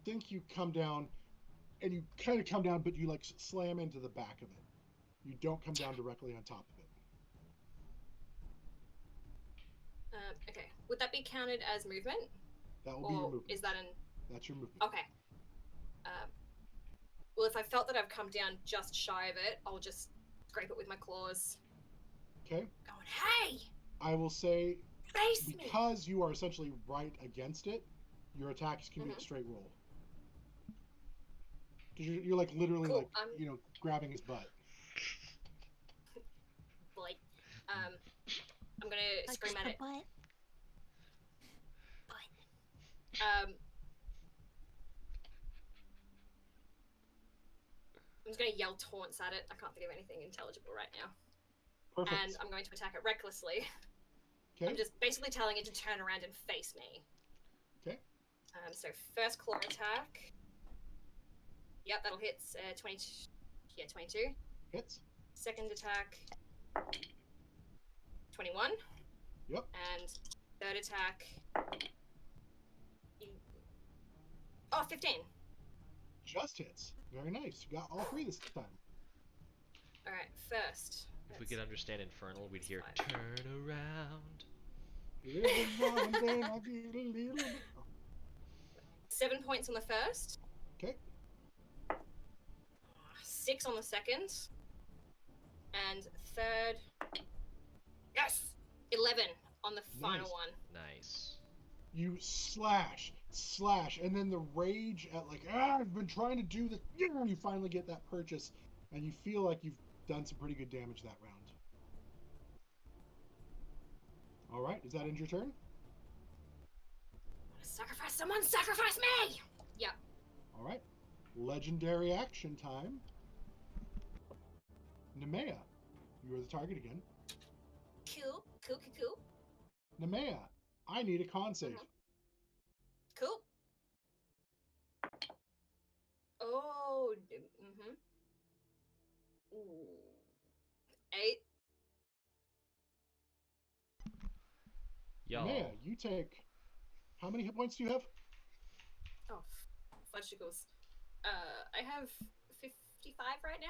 [SPEAKER 1] think you come down, and you kind of come down, but you like slam into the back of it. You don't come down directly on top of it.
[SPEAKER 3] Okay. Would that be counted as movement?
[SPEAKER 1] That will be your
[SPEAKER 3] Or
[SPEAKER 1] movement.
[SPEAKER 3] is that an...
[SPEAKER 1] That's your movement.
[SPEAKER 3] Okay. Well, if I felt that I've come down just shy of it, I'll just scrape it with my claws.
[SPEAKER 1] Okay.
[SPEAKER 3] Going, hey!
[SPEAKER 1] I will say,
[SPEAKER 3] Face me!
[SPEAKER 1] because you are essentially right against it, your attacks can be a straight roll. Because you're like literally
[SPEAKER 3] Cool,
[SPEAKER 1] like grabbing his butt.
[SPEAKER 3] Like, I'm gonna scream at it.
[SPEAKER 7] What?
[SPEAKER 3] I'm just gonna yell taunts at it. I can't think of anything intelligible right now.
[SPEAKER 1] Perfect.
[SPEAKER 3] And I'm going to attack it recklessly.
[SPEAKER 1] Okay.
[SPEAKER 3] I'm just basically telling it to turn around and face me.
[SPEAKER 1] Okay.
[SPEAKER 3] So first claw attack. Yep, that'll hit. 22. Yeah, 22.
[SPEAKER 1] Hits.
[SPEAKER 3] Second attack. 21.
[SPEAKER 1] Yep.
[SPEAKER 3] And third attack. Oh, 15.
[SPEAKER 1] Just hits. Very nice. You got all three this time.
[SPEAKER 3] All right, first.
[SPEAKER 2] If we could understand Infernal, we'd hear "Turn around."
[SPEAKER 3] 7 points on the first.
[SPEAKER 1] Okay.
[SPEAKER 3] 6 on the second. And third. Yes! 11 on the final
[SPEAKER 1] Nice.
[SPEAKER 3] one.
[SPEAKER 2] Nice.
[SPEAKER 1] You slash, and then the rage at like, I've been trying to do this. You finally get that purchase, and you feel like you've done some pretty good damage that round. All right, does that end your turn?
[SPEAKER 3] Sacrifice someone! Sacrifice me! Yeah.
[SPEAKER 1] All right. Legendary action time. Nemea, you are the target again.
[SPEAKER 3] Cool.
[SPEAKER 1] Nemea, I need a con save.
[SPEAKER 3] Cool. Oh. Ooh. 8.
[SPEAKER 2] Y'all.
[SPEAKER 1] Nemea, you take. How many hit points do you have?
[SPEAKER 3] Oh, fudgicles. I have 55 right now.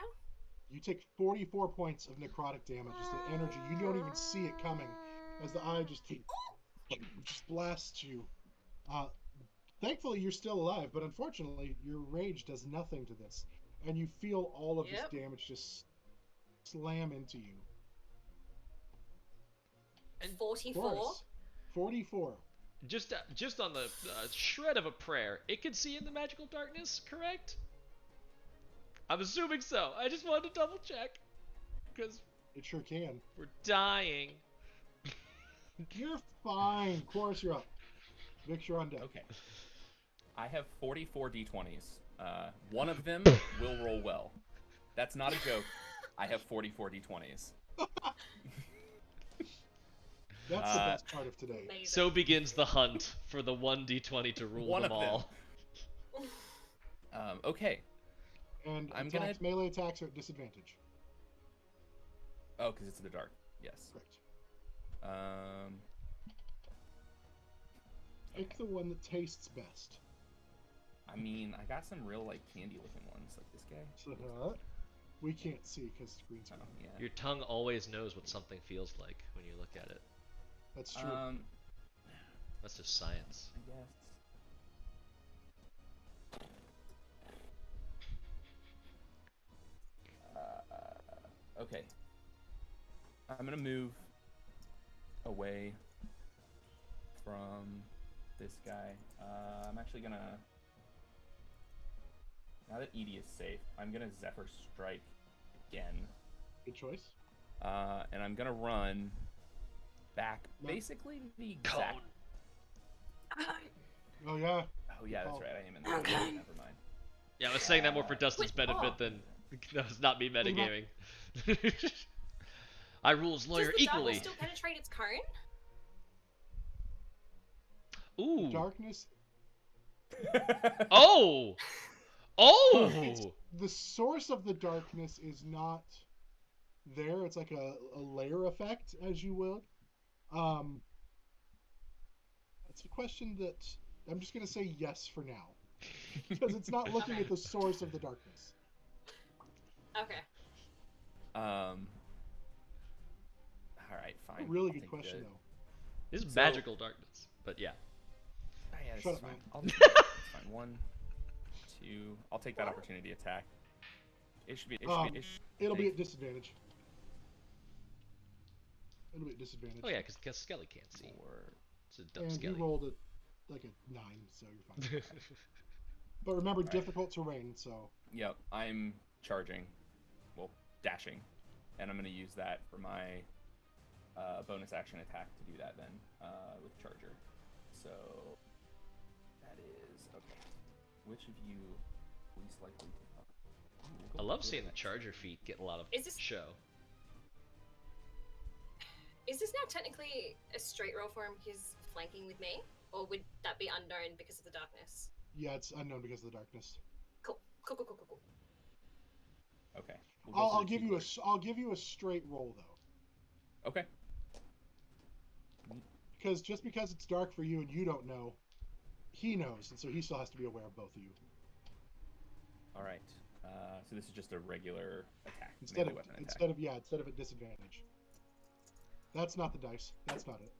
[SPEAKER 1] You take 44 points of necrotic damage. Just the energy. You don't even see it coming as the eye just blasts you. Thankfully, you're still alive, but unfortunately, your rage does nothing to this. And you feel all of this damage just slam into you.
[SPEAKER 3] And
[SPEAKER 1] Of
[SPEAKER 3] 44.
[SPEAKER 1] course. 44.
[SPEAKER 2] Just on the shred of a prayer, it can see in the magical darkness, correct? I'm assuming so. I just wanted to double check. Because
[SPEAKER 1] It sure can.
[SPEAKER 2] we're dying.
[SPEAKER 1] You're fine. Chorus, you're up. Vix, you're on deck.
[SPEAKER 6] Okay. I have 44 d20s. One of them will roll well. That's not a joke. I have 44 d20s.
[SPEAKER 1] That's the best part of today.
[SPEAKER 3] Amazing.
[SPEAKER 2] So begins the hunt for the 1d20 to rule
[SPEAKER 6] One
[SPEAKER 2] them
[SPEAKER 6] of them.
[SPEAKER 2] all.
[SPEAKER 6] Okay.
[SPEAKER 1] And
[SPEAKER 6] I'm
[SPEAKER 1] melee attacks are at disadvantage.
[SPEAKER 6] Oh, because it's in the dark. Yes.
[SPEAKER 1] Correct. Pick the one that tastes best.
[SPEAKER 6] I mean, I got some real like candy-looking ones, like this guy.
[SPEAKER 1] So, we can't see because it's green screen.
[SPEAKER 6] Oh, yeah.
[SPEAKER 2] Your tongue always knows what something feels like when you look at it.
[SPEAKER 1] That's true.
[SPEAKER 2] That's just science.
[SPEAKER 6] I guess. Okay. I'm gonna move away from this guy. I'm actually gonna. Now that Edie is safe, I'm gonna Zephyr Strike again.
[SPEAKER 1] Good choice.
[SPEAKER 6] And I'm gonna run back,
[SPEAKER 1] No.
[SPEAKER 6] basically the exact.
[SPEAKER 1] Oh yeah.
[SPEAKER 6] Oh yeah, that's
[SPEAKER 1] Oh.
[SPEAKER 6] right. I am in the. Never mind.
[SPEAKER 2] Yeah, I was saying that more for Dustin's benefit than that was not me metagaming. I rule as lawyer
[SPEAKER 3] Does the
[SPEAKER 2] equally.
[SPEAKER 3] darkness still penetrate its cone?
[SPEAKER 2] Ooh.
[SPEAKER 1] Darkness.
[SPEAKER 2] Oh. Oh.
[SPEAKER 1] It's, the source of the darkness is not there. It's like a layer effect, as you will. It's a question that I'm just gonna say yes for now, because it's not looking at the source of the darkness.
[SPEAKER 3] Okay.
[SPEAKER 6] All right, fine.
[SPEAKER 1] A really
[SPEAKER 6] I'll
[SPEAKER 1] good
[SPEAKER 6] take
[SPEAKER 1] question
[SPEAKER 6] the-
[SPEAKER 1] though.
[SPEAKER 2] This is
[SPEAKER 6] So-
[SPEAKER 2] magical darkness, but yeah.
[SPEAKER 6] Oh, yeah, this
[SPEAKER 1] Shut
[SPEAKER 6] is
[SPEAKER 1] up,
[SPEAKER 6] fine.
[SPEAKER 1] man.
[SPEAKER 6] I'll just, it's fine. 1, 2. I'll take that opportunity attack. It should be.
[SPEAKER 1] It'll be at disadvantage. It'll be at disadvantage.
[SPEAKER 2] Oh yeah, because Skelly can't see.
[SPEAKER 6] 4.
[SPEAKER 2] It's a dumb
[SPEAKER 1] And
[SPEAKER 2] Skelly.
[SPEAKER 1] you rolled like a 9, so you're fine. But remember, difficult terrain, so.
[SPEAKER 6] Yep, I'm charging. Well, dashing. And I'm going to use that for my bonus action attack to do that then with Charger. So that is. Okay. Which of you least likely to.
[SPEAKER 2] I love seeing the Charger feet get a lot of
[SPEAKER 3] Is this-
[SPEAKER 2] show.
[SPEAKER 3] Is this now technically a straight roll for him because he's flanking with me? Or would that be unknown because of the darkness?
[SPEAKER 1] Yeah, it's unknown because of the darkness.
[SPEAKER 3] Cool. Cool.
[SPEAKER 6] Okay. We'll go
[SPEAKER 1] I'll
[SPEAKER 6] for the
[SPEAKER 1] give
[SPEAKER 6] two
[SPEAKER 1] you
[SPEAKER 6] cards.
[SPEAKER 1] I'll give you a straight roll though,
[SPEAKER 6] Okay.
[SPEAKER 1] because just because it's dark for you and you don't know, he knows, and so he still has to be aware of both of you.
[SPEAKER 6] All right. So this is just a regular attack.
[SPEAKER 1] Instead
[SPEAKER 6] melee
[SPEAKER 1] of
[SPEAKER 6] weapon attack.
[SPEAKER 1] instead of a disadvantage. That's not the dice. That's not it.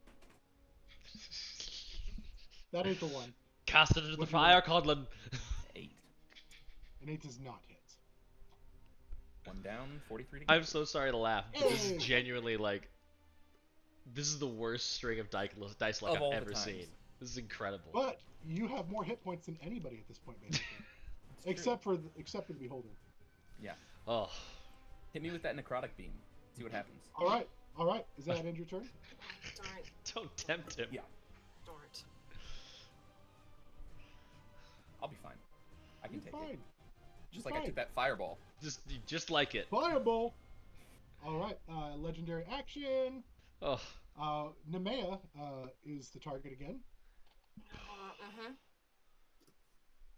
[SPEAKER 1] That ain't the one.
[SPEAKER 2] Cast it into the
[SPEAKER 1] What do you
[SPEAKER 2] fire, Codlin.
[SPEAKER 6] 8.
[SPEAKER 1] An 8 does not hit.
[SPEAKER 6] 1 down. 43 to go.
[SPEAKER 2] I'm so sorry to laugh, but this
[SPEAKER 1] Hey!
[SPEAKER 2] is genuinely like, this is the worst string of dice luck
[SPEAKER 6] Of
[SPEAKER 2] I've
[SPEAKER 6] all the
[SPEAKER 2] ever
[SPEAKER 6] times.
[SPEAKER 2] seen. This is incredible.
[SPEAKER 1] But you have more hit points than anybody at this point, basically,
[SPEAKER 6] It's true.
[SPEAKER 1] except for the beholder.
[SPEAKER 6] Yeah.
[SPEAKER 2] Oh,
[SPEAKER 6] Hit me with that necrotic beam. See what happens.
[SPEAKER 1] All right. Is that end your turn?
[SPEAKER 2] don't tempt him.
[SPEAKER 6] Yeah.
[SPEAKER 3] Don't.
[SPEAKER 6] I'll be fine. I can
[SPEAKER 1] You're
[SPEAKER 6] take
[SPEAKER 1] fine.
[SPEAKER 6] it. Just
[SPEAKER 1] You're
[SPEAKER 6] like I
[SPEAKER 1] fine.
[SPEAKER 6] took that fireball.
[SPEAKER 2] Just like it.
[SPEAKER 1] Fireball. All right. Legendary action.
[SPEAKER 2] Oh,
[SPEAKER 1] Nemea is the target again.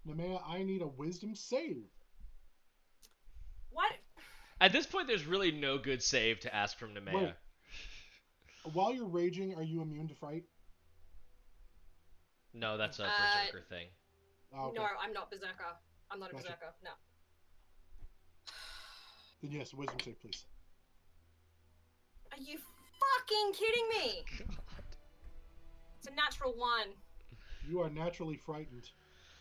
[SPEAKER 1] Nemea, I need a wisdom save.
[SPEAKER 3] What?
[SPEAKER 2] at this point, there's really no good save to ask from Nemea.
[SPEAKER 1] Wait. While you're raging, are you immune to fright?
[SPEAKER 2] No, that's a berserker thing.
[SPEAKER 1] Oh, okay.
[SPEAKER 3] No, I'm not berserker. I'm not a
[SPEAKER 1] Gotcha.
[SPEAKER 3] berserker. No.
[SPEAKER 1] Then yes, wisdom save, please.
[SPEAKER 3] Are you fucking kidding me? It's a natural 1.
[SPEAKER 1] You are naturally frightened.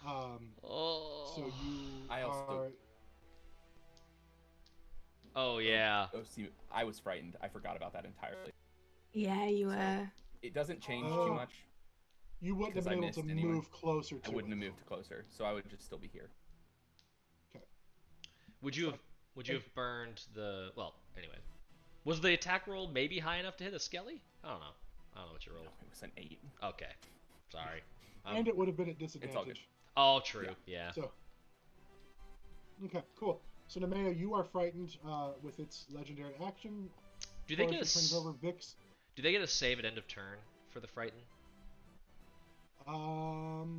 [SPEAKER 2] Oh.
[SPEAKER 1] So you
[SPEAKER 6] I also-
[SPEAKER 1] are.
[SPEAKER 2] Oh yeah.
[SPEAKER 6] Oh, see, I was frightened. I forgot about that entirely.
[SPEAKER 5] Yeah, you were.
[SPEAKER 6] It doesn't change
[SPEAKER 1] Oh.
[SPEAKER 6] too much.
[SPEAKER 1] You wouldn't have
[SPEAKER 6] Because
[SPEAKER 1] been
[SPEAKER 6] I
[SPEAKER 1] able to
[SPEAKER 6] missed anyway.
[SPEAKER 1] move closer to
[SPEAKER 6] I wouldn't
[SPEAKER 1] it,
[SPEAKER 6] have moved
[SPEAKER 1] though.
[SPEAKER 6] closer, so I would just still be here.
[SPEAKER 2] Would you have burned the? Well, anyway, was the attack roll maybe high enough to hit a skelly? I don't know what you
[SPEAKER 6] No,
[SPEAKER 2] rolled.
[SPEAKER 6] it was an 8.
[SPEAKER 2] Okay, sorry.
[SPEAKER 1] And it would have been at
[SPEAKER 6] all good.
[SPEAKER 1] disadvantage.
[SPEAKER 2] Oh, true. Yeah.
[SPEAKER 1] So. Okay, cool. So Nemea, you are frightened with its legendary action.
[SPEAKER 2] Do they
[SPEAKER 1] Of
[SPEAKER 2] get a
[SPEAKER 1] course, it turns over Vix.
[SPEAKER 2] Do they get a save at end of turn for the frighten?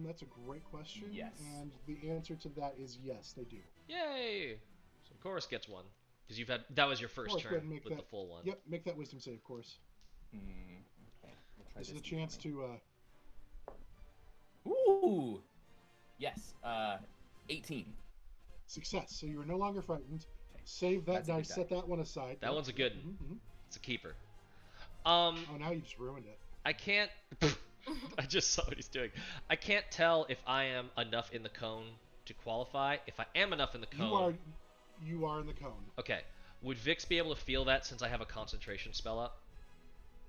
[SPEAKER 1] That's a great question.
[SPEAKER 6] Yes.
[SPEAKER 1] And the answer to that is yes, they do.
[SPEAKER 2] Yay! So Chorus gets one because that was your first
[SPEAKER 1] Chorus, go ahead
[SPEAKER 2] turn
[SPEAKER 1] and
[SPEAKER 2] with
[SPEAKER 1] make
[SPEAKER 2] the
[SPEAKER 1] that-
[SPEAKER 2] full one.
[SPEAKER 1] Yep, make that wisdom save, of course.
[SPEAKER 6] Okay. We'll try
[SPEAKER 1] This is a
[SPEAKER 6] D20.
[SPEAKER 1] chance to.
[SPEAKER 6] Ooh! Yes. 18.
[SPEAKER 1] Success. So you are no longer frightened. Save that
[SPEAKER 6] That's a good
[SPEAKER 1] dice.
[SPEAKER 6] die.
[SPEAKER 1] Set that one aside.
[SPEAKER 2] That one's a good one.
[SPEAKER 1] Mm-hmm.
[SPEAKER 2] It's a keeper.
[SPEAKER 1] Oh, now you just ruined it.
[SPEAKER 2] I can't. I just saw what he's doing. I can't tell if I am enough in the cone to qualify. If I am enough in the cone,
[SPEAKER 1] You are in the cone.
[SPEAKER 2] okay. Would Vix be able to feel that since I have a concentration spell up?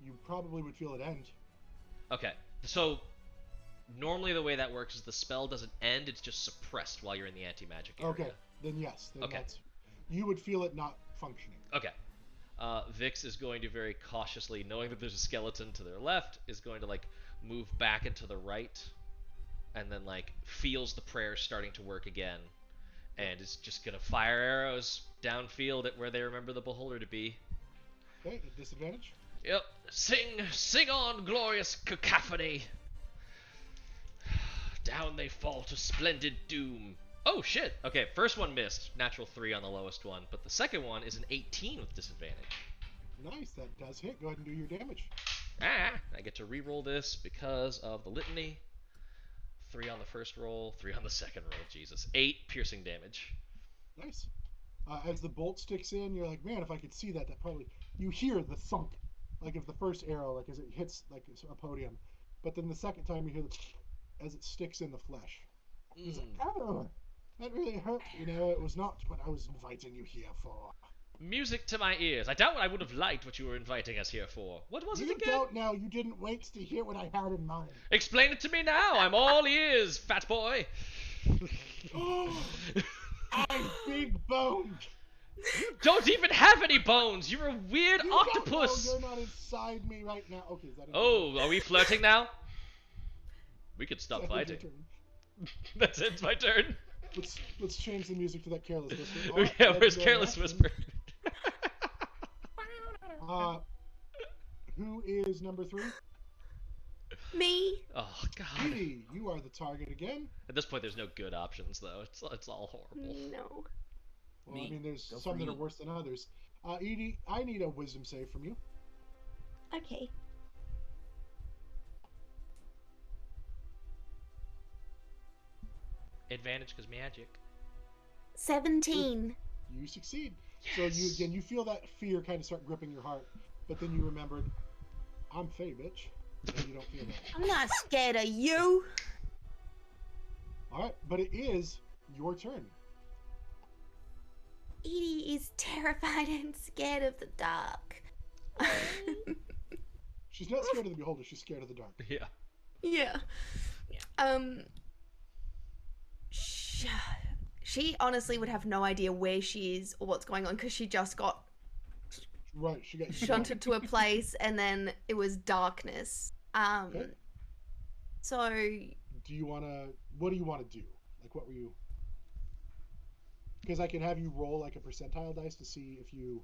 [SPEAKER 1] You probably would feel it end.
[SPEAKER 2] Okay. So normally the way that works is the spell doesn't end; it's just suppressed while you're in the anti-magic area.
[SPEAKER 1] Okay. Then yes. Then
[SPEAKER 2] Okay.
[SPEAKER 1] You would feel it not functioning.
[SPEAKER 2] Okay. Vix is going to very cautiously, knowing that there's a skeleton to their left, is going to like move back and to the right, and then like feels the prayer starting to work again, and is just gonna fire arrows downfield at where they remember the beholder to be.
[SPEAKER 1] Okay. At disadvantage.
[SPEAKER 2] Yep. Sing on, glorious cacophony. Down they fall to splendid doom. Oh shit! Okay, first one missed. Natural 3 on the lowest one, but the second one is an 18 with disadvantage.
[SPEAKER 1] Nice. That does hit. Go ahead and do your damage.
[SPEAKER 2] I get to re-roll this because of the litany. 3 on the first roll, 3 on the second roll. Jesus. 8 piercing damage.
[SPEAKER 1] Nice. As the bolt sticks in, you're like, man, if I could see that, that probably. You hear the thunk, like of the first arrow, like as it hits like a podium, but then the second time you hear the as it sticks in the flesh. It's like, oh, that really hurt. You know, it was not what I was inviting you here for.
[SPEAKER 2] Music to my ears. I doubt I would have liked what you were inviting us here for. What was it
[SPEAKER 1] You
[SPEAKER 2] again?
[SPEAKER 1] don't know. You didn't wait to hear what I had in mind.
[SPEAKER 2] Explain it to me now. I'm all ears, fat boy.
[SPEAKER 1] Oh, I'm big boned.
[SPEAKER 2] Don't even have any bones. You're a weird
[SPEAKER 1] You
[SPEAKER 2] octopus.
[SPEAKER 1] Don't know, you're not inside me right now. Okay, is that it?
[SPEAKER 2] Oh, are we flirting now? We could stop
[SPEAKER 1] That was your
[SPEAKER 2] fighting.
[SPEAKER 1] turn.
[SPEAKER 2] That's it. It's my turn.
[SPEAKER 1] Let's change the music to that Careless Whisper.
[SPEAKER 2] Oh, yeah, where's
[SPEAKER 1] legendary
[SPEAKER 2] Careless
[SPEAKER 1] action.
[SPEAKER 2] Whisper?
[SPEAKER 1] Who is number 3?
[SPEAKER 5] Me?
[SPEAKER 2] Oh God.
[SPEAKER 1] Edie, you are the target again.
[SPEAKER 2] At this point, there's no good options though. It's all horrible.
[SPEAKER 5] No.
[SPEAKER 1] Well, I
[SPEAKER 6] Me.
[SPEAKER 1] mean, there's
[SPEAKER 6] Go
[SPEAKER 1] some
[SPEAKER 6] for
[SPEAKER 1] that are
[SPEAKER 6] E.
[SPEAKER 1] worse than others. Edie, I need a wisdom save from you.
[SPEAKER 7] Okay.
[SPEAKER 2] Advantage because magic.
[SPEAKER 7] 17.
[SPEAKER 1] You succeed.
[SPEAKER 2] Yes.
[SPEAKER 1] So you feel that fear kind of start gripping your heart, but then you remembered, I'm Faye, bitch, and you don't feel that.
[SPEAKER 7] I'm not scared of you.
[SPEAKER 1] All right, but it is your turn.
[SPEAKER 7] Edie is terrified and scared of the dark.
[SPEAKER 1] She's not scared of the beholder. She's scared of the dark.
[SPEAKER 2] Yeah.
[SPEAKER 5] Yeah. She honestly would have no idea where she is or what's going on because she just got
[SPEAKER 1] Right, she got
[SPEAKER 5] shunted to a place and then it was darkness.
[SPEAKER 1] Okay.
[SPEAKER 5] So
[SPEAKER 1] What do you want to do? Like, what were you? Because I can have you roll like a percentile dice to see if you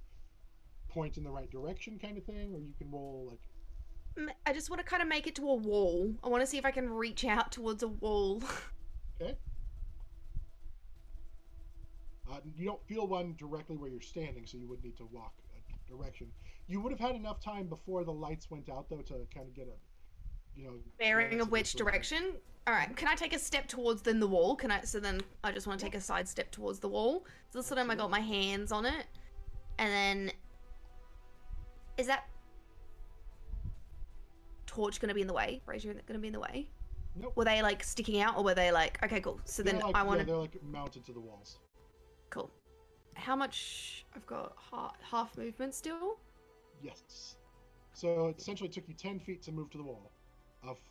[SPEAKER 1] point in the right direction, kind of thing, or you can roll like.
[SPEAKER 5] I just want to kind of make it to a wall. I want to see if I can reach out towards a wall.
[SPEAKER 1] Okay. You don't feel one directly where you're standing, so you would need to walk a direction. You would have had enough time before the lights went out, though, to kind of get a,
[SPEAKER 5] Bearing
[SPEAKER 1] glance
[SPEAKER 5] of
[SPEAKER 1] at
[SPEAKER 5] which
[SPEAKER 1] this direction.
[SPEAKER 5] direction? All right. Can I take a step towards then the wall? Can I? So then I just want to take a side step towards the wall. So this time I got my hands on it, and then is that torch going to be in the way? Brazier going to be in the way?
[SPEAKER 1] Nope.
[SPEAKER 5] Were they like sticking out, or were they like okay, cool? So then I want to.
[SPEAKER 1] They're like mounted to the walls.
[SPEAKER 5] Cool. How much? I've got half movement still.
[SPEAKER 1] Yes. So it essentially took you 10 feet to move to the wall.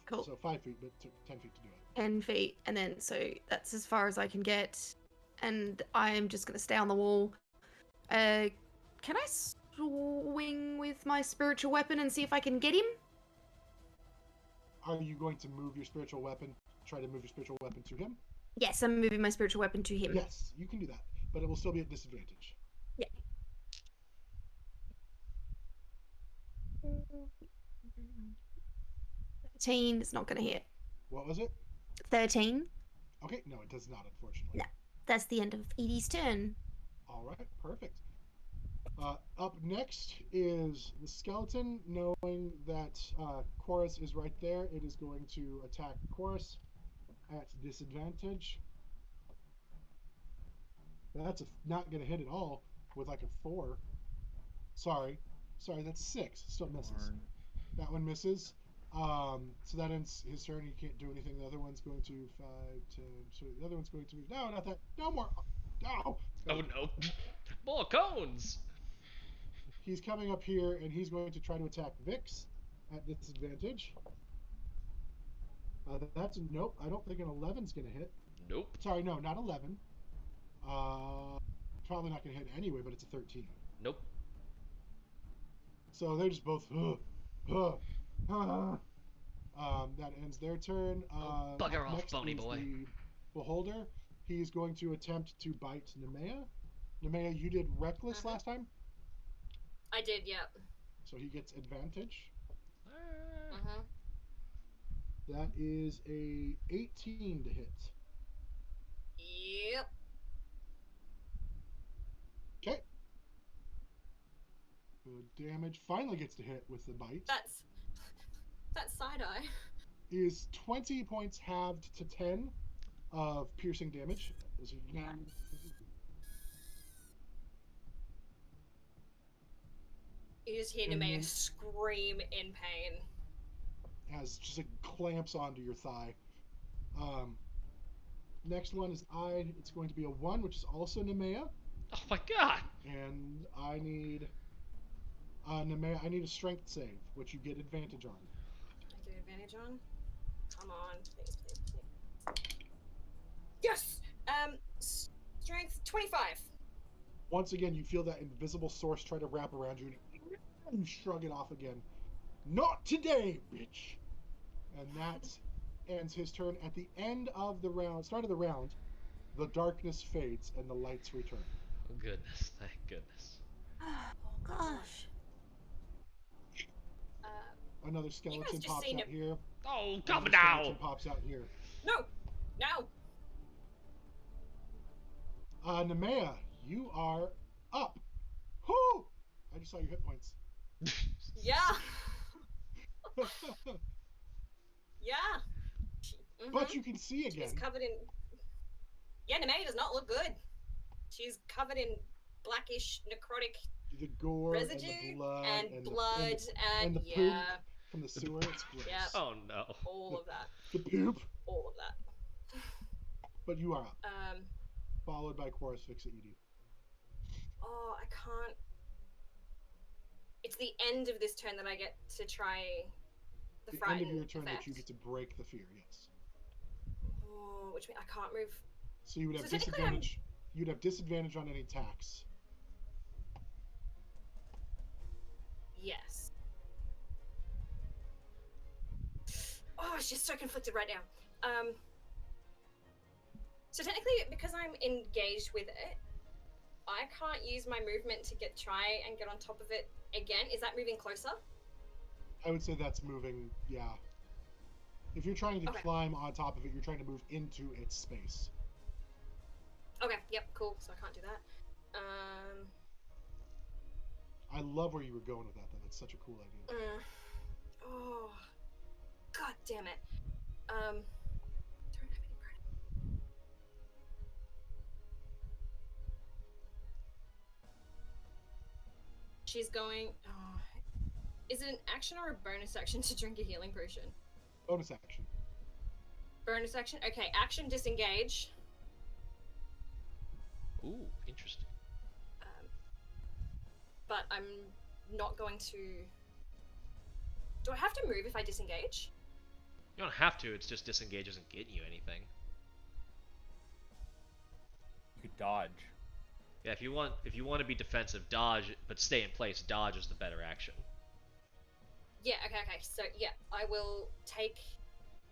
[SPEAKER 5] Cool.
[SPEAKER 1] So 5 feet, but it took 10 feet to do it.
[SPEAKER 5] 10 feet, and then so that's as far as I can get, and I'm just gonna stay on the wall. Can I swing with my spiritual weapon and see if I can get him?
[SPEAKER 1] Are you going to move your spiritual weapon? Try to move your spiritual weapon to him?
[SPEAKER 5] Yes, I'm moving my spiritual weapon to him.
[SPEAKER 1] Yes, you can do that, but it will still be at disadvantage.
[SPEAKER 5] Yeah. 13 is not gonna hit.
[SPEAKER 1] What was it?
[SPEAKER 5] 13.
[SPEAKER 1] Okay, no, it does not, unfortunately.
[SPEAKER 5] No. That's the end of Edie's turn.
[SPEAKER 1] All right, perfect. Up next is the skeleton. Knowing that Chorus is right there, it is going to attack Chorus at disadvantage. That's not going to hit at all with like a 4. Sorry, that's 6. Still misses.
[SPEAKER 6] Darn.
[SPEAKER 1] That one misses. So that ends his turn. He can't do anything. The other one's going to 5, 10. So the other one's going to move. No, not that. No more. No.
[SPEAKER 2] Oh no. More cones.
[SPEAKER 1] He's coming up here, and he's going to try to attack Vix at disadvantage. That's a nope. I don't think an 11's going to hit.
[SPEAKER 2] Nope.
[SPEAKER 1] Sorry, no, not 11. Probably not going to hit anyway, but it's a 13.
[SPEAKER 2] Nope.
[SPEAKER 1] So they're just both. That ends their turn.
[SPEAKER 2] Bugger off,
[SPEAKER 1] next
[SPEAKER 2] bony
[SPEAKER 1] is
[SPEAKER 2] boy.
[SPEAKER 1] The beholder. He's going to attempt to bite Nemea. Nemea, you did reckless last time,
[SPEAKER 3] I did, yeah.
[SPEAKER 1] so he gets advantage.
[SPEAKER 3] Uh-huh.
[SPEAKER 1] That is a 18 to hit.
[SPEAKER 3] Yep.
[SPEAKER 1] Okay. Good damage. Finally gets to hit with the bite.
[SPEAKER 3] That's side eye.
[SPEAKER 1] Is 20 points halved to 10 of piercing damage.
[SPEAKER 3] You just hear
[SPEAKER 1] And
[SPEAKER 3] Nemea
[SPEAKER 1] then-
[SPEAKER 3] scream in pain.
[SPEAKER 1] Has just like clamps onto your thigh. Next one is it's going to be a 1, which is also Nemea.
[SPEAKER 2] Oh my god.
[SPEAKER 1] And I need Nemea, I need a strength save, which you get advantage on.
[SPEAKER 3] I get advantage on? Come on, please. Yes! Strength 25.
[SPEAKER 1] Once again, you feel that invisible source try to wrap around you, and you shrug it off again. Not today, bitch! And that ends his turn. At the end of the round, start of the round, the darkness fades and the lights return.
[SPEAKER 2] Oh goodness. Thank goodness.
[SPEAKER 7] Gosh.
[SPEAKER 1] Another skeleton
[SPEAKER 3] just
[SPEAKER 1] pops
[SPEAKER 3] seen
[SPEAKER 1] out
[SPEAKER 3] it.
[SPEAKER 1] here.
[SPEAKER 2] Oh, come
[SPEAKER 1] Another
[SPEAKER 2] now!
[SPEAKER 1] skeleton pops out here.
[SPEAKER 3] No! No!
[SPEAKER 1] Nemea, you are up. Whoo! I just saw your hit points.
[SPEAKER 3] Yeah! Yeah!
[SPEAKER 1] But you can see again.
[SPEAKER 3] She's covered in... Yeah, Nemea does not look good. She's covered in blackish, necrotic
[SPEAKER 1] The gore
[SPEAKER 3] residue
[SPEAKER 1] and the blood
[SPEAKER 3] and blood
[SPEAKER 1] and the poop
[SPEAKER 3] yeah,
[SPEAKER 1] from the sewer. It's gross.
[SPEAKER 3] Yep.
[SPEAKER 2] Oh no.
[SPEAKER 3] all of that.
[SPEAKER 1] The poop.
[SPEAKER 3] All of that.
[SPEAKER 1] But you are up.
[SPEAKER 3] Um,
[SPEAKER 1] Followed by Chorus Fix at Edie.
[SPEAKER 3] oh, I can't. It's the end of this turn that I get to try the
[SPEAKER 1] The
[SPEAKER 3] frighten
[SPEAKER 1] end of your turn
[SPEAKER 3] effect.
[SPEAKER 1] that you get to break the fear, yes.
[SPEAKER 3] Oh, which means I can't move.
[SPEAKER 1] So you would have
[SPEAKER 3] So technically I'm-
[SPEAKER 1] disadvantage. You'd have disadvantage on any attacks.
[SPEAKER 3] Yes. Oh, it's just so conflicted right now. So technically, because I'm engaged with it, I can't use my movement to try and get on top of it again. Is that moving closer?
[SPEAKER 1] I would say that's moving, yeah. If you're trying to
[SPEAKER 3] Okay.
[SPEAKER 1] climb on top of it, you're trying to move into its space.
[SPEAKER 3] Okay, yep, cool. So I can't do that.
[SPEAKER 1] I love where you were going with that, though. That's such a cool idea.
[SPEAKER 3] Oh, god damn it. Don't have any credit. She's going. Oh, is it an action or a bonus action to drink a healing potion?
[SPEAKER 1] Bonus action.
[SPEAKER 3] Bonus action. Okay, action disengage.
[SPEAKER 2] Ooh, interesting.
[SPEAKER 3] But I'm not going to. Do I have to move if I disengage?
[SPEAKER 2] You don't have to. It's just disengage isn't getting you anything.
[SPEAKER 6] You could dodge.
[SPEAKER 2] Yeah, if you want to be defensive, dodge, but stay in place. Dodge is the better action.
[SPEAKER 3] Yeah. Okay. So yeah, I will take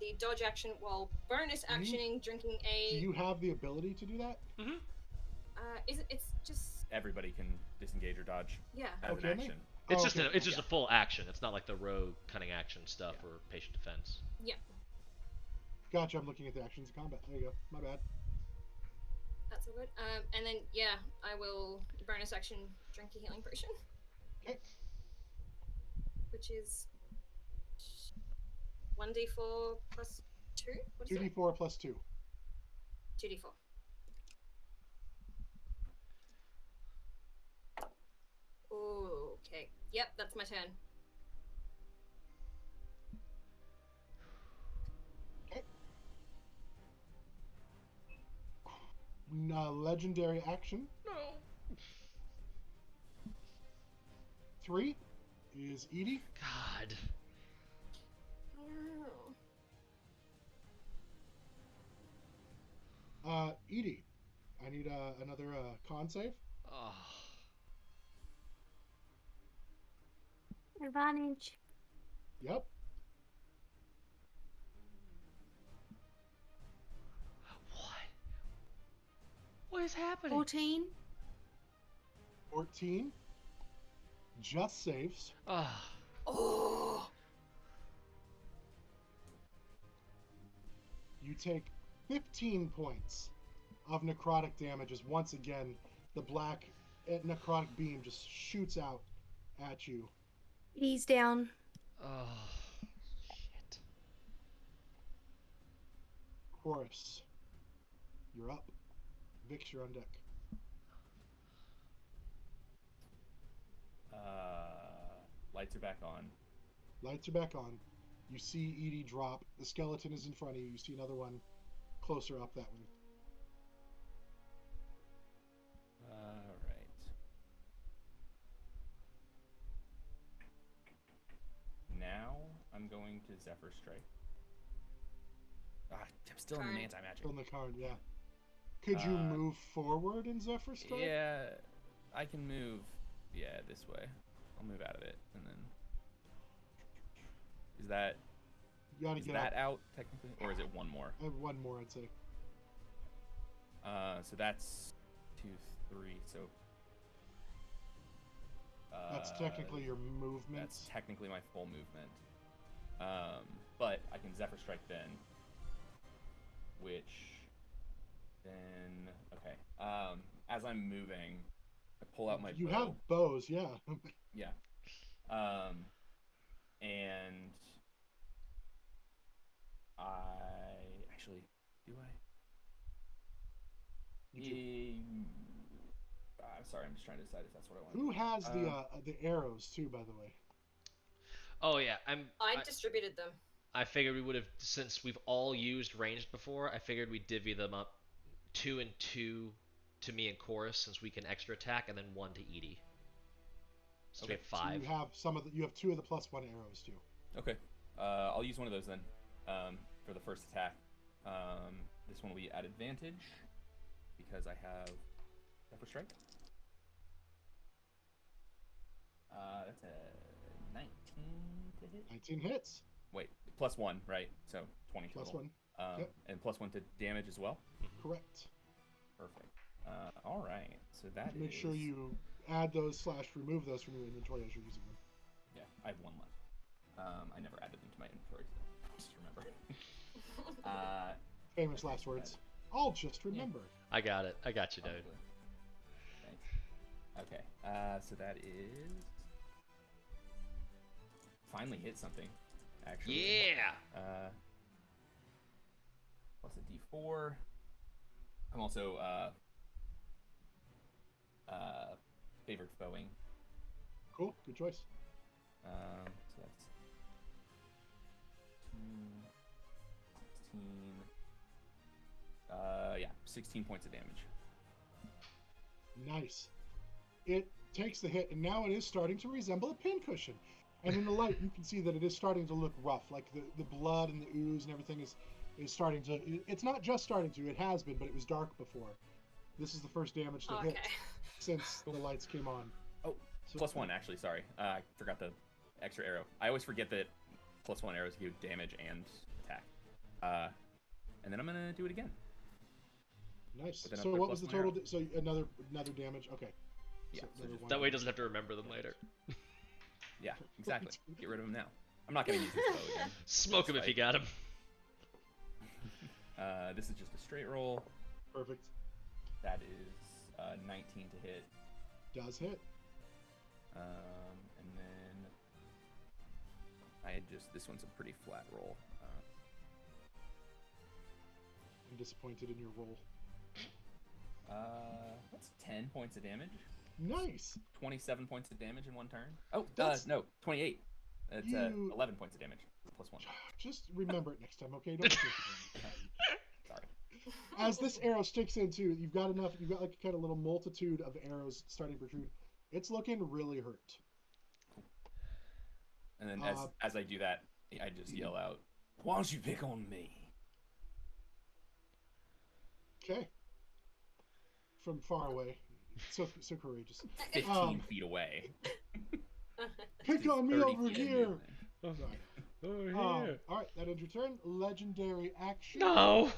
[SPEAKER 3] the dodge action while bonus
[SPEAKER 1] you-
[SPEAKER 3] actioning, drinking
[SPEAKER 1] Do
[SPEAKER 3] a.
[SPEAKER 1] you have the ability to do that?
[SPEAKER 2] Mm-hmm.
[SPEAKER 3] Is it? It's just.
[SPEAKER 6] Everybody can disengage or dodge
[SPEAKER 3] Yeah.
[SPEAKER 6] as
[SPEAKER 1] Okay,
[SPEAKER 6] an action.
[SPEAKER 2] It's
[SPEAKER 1] Oh,
[SPEAKER 2] just
[SPEAKER 1] okay.
[SPEAKER 2] it's just a full action. It's not like the rogue cunning action stuff
[SPEAKER 6] Yeah.
[SPEAKER 2] or patient defense.
[SPEAKER 3] Yeah.
[SPEAKER 1] Gotcha, I'm looking at the actions of combat. There you go. My bad.
[SPEAKER 3] That's all good. And then yeah, I will bonus action drink a healing potion.
[SPEAKER 1] Okay.
[SPEAKER 3] Which is 1d4 plus 2. What is it?
[SPEAKER 1] 2d4 plus 2.
[SPEAKER 3] 2d4. Okay. Yep, that's my turn.
[SPEAKER 1] Legendary action.
[SPEAKER 2] No.
[SPEAKER 1] 3 is Edie.
[SPEAKER 2] God.
[SPEAKER 1] Edie, I need another con save.
[SPEAKER 2] Oh.
[SPEAKER 7] Advantage.
[SPEAKER 1] Yep.
[SPEAKER 2] What is happening?
[SPEAKER 5] 14.
[SPEAKER 1] 14. Just saves.
[SPEAKER 2] Ah.
[SPEAKER 3] Oh.
[SPEAKER 1] You take 15 points of necrotic damage as once again the black necrotic beam just shoots out at you.
[SPEAKER 5] He's down.
[SPEAKER 2] Oh. Shit.
[SPEAKER 1] Chorus, you're up. Vix, you're on deck.
[SPEAKER 6] Lights are back on.
[SPEAKER 1] Lights are back on. You see Edie drop. The skeleton is in front of you. You see another one closer up that way.
[SPEAKER 6] Alright. Now I'm going to Zephyr Strike. Ah, I'm still in an
[SPEAKER 3] Turn.
[SPEAKER 6] anti-magic.
[SPEAKER 1] On the card, yeah. Could you
[SPEAKER 6] Uh,
[SPEAKER 1] move forward in Zephyr Strike?
[SPEAKER 6] Yeah, I can move. Yeah, this way. I'll move out of it, and then is that
[SPEAKER 1] You gotta
[SPEAKER 6] is
[SPEAKER 1] get
[SPEAKER 6] that
[SPEAKER 1] up.
[SPEAKER 6] out technically, or is it one more?
[SPEAKER 1] I have one more, I'd say.
[SPEAKER 6] So that's 2, 3. So
[SPEAKER 1] That's technically your movement.
[SPEAKER 6] that's technically my full movement. But I can Zephyr Strike then, which then okay. As I'm moving, I pull out my
[SPEAKER 1] You
[SPEAKER 6] bow.
[SPEAKER 1] have bows, yeah.
[SPEAKER 6] Yeah. And I actually do I? I'm sorry, I'm just trying to decide if that's what I want.
[SPEAKER 1] Who has the arrows too, by the way?
[SPEAKER 2] Oh yeah,
[SPEAKER 3] I distributed them.
[SPEAKER 2] I figured we would have, since we've all used ranged before. I figured we'd divvy them up 2 and 2 to me and Chorus, since we can extra attack, and then 1 to Edie. So we have 5.
[SPEAKER 1] So you have you have 2 of the +1 arrows too.
[SPEAKER 6] Okay. I'll use one of those then for the first attack. This one will be at advantage because I have Zephyr Strike. That's a 19 to hit.
[SPEAKER 1] 19 hits.
[SPEAKER 6] Wait, +1, right? So 20 total.
[SPEAKER 1] +1. Yep.
[SPEAKER 6] And +1 to damage as well.
[SPEAKER 1] Correct.
[SPEAKER 6] Perfect. All right. So that
[SPEAKER 1] Make sure you add those / remove those from your inventory as you're using them.
[SPEAKER 6] Yeah, I have 1 left. I never added them to my inventory, so just remember.
[SPEAKER 1] Famous last words. I'll just remember.
[SPEAKER 2] I got it. I got you, dude.
[SPEAKER 6] Thanks. Okay. So that is finally hit something. Actually.
[SPEAKER 2] Yeah.
[SPEAKER 6] Plus a D4. I'm also favored foeing.
[SPEAKER 1] Cool. Good choice.
[SPEAKER 6] So that's 16. 16 points of damage.
[SPEAKER 1] Nice. It takes the hit, and now it is starting to resemble a pincushion. And in the light, you can see that it is starting to look rough. Like the blood and the ooze and everything is starting to... It's not just starting to. It has been, but it was dark before. This is the first damage to hit since the lights came on.
[SPEAKER 6] Oh, so +1, actually. Sorry. I forgot the extra arrow. I always forget that +1 arrows give damage and attack. And then I'm going to do it again.
[SPEAKER 1] Nice. So what was the total? So another damage. Okay.
[SPEAKER 6] Yeah.
[SPEAKER 1] So
[SPEAKER 2] that way he doesn't have to remember them later.
[SPEAKER 6] Yeah, exactly. Get rid of him now. I'm not going to use this bow again.
[SPEAKER 2] Smoke him if you got him.
[SPEAKER 6] This is just a straight roll.
[SPEAKER 1] Perfect.
[SPEAKER 6] That is 19 to hit.
[SPEAKER 1] Does hit.
[SPEAKER 6] And then this one's a pretty flat roll.
[SPEAKER 1] I'm disappointed in your roll.
[SPEAKER 6] That's 10 points of damage.
[SPEAKER 1] Nice.
[SPEAKER 6] 27 points of damage in one turn. Oh,
[SPEAKER 1] no,
[SPEAKER 6] 28. That's 11 points of damage +1.
[SPEAKER 1] Just remember it next time, okay? Don't think about it.
[SPEAKER 6] Sorry.
[SPEAKER 1] As this arrow sticks into, you've got like a kind of little multitude of arrows starting to protrude. It's looking really hurt.
[SPEAKER 6] And then as I do that, I just yell out, "Why don't you pick on me?"
[SPEAKER 1] Okay. From far away. So courageous.
[SPEAKER 6] 15 feet away.
[SPEAKER 1] Pick on me over here.
[SPEAKER 2] Over here.
[SPEAKER 1] All right, that ends your turn. Legendary action.
[SPEAKER 2] No.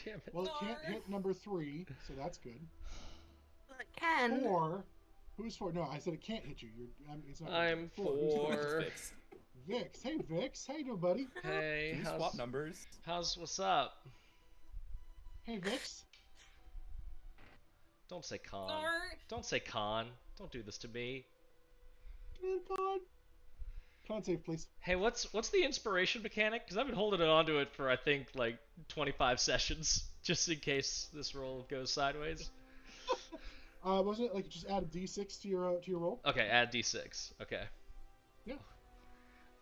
[SPEAKER 2] Damn it.
[SPEAKER 1] Well, it can't hit number 3, so that's good.
[SPEAKER 5] It can.
[SPEAKER 1] 4. Who's 4? No, I said it can't hit you. It's not
[SPEAKER 2] I'm 4.
[SPEAKER 1] Vix. Hey, Vix. How you doing, buddy?
[SPEAKER 2] Hey,
[SPEAKER 6] Can you swap numbers?
[SPEAKER 2] What's up?
[SPEAKER 1] Hey, Vix.
[SPEAKER 2] Don't say con.
[SPEAKER 3] No.
[SPEAKER 2] Don't say con. Don't do this to me.
[SPEAKER 1] Dear God. Con save, please.
[SPEAKER 2] Hey, what's the inspiration mechanic? Because I've been holding on to it for, I think, like 25 sessions, just in case this roll goes sideways.
[SPEAKER 1] Wasn't it like just add a d6 to your roll?
[SPEAKER 2] Okay, add d6. Okay.
[SPEAKER 1] Yeah.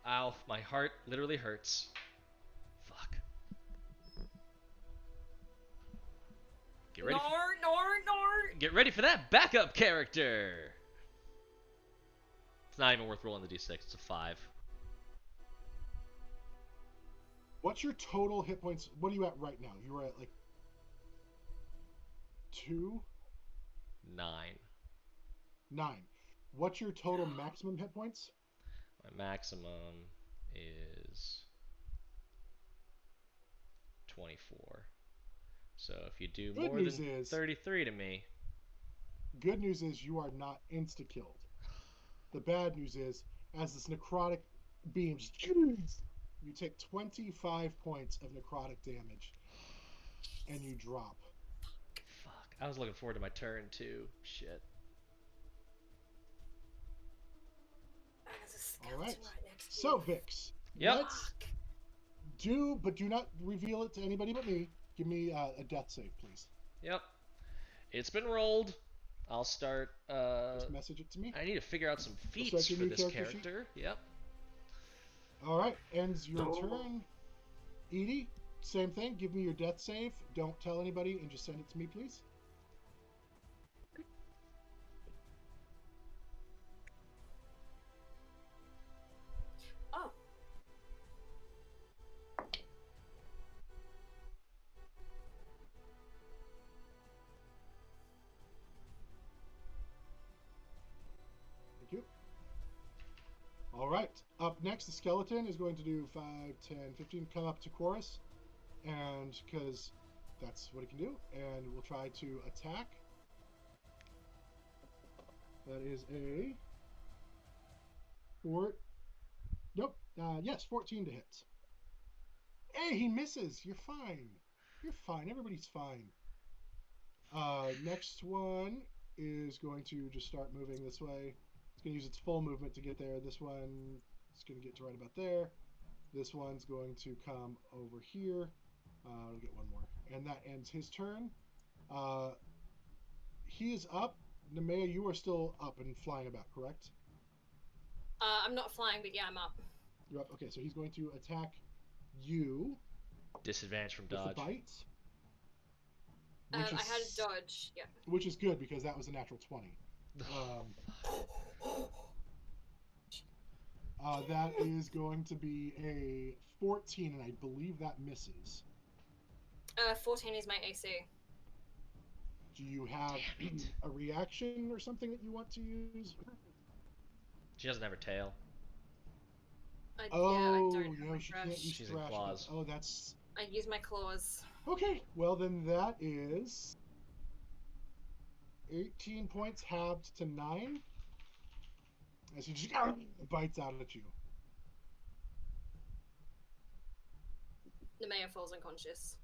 [SPEAKER 2] Ow, my heart literally hurts. Fuck. Get ready. Get ready for that backup character. It's not even worth rolling the d6. It's a 5.
[SPEAKER 1] What's your total hit points? What are you at right now? You were at like 2?
[SPEAKER 2] 9.
[SPEAKER 1] 9. What's your total maximum hit points?
[SPEAKER 2] My maximum is 24. So if you do
[SPEAKER 1] Good
[SPEAKER 2] more
[SPEAKER 1] news
[SPEAKER 2] than
[SPEAKER 1] is-
[SPEAKER 2] 33 to me,
[SPEAKER 1] Good news is you are not insta-killed. The bad news is, as this necrotic beams. You take 25 points of necrotic damage, and you drop.
[SPEAKER 2] Fuck. I was looking forward to my turn too. Shit.
[SPEAKER 3] And there's a
[SPEAKER 1] All
[SPEAKER 3] skeleton
[SPEAKER 1] right.
[SPEAKER 3] next to
[SPEAKER 1] So,
[SPEAKER 3] you.
[SPEAKER 1] Vix,
[SPEAKER 2] Yep.
[SPEAKER 1] let's do not reveal it to anybody but me. Give me a death save, please.
[SPEAKER 2] Yep. It's been rolled. I'll start.
[SPEAKER 1] Just message it to me.
[SPEAKER 2] I need to figure out some
[SPEAKER 1] We'll
[SPEAKER 2] feats
[SPEAKER 1] start your
[SPEAKER 2] for
[SPEAKER 1] new
[SPEAKER 2] this
[SPEAKER 1] character
[SPEAKER 2] character. Yep.
[SPEAKER 1] All right, ends your turn. Edie, same thing. Give me your death save. Don't tell anybody, and just send it to me, please.
[SPEAKER 3] Oh.
[SPEAKER 1] Thank you. All right. Up next, the skeleton is going to do 5, 10, 15. Come up to Chorus, and because that's what it can do, and we'll try to attack. That is a 4. Nope. Yes, 14 to hit. Hey, he misses. You're fine. You're fine. Everybody's fine. Next one is going to just start moving this way. It's going to use its full movement to get there. This one is going to get to right about there. This one's going to come over here. I'll get one more. And that ends his turn. He is up. Nemea, you are still up and flying about, correct?
[SPEAKER 3] I'm not flying, but yeah, I'm up.
[SPEAKER 1] You're up. Okay, so he's going to attack you.
[SPEAKER 2] Disadvantage from
[SPEAKER 1] With
[SPEAKER 2] dodge.
[SPEAKER 1] the bite.
[SPEAKER 3] I had a dodge. Yeah.
[SPEAKER 1] Which is good because that was a natural 20. That is going to be a 14, and I believe that misses.
[SPEAKER 3] 14 is my AC.
[SPEAKER 1] Do you have a reaction or something that you want to use?
[SPEAKER 2] She doesn't have her tail.
[SPEAKER 3] I don't have
[SPEAKER 1] no,
[SPEAKER 3] my
[SPEAKER 1] she
[SPEAKER 3] thrash.
[SPEAKER 1] can't use
[SPEAKER 2] She's in
[SPEAKER 1] thrash.
[SPEAKER 2] claws.
[SPEAKER 1] Oh, that's...
[SPEAKER 3] I use my claws.
[SPEAKER 1] Okay, well then that is 18 points halved to 9. As he just bites out at you.
[SPEAKER 3] Nemea falls unconscious.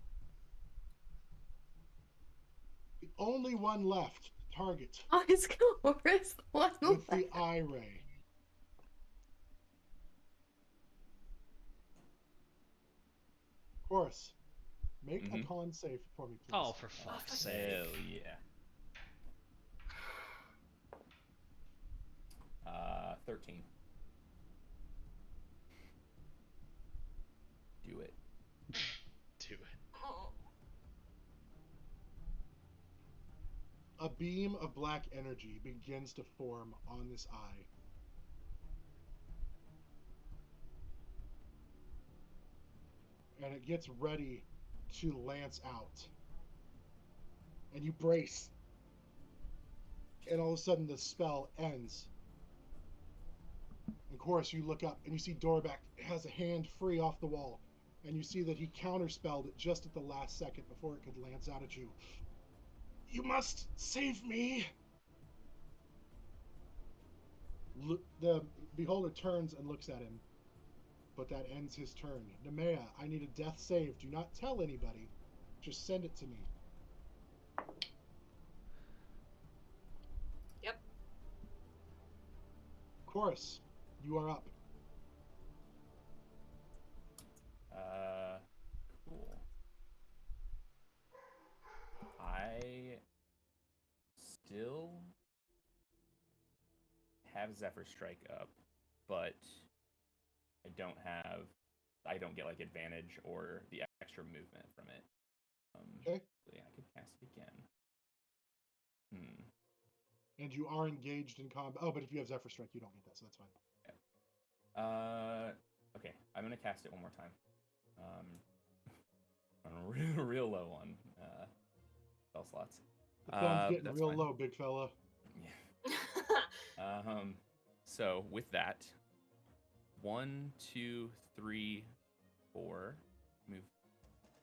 [SPEAKER 1] Only one left. Target.
[SPEAKER 5] Oh, it's Chorus. One
[SPEAKER 1] With the
[SPEAKER 5] left.
[SPEAKER 1] eye ray. Chorus, make a con save for me, please.
[SPEAKER 2] Oh, for fuck's sake.
[SPEAKER 6] Hell yeah. 13. Do it.
[SPEAKER 2] Do it.
[SPEAKER 3] Oh.
[SPEAKER 1] A beam of black energy begins to form on this eye. And it gets ready to lance out. And you brace. And all of a sudden the spell ends. Of course, you look up and you see Dorabak has a hand free off the wall. And you see that he counterspelled it just at the last second before it could lance out at you. You must save me! The beholder turns and looks at him. But that ends his turn. Nemea, I need a death save. Do not tell anybody. Just send it to me.
[SPEAKER 3] Yep.
[SPEAKER 1] Chorus, you are up.
[SPEAKER 6] Cool. I still have Zephyr Strike up, but I don't get like advantage or the extra movement from it.
[SPEAKER 1] Okay.
[SPEAKER 6] So yeah, I could cast it again.
[SPEAKER 1] And you are engaged in combat. Oh, but if you have Zephyr Strike, you don't get that, so that's fine.
[SPEAKER 6] Yeah. Okay, I'm gonna cast it one more time. I'm real low on spell slots.
[SPEAKER 1] The gun's getting
[SPEAKER 6] that's
[SPEAKER 1] real
[SPEAKER 6] fine.
[SPEAKER 1] low, big fella.
[SPEAKER 6] Yeah. So with that, 1, 2, 3, 4, move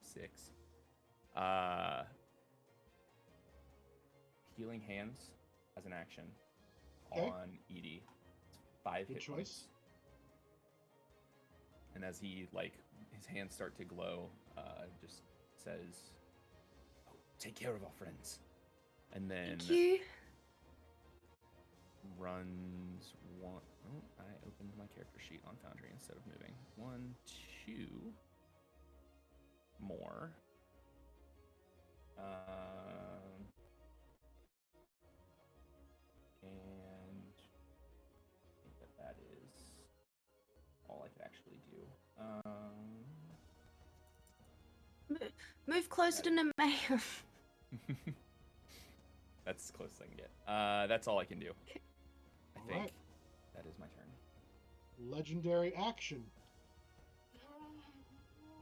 [SPEAKER 6] 6. Healing Hands as an action
[SPEAKER 1] Okay.
[SPEAKER 6] on Edie. 5
[SPEAKER 1] Good
[SPEAKER 6] hit
[SPEAKER 1] choice.
[SPEAKER 6] points. and as he his hands start to glow, just says, oh, "Take care of our friends," and then
[SPEAKER 5] Thank you.
[SPEAKER 6] runs one. Oh, I opened my character sheet on Foundry instead of moving. 1, 2 more. And I think that is all I could actually do.
[SPEAKER 5] Move closer to Nemea.
[SPEAKER 6] That's as close as I can get. That's all I can do. I think
[SPEAKER 1] Alright.
[SPEAKER 6] that is my turn.
[SPEAKER 1] Legendary action.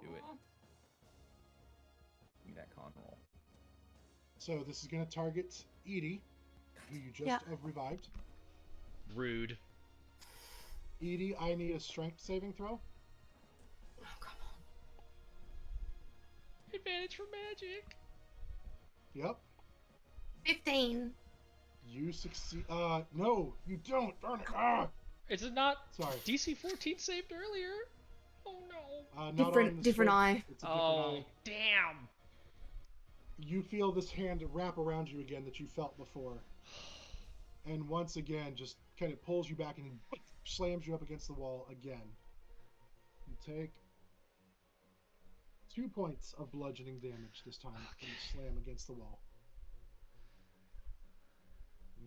[SPEAKER 6] Do it. Give me that con roll.
[SPEAKER 1] So this is going to target Edie, who you just have revived.
[SPEAKER 2] Rude.
[SPEAKER 1] Edie, I need a strength saving throw.
[SPEAKER 3] Oh, come on.
[SPEAKER 2] Advantage for magic.
[SPEAKER 1] Yep.
[SPEAKER 5] 15.
[SPEAKER 1] You succeed. No, you don't. Darn it. Ah!
[SPEAKER 2] Is it not
[SPEAKER 1] Sorry.
[SPEAKER 2] DC 14 saved earlier? Oh no.
[SPEAKER 1] Not on the
[SPEAKER 5] Different
[SPEAKER 1] strength.
[SPEAKER 5] eye.
[SPEAKER 1] It's a different
[SPEAKER 2] Oh,
[SPEAKER 1] eye.
[SPEAKER 2] damn.
[SPEAKER 1] You feel this hand wrap around you again that you felt before. And once again, just kind of pulls you back and slams you up against the wall again. You take 2 points of bludgeoning damage this time. Okay. You slam against the wall.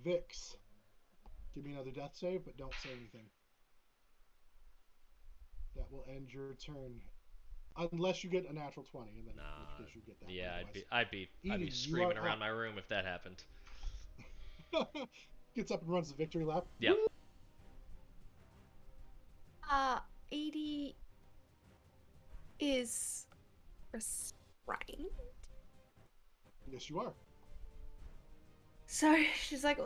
[SPEAKER 1] Vix, give me another death save, but don't say anything. That will end your turn. Unless you get a natural 20, and then in which case you get that.
[SPEAKER 2] Yeah,
[SPEAKER 1] otherwise.
[SPEAKER 2] I'd be
[SPEAKER 1] Edie, you
[SPEAKER 2] screaming
[SPEAKER 1] are
[SPEAKER 2] around
[SPEAKER 1] up.
[SPEAKER 2] my room if that happened.
[SPEAKER 1] Gets up and runs the victory lap.
[SPEAKER 2] Yep.
[SPEAKER 5] Edie is restrained.
[SPEAKER 1] Yes, you are.
[SPEAKER 5] So she's like,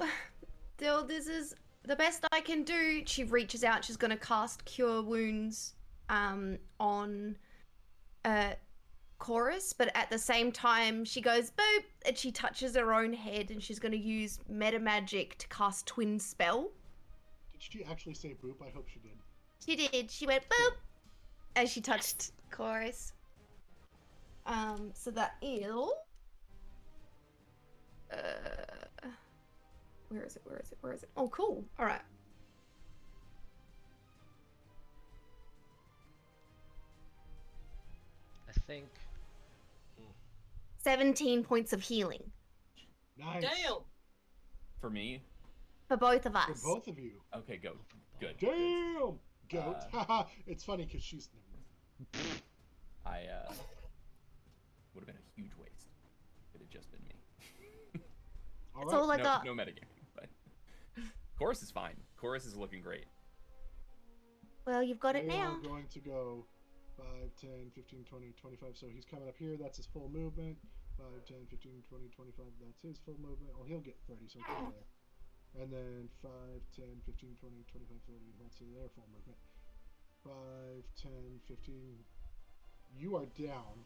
[SPEAKER 5] "Dill, this is the best I can do." She reaches out. She's gonna cast Cure Wounds, on Chorus, but at the same time she goes boop, and she touches her own head, and she's gonna use meta magic to cast Twin Spell.
[SPEAKER 1] Did she actually say boop? I hope she did.
[SPEAKER 5] She did. She went boop as she touched Chorus. So that is. Where is it? Oh, cool. All right.
[SPEAKER 2] I think.
[SPEAKER 5] 17 points of healing
[SPEAKER 1] Nice.
[SPEAKER 3] Damn.
[SPEAKER 6] For me?
[SPEAKER 5] for both of
[SPEAKER 1] For
[SPEAKER 5] us.
[SPEAKER 1] both of you.
[SPEAKER 6] Okay, go. Good.
[SPEAKER 1] Damn! Goat. Haha. It's funny because she's.
[SPEAKER 6] I would have been a huge waste if it had just been me.
[SPEAKER 5] That's all I got.
[SPEAKER 6] No metagaming, but Chorus is fine. Chorus is looking great.
[SPEAKER 5] Well, you've got it
[SPEAKER 1] We
[SPEAKER 5] now.
[SPEAKER 1] are going to go 5, 10, 15, 20, 25. So he's coming up here. That's his full movement. 5, 10, 15, 20, 25. That's his full movement. Oh, he'll get 30, so go there. And then 5, 10, 15, 20, 25, 30. That's their full movement. 5, 10, 15. You are down.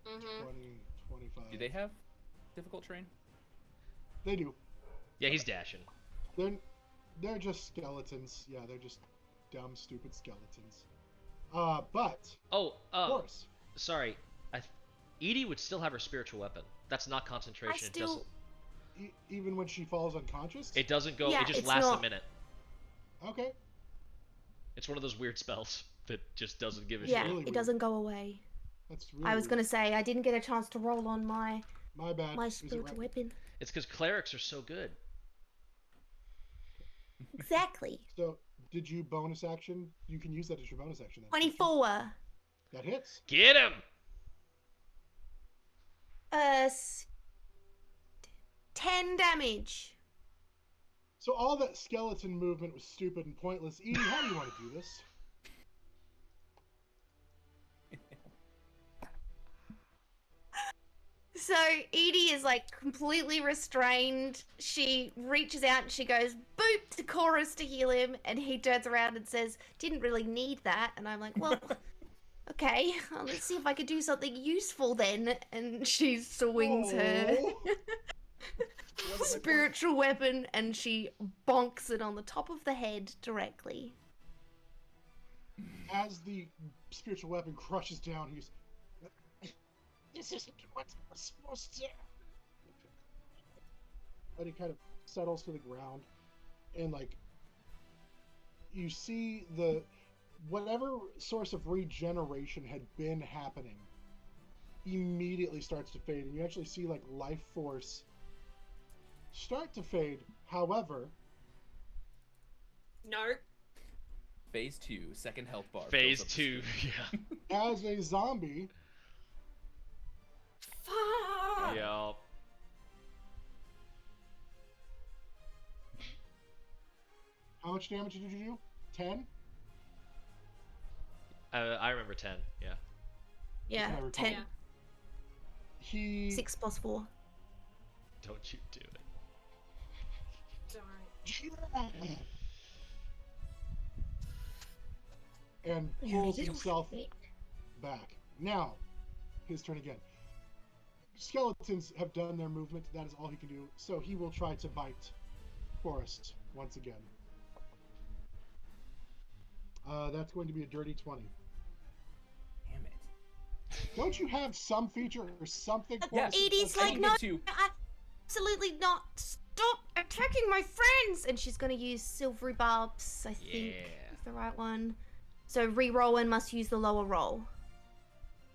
[SPEAKER 1] 20, 25.
[SPEAKER 6] Do they have difficult terrain?
[SPEAKER 1] They do.
[SPEAKER 2] Yeah, he's dashing.
[SPEAKER 1] They're just skeletons. Yeah, they're just dumb, stupid skeletons. But
[SPEAKER 2] Oh,
[SPEAKER 1] of course,
[SPEAKER 2] sorry. Edie would still have her spiritual weapon. That's not concentration.
[SPEAKER 5] I still.
[SPEAKER 1] even when she falls unconscious.
[SPEAKER 2] It doesn't go.
[SPEAKER 5] Yeah,
[SPEAKER 2] it just
[SPEAKER 5] it's
[SPEAKER 2] lasts
[SPEAKER 5] not-
[SPEAKER 2] a minute.
[SPEAKER 1] Okay.
[SPEAKER 2] It's one of those weird spells that just doesn't give a
[SPEAKER 5] Yeah,
[SPEAKER 2] shit.
[SPEAKER 1] really
[SPEAKER 5] it
[SPEAKER 1] weird.
[SPEAKER 5] doesn't go away.
[SPEAKER 1] That's really.
[SPEAKER 5] I was
[SPEAKER 1] weird.
[SPEAKER 5] gonna say I didn't get a chance to roll on my
[SPEAKER 1] My bad. Is it
[SPEAKER 5] spiritual
[SPEAKER 1] right?
[SPEAKER 5] weapon.
[SPEAKER 2] It's because clerics are so good.
[SPEAKER 5] Exactly.
[SPEAKER 1] So, did you bonus action? You can use that as your bonus action. Then.
[SPEAKER 5] 24.
[SPEAKER 1] That hits.
[SPEAKER 2] Get him!
[SPEAKER 5] 10 damage.
[SPEAKER 1] So all that skeleton movement was stupid and pointless. Edie, how do you want to do this?
[SPEAKER 5] So Edie is like completely restrained. She reaches out and she goes boop to Chorus to heal him, and he turns around and says, "Didn't really need that." And I'm like, "Well, okay, let's see if I could do something useful then." And she swings her
[SPEAKER 1] Oh.
[SPEAKER 5] spiritual weapon and she bonks it on the top of the head directly.
[SPEAKER 1] as the spiritual weapon crushes down, he's, this isn't what we're supposed to. And he kind of settles to the ground, and like you see the whatever source of regeneration had been happening immediately starts to fade, and you actually see like life force start to fade. However,
[SPEAKER 3] No.
[SPEAKER 6] Phase 2, second health bar.
[SPEAKER 2] Phase
[SPEAKER 6] fills up the
[SPEAKER 2] 2,
[SPEAKER 6] screen.
[SPEAKER 2] yeah.
[SPEAKER 1] as a zombie,
[SPEAKER 3] Fuck!
[SPEAKER 2] Yup.
[SPEAKER 1] how much damage did you do? 10?
[SPEAKER 2] I remember 10, yeah.
[SPEAKER 5] Yeah,
[SPEAKER 1] That's what I recall.
[SPEAKER 5] 10.
[SPEAKER 3] Yeah.
[SPEAKER 1] He
[SPEAKER 5] 6 plus 4.
[SPEAKER 2] Don't you do it.
[SPEAKER 3] Don't.
[SPEAKER 1] and
[SPEAKER 5] You're a
[SPEAKER 1] pulls
[SPEAKER 5] little
[SPEAKER 1] himself
[SPEAKER 5] shit.
[SPEAKER 1] back. Now, his turn again. Skeletons have done their movement. That is all he can do. So he will try to bite Forrest once again. That's going to be a dirty 20.
[SPEAKER 6] Damn it.
[SPEAKER 1] Don't you have some feature or something?
[SPEAKER 6] Yes.
[SPEAKER 5] Edie's
[SPEAKER 6] I
[SPEAKER 5] like,
[SPEAKER 6] can
[SPEAKER 5] no,
[SPEAKER 6] get to-
[SPEAKER 5] absolutely not. Stop attacking my friends! And she's gonna use silvery barbs, I think,
[SPEAKER 2] Yeah.
[SPEAKER 5] is the right one. So re-roll and must use the lower roll.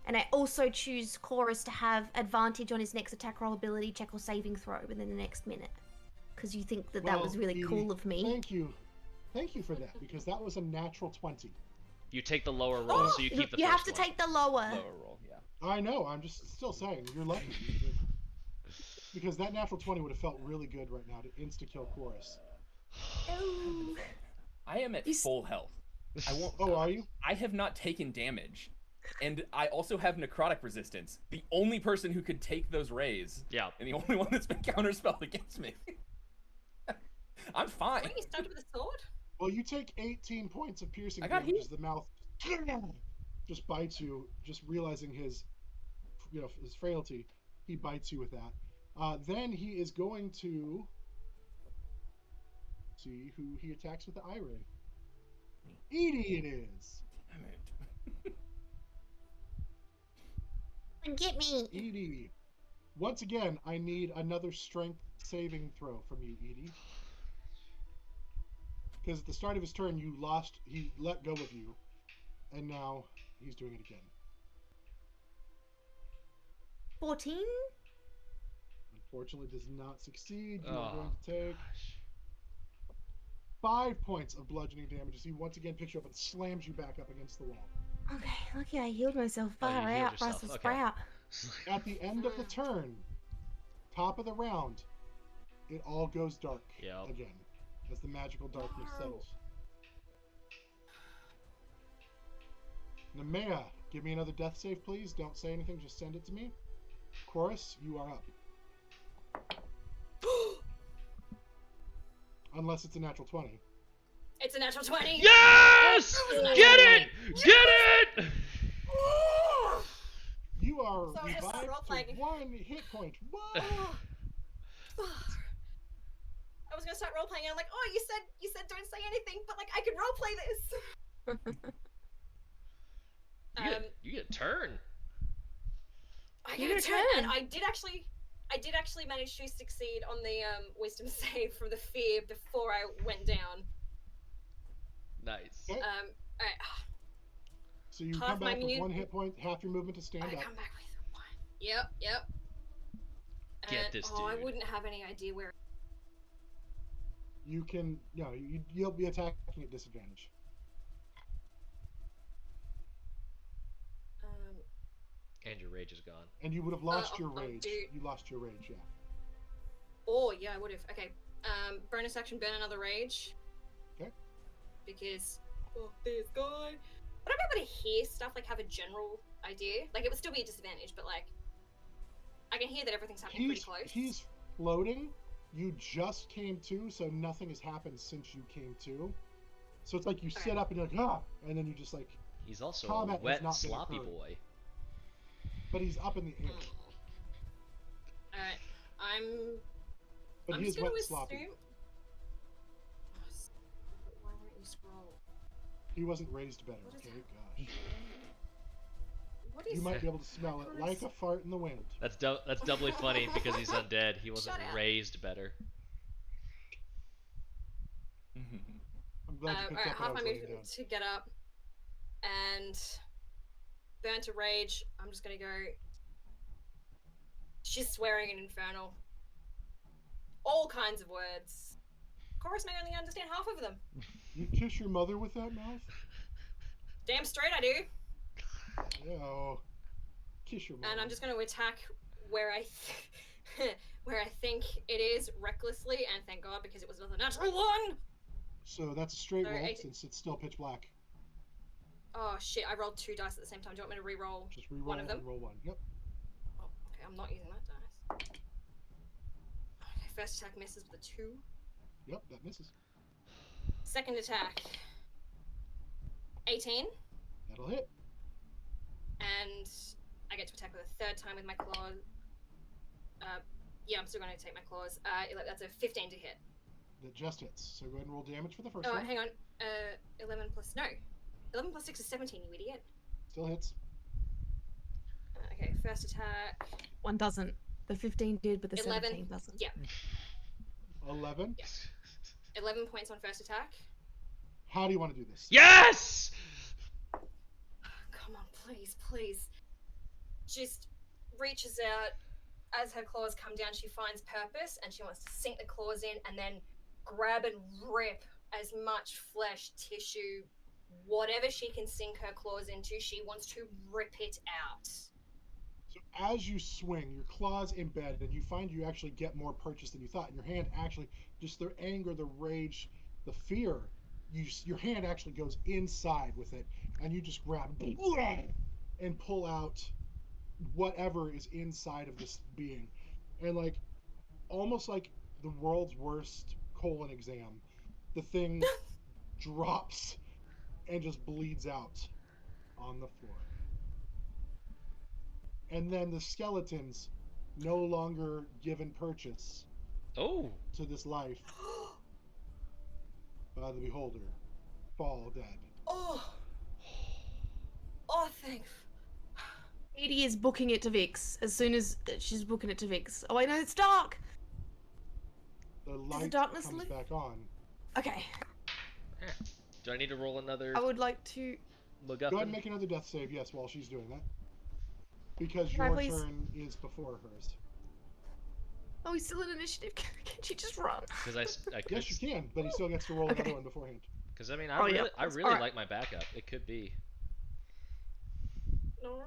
[SPEAKER 5] And I also choose Chorus to have advantage on his next attack roll, ability check, or saving throw within the next minute. Because you think that that was really
[SPEAKER 1] Edie,
[SPEAKER 5] cool of me.
[SPEAKER 1] Thank you. Thank you for that, because that was a natural 20.
[SPEAKER 2] You take the lower roll, so you keep the
[SPEAKER 5] You
[SPEAKER 2] first
[SPEAKER 5] have to
[SPEAKER 2] one.
[SPEAKER 5] take the lower.
[SPEAKER 6] Lower roll, yeah.
[SPEAKER 1] I know, I'm just still saying, you're lucky. Because that natural 20 would have felt really good right now to insta-kill Chorus.
[SPEAKER 5] Oh.
[SPEAKER 6] I am at
[SPEAKER 5] You s-
[SPEAKER 6] full health. I won't.
[SPEAKER 1] Oh, are you?
[SPEAKER 6] I have not taken damage, and I also have necrotic resistance. The only person who could take those rays,
[SPEAKER 2] Yeah.
[SPEAKER 6] and the only one that's been counterspelled against me. I'm fine.
[SPEAKER 3] What are you stabbed with a sword?
[SPEAKER 1] Well, you take 18 points of piercing
[SPEAKER 6] I got
[SPEAKER 1] damage
[SPEAKER 6] heat.
[SPEAKER 1] as the mouth just bites you, just realizing his, his frailty. He bites you with that. Then he is going to see who he attacks with the eye ray. Edie, it is.
[SPEAKER 6] Damn it.
[SPEAKER 5] Get me.
[SPEAKER 1] Edie. Once again, I need another strength saving throw from you, Edie. Because at the start of his turn, he let go of you. And now he's doing it again.
[SPEAKER 5] 14?
[SPEAKER 1] Unfortunately, does not succeed. You
[SPEAKER 2] Oh,
[SPEAKER 1] are going to take 5 points of bludgeoning damage as he once again picks you up and slams you back up against the wall.
[SPEAKER 5] Okay, lucky I healed myself.
[SPEAKER 2] Oh, you
[SPEAKER 5] Far
[SPEAKER 2] healed
[SPEAKER 5] out,
[SPEAKER 2] yourself,
[SPEAKER 5] Brussels
[SPEAKER 2] okay.
[SPEAKER 5] sprout.
[SPEAKER 1] At the end of the turn, top of the round, it all goes dark
[SPEAKER 2] Yep.
[SPEAKER 1] again as the magical darkness settles. Nemea, give me another death save, please. Don't say anything, just send it to me. Chorus, you are up. Unless it's a natural 20.
[SPEAKER 3] It's a natural 20.
[SPEAKER 2] Yes! Get it! Get it!
[SPEAKER 1] You are
[SPEAKER 3] So I just
[SPEAKER 1] revived
[SPEAKER 3] role-playing.
[SPEAKER 1] to 1 hit point. Whoa!
[SPEAKER 3] I was gonna start role playing, and I'm like, oh, you said don't say anything, but like I can role play this.
[SPEAKER 2] You get a turn.
[SPEAKER 3] I
[SPEAKER 5] You
[SPEAKER 3] get a
[SPEAKER 5] get a
[SPEAKER 3] turn, and
[SPEAKER 5] turn.
[SPEAKER 3] I did actually manage to succeed on the wisdom save from the fear before I went down.
[SPEAKER 2] Nice.
[SPEAKER 1] Okay.
[SPEAKER 3] Alright.
[SPEAKER 1] So you
[SPEAKER 3] Half
[SPEAKER 1] come
[SPEAKER 3] my
[SPEAKER 1] back with
[SPEAKER 3] mute-
[SPEAKER 1] 1 hit point, half your movement to stand
[SPEAKER 3] I
[SPEAKER 1] up.
[SPEAKER 3] come back with one. Yep.
[SPEAKER 2] Get
[SPEAKER 3] And,
[SPEAKER 2] this
[SPEAKER 3] I
[SPEAKER 2] dude.
[SPEAKER 3] wouldn't have any idea where.
[SPEAKER 1] You can, you'll be attacking at disadvantage.
[SPEAKER 2] And your rage is gone.
[SPEAKER 1] And you would have lost your
[SPEAKER 3] I'll
[SPEAKER 1] rage.
[SPEAKER 3] do-
[SPEAKER 1] You lost your rage, yeah.
[SPEAKER 3] Oh yeah, I would have. Okay. Bonus action, burn another rage.
[SPEAKER 1] Okay.
[SPEAKER 3] Because this guy. Would I be able to hear stuff, like have a general idea? Like it would still be a disadvantage, but like I can hear that everything's happening pretty close.
[SPEAKER 1] He's floating. You just came to, so nothing has happened since you came to. So it's like you sit up and you're like, ah! And then you just like,
[SPEAKER 2] He's also
[SPEAKER 1] Combat
[SPEAKER 2] a
[SPEAKER 1] has
[SPEAKER 2] wet,
[SPEAKER 1] not been
[SPEAKER 2] sloppy
[SPEAKER 1] occurring.
[SPEAKER 2] boy.
[SPEAKER 1] but he's up in the air.
[SPEAKER 3] Alright.
[SPEAKER 1] But
[SPEAKER 3] I'm
[SPEAKER 1] he
[SPEAKER 3] just
[SPEAKER 1] is
[SPEAKER 3] gonna
[SPEAKER 1] wet
[SPEAKER 3] assume.
[SPEAKER 1] sloppy.
[SPEAKER 3] Why won't you scroll?
[SPEAKER 1] He wasn't raised better,
[SPEAKER 3] What is
[SPEAKER 1] okay?
[SPEAKER 3] that?
[SPEAKER 1] Gosh.
[SPEAKER 3] What is
[SPEAKER 1] You might be able to smell it
[SPEAKER 3] can't
[SPEAKER 1] like a fart in the wind.
[SPEAKER 2] That's doubly funny because he's undead. He wasn't
[SPEAKER 3] Shut up.
[SPEAKER 2] raised better.
[SPEAKER 1] I'm glad you picked
[SPEAKER 3] alright,
[SPEAKER 1] up what I
[SPEAKER 3] half my
[SPEAKER 1] was laying
[SPEAKER 3] movement
[SPEAKER 1] down.
[SPEAKER 3] to get up and burn to rage. I'm just gonna go. She's swearing in Infernal. All kinds of words. Chorus may only understand half of them.
[SPEAKER 1] You kiss your mother with that mouth?
[SPEAKER 3] Damn straight I do.
[SPEAKER 1] Oh. Kiss your mother.
[SPEAKER 3] And I'm just gonna attack where I where I think it is recklessly, and thank God because it was not a natural one.
[SPEAKER 1] So that's a straight
[SPEAKER 3] So
[SPEAKER 1] roll
[SPEAKER 3] 18
[SPEAKER 1] since it's still pitch black.
[SPEAKER 3] Oh shit! I rolled 2 dice at the same time. Do you want me to re-roll?
[SPEAKER 1] Just re-roll
[SPEAKER 3] one of them?
[SPEAKER 1] and roll one. Yep.
[SPEAKER 3] Oh, okay, I'm not using that dice. Okay, first attack misses with a 2.
[SPEAKER 1] Yep, that misses.
[SPEAKER 3] Second attack, 18,
[SPEAKER 1] That'll hit.
[SPEAKER 3] and I get to attack with a third time with my claws. Yeah, I'm still going to take my claws. That's a 15 to hit.
[SPEAKER 1] That just hits. So go ahead and roll damage for the first
[SPEAKER 3] Oh,
[SPEAKER 1] one.
[SPEAKER 3] hang on. 11 plus 6 is 17. You idiot.
[SPEAKER 1] Still hits.
[SPEAKER 3] Okay, first attack.
[SPEAKER 5] One doesn't. The 15 did, but the
[SPEAKER 3] 11.
[SPEAKER 5] 17 doesn't.
[SPEAKER 3] Yeah,
[SPEAKER 1] 11.
[SPEAKER 3] Yeah. 11 points on first attack.
[SPEAKER 1] How do you want to do this?
[SPEAKER 2] Yes!
[SPEAKER 3] Come on, please, please. Just reaches out. As her claws come down, she finds purpose, and she wants to sink the claws in and then grab and rip as much flesh, tissue, whatever she can sink her claws into. She wants to rip it out.
[SPEAKER 1] So as you swing, your claws embed, and you find you actually get more purchase than you thought. And your hand actually, just the anger, the rage, the fear, your hand actually goes inside with it, and you just grab and pull out whatever is inside of this being. And like, almost like the world's worst colon exam, the thing drops and just bleeds out on the floor. And then the skeletons, no longer given purchase
[SPEAKER 2] Oh.
[SPEAKER 1] to this life by the beholder, fall dead.
[SPEAKER 3] Oh, thanks.
[SPEAKER 5] Edie is booking it to Vix as soon as she's booking it to Vix. Oh, wait, no, it's dark.
[SPEAKER 1] The
[SPEAKER 5] the
[SPEAKER 1] light
[SPEAKER 5] darkness
[SPEAKER 1] comes
[SPEAKER 5] lift?
[SPEAKER 1] back on.
[SPEAKER 5] Okay,
[SPEAKER 2] Do I need to roll another
[SPEAKER 5] I would like to.
[SPEAKER 2] MacGuffin?
[SPEAKER 1] Go ahead and make another death save, yes, while she's doing that. Because
[SPEAKER 5] Can I
[SPEAKER 1] your
[SPEAKER 5] please?
[SPEAKER 1] turn is before hers.
[SPEAKER 5] Oh, he's still in initiative. Can she just run?
[SPEAKER 2] Because I could.
[SPEAKER 1] Yes, you can, but he still gets to roll
[SPEAKER 5] Okay.
[SPEAKER 1] another one beforehand.
[SPEAKER 2] Because I mean,
[SPEAKER 5] Oh, yeah,
[SPEAKER 2] I
[SPEAKER 5] that's
[SPEAKER 2] really
[SPEAKER 5] alright.
[SPEAKER 2] like my backup. It could be.
[SPEAKER 3] No.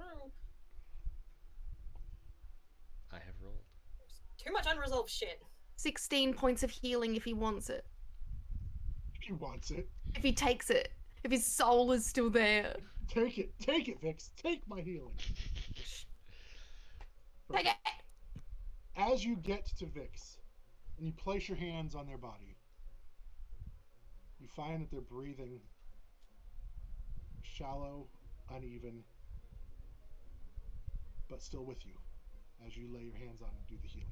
[SPEAKER 2] I have rolled.
[SPEAKER 3] Too much unresolved shit.
[SPEAKER 5] 16 points of healing if he wants it.
[SPEAKER 1] He wants it.
[SPEAKER 5] If he takes it. If his soul is still there.
[SPEAKER 1] Take it, Vix. Take my healing.
[SPEAKER 5] Take it!
[SPEAKER 1] As you get to Vix, and you place your hands on their body, you find that they're breathing shallow, uneven, but still with you as you lay your hands on and do the healing.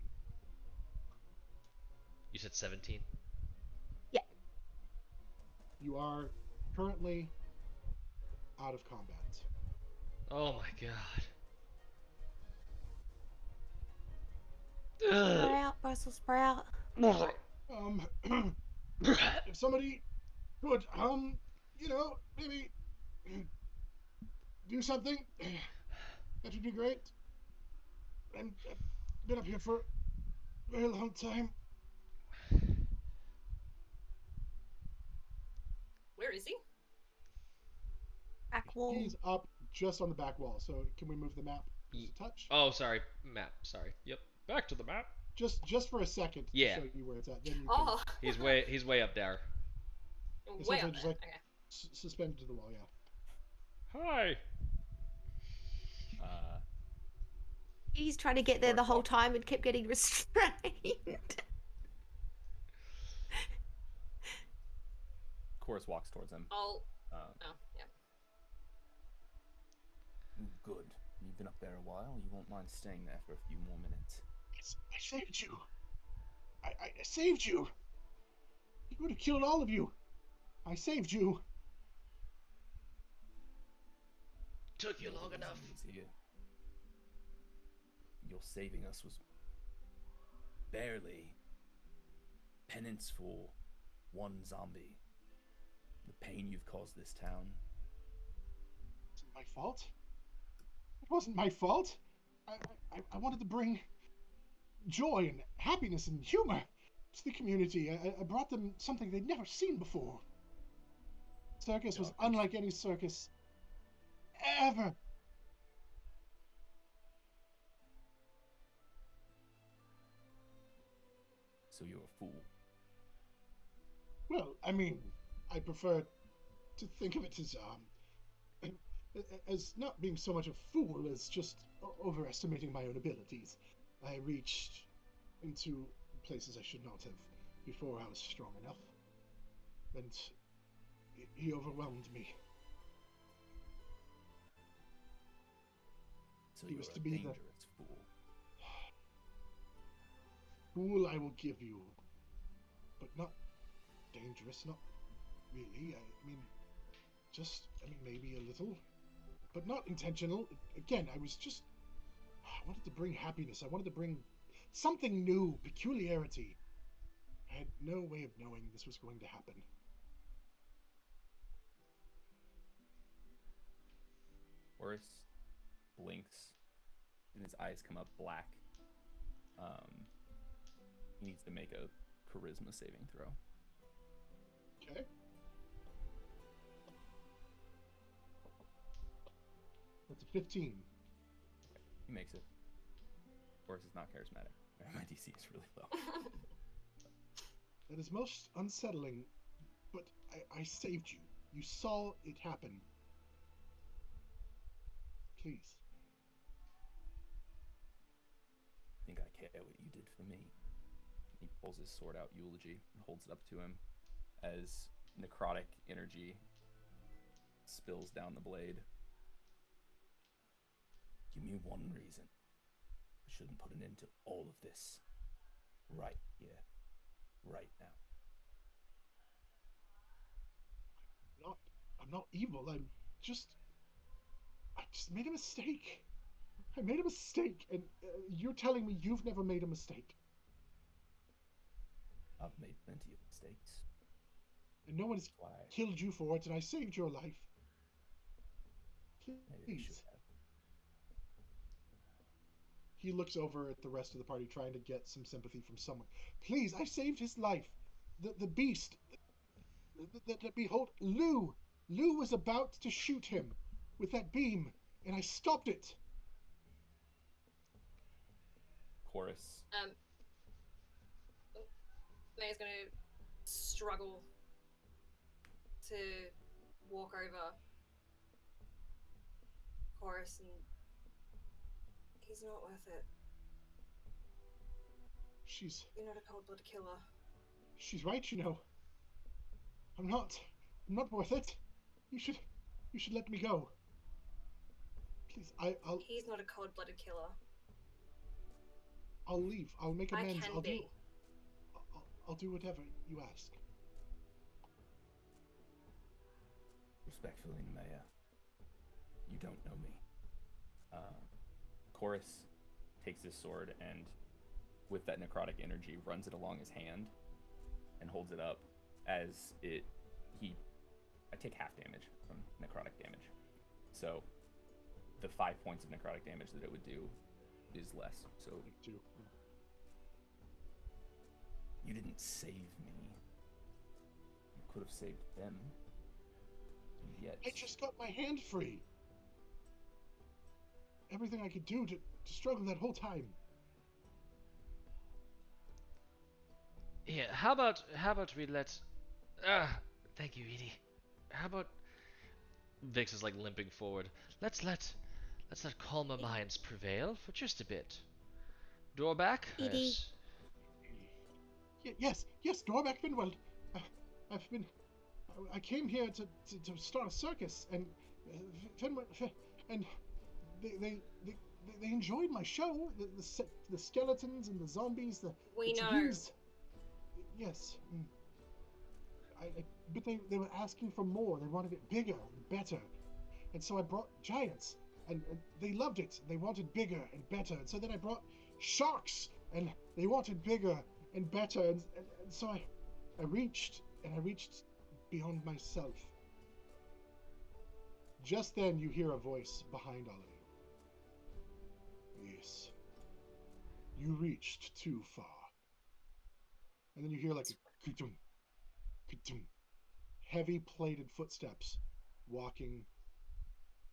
[SPEAKER 2] You said 17.
[SPEAKER 1] You are currently out of combat.
[SPEAKER 2] Oh my god.
[SPEAKER 7] Sprout, Brussels sprout.
[SPEAKER 1] If somebody could, maybe do something, that would be great. I've been up here for a very long time.
[SPEAKER 3] Where is he?
[SPEAKER 7] Back wall.
[SPEAKER 1] He's up just on the back wall, so can we move the map just a touch?
[SPEAKER 2] Oh, sorry. Map. Sorry. Yep. Back to the map.
[SPEAKER 1] Just for a second
[SPEAKER 2] Yeah.
[SPEAKER 1] to show you where it's at. Then you
[SPEAKER 3] Oh.
[SPEAKER 2] He's way up there.
[SPEAKER 1] can
[SPEAKER 3] Way
[SPEAKER 1] essentially
[SPEAKER 3] up
[SPEAKER 1] just
[SPEAKER 3] there.
[SPEAKER 1] like
[SPEAKER 3] Okay.
[SPEAKER 1] suspended to the wall, yeah.
[SPEAKER 2] Hi.
[SPEAKER 5] He's trying to get there the whole time and kept getting restrained.
[SPEAKER 6] Chorus walks towards him.
[SPEAKER 3] Oh, yeah.
[SPEAKER 6] Good. You've been up there a while. You won't mind staying there for a few more minutes.
[SPEAKER 1] I saved you. I saved you. He would have killed all of you. I saved you.
[SPEAKER 2] Took you long enough.
[SPEAKER 4] Your saving us was barely penance for one zombie. The pain you've caused this town.
[SPEAKER 1] It wasn't my fault. It wasn't my fault. I wanted to bring joy and happiness and humor to the community. I brought them something they'd never seen before. Circus was unlike any circus ever.
[SPEAKER 4] So you're a fool.
[SPEAKER 1] Well, I mean, I prefer to think of it as not being so much a fool as just overestimating my own abilities. I reached into places I should not have before I was strong enough, and he overwhelmed me.
[SPEAKER 4] So
[SPEAKER 1] He
[SPEAKER 4] you're
[SPEAKER 1] was
[SPEAKER 4] a
[SPEAKER 1] to be the
[SPEAKER 4] dangerous fool.
[SPEAKER 1] fool I will give you, but not dangerous, not really. I mean, maybe a little, but not intentional. Again, I wanted to bring happiness. I wanted to bring something new, peculiarity. I had no way of knowing this was going to happen.
[SPEAKER 6] H.E.R.O.E.S blinks, and his eyes come up black. He needs to make a charisma saving throw.
[SPEAKER 1] Okay. That's a 15.
[SPEAKER 6] He makes it. H.E.R.O.E.S is not charismatic. My DC is really low.
[SPEAKER 1] That is most unsettling, but I saved you. You saw it happen. Please.
[SPEAKER 6] Think I care what you did for me. He pulls his sword out, eulogy, and holds it up to him as necrotic energy spills down the blade.
[SPEAKER 4] Give me one reason I shouldn't put an end to all of this. Right here. Right now.
[SPEAKER 1] I'm not evil. I just made a mistake. I made a mistake, and you're telling me you've never made a mistake.
[SPEAKER 4] I've made plenty of mistakes.
[SPEAKER 1] And no one's killed you for it, and I saved your life.
[SPEAKER 4] Maybe I
[SPEAKER 1] Please.
[SPEAKER 4] should have.
[SPEAKER 1] He looks over at the rest of the party, trying to get some sympathy from someone. Please, I saved his life. The beast. Behold, Lou. Lou was about to shoot him with that beam, and I stopped it.
[SPEAKER 6] Chorus.
[SPEAKER 3] Maya's gonna struggle to walk over Chorus, and he's not worth it. You're not a cold-blooded killer.
[SPEAKER 1] She's right, you know. I'm not worth it. You should let me go. Please, I'll.
[SPEAKER 3] He's not a cold-blooded killer.
[SPEAKER 1] I'll leave. I'll make amends.
[SPEAKER 3] I can be.
[SPEAKER 1] I'll do whatever you ask.
[SPEAKER 4] Respectfully, Maya, you don't know me.
[SPEAKER 6] Chorus takes his sword and, with that necrotic energy, runs it along his hand and holds it up as I take half damage from necrotic damage. So the 5 points of necrotic damage that it would do is less. So
[SPEAKER 4] you didn't save me. You could have saved them. And yet
[SPEAKER 1] I just got my hand free. Everything I could do to struggle that whole time.
[SPEAKER 2] Yeah, how about we let thank you, Edie. How about Vix is like limping forward. Let's let calmer minds prevail for just a bit. Dorabak?
[SPEAKER 7] Edie.
[SPEAKER 1] Yes, Dorabak Finwald. I came here to start a circus, and and they enjoyed my show. The skeletons and the zombies.
[SPEAKER 3] We know.
[SPEAKER 1] Dreams. Yes. But they were asking for more. They wanted it bigger and better. And so I brought giants, and they loved it. They wanted bigger and better. And so then I brought sharks, and they wanted bigger and better. And so I reached, and I reached beyond myself. Just then you hear a voice behind all of you. Yes. You reached too far. And then you hear like a kutum, kutum, heavy plated footsteps walking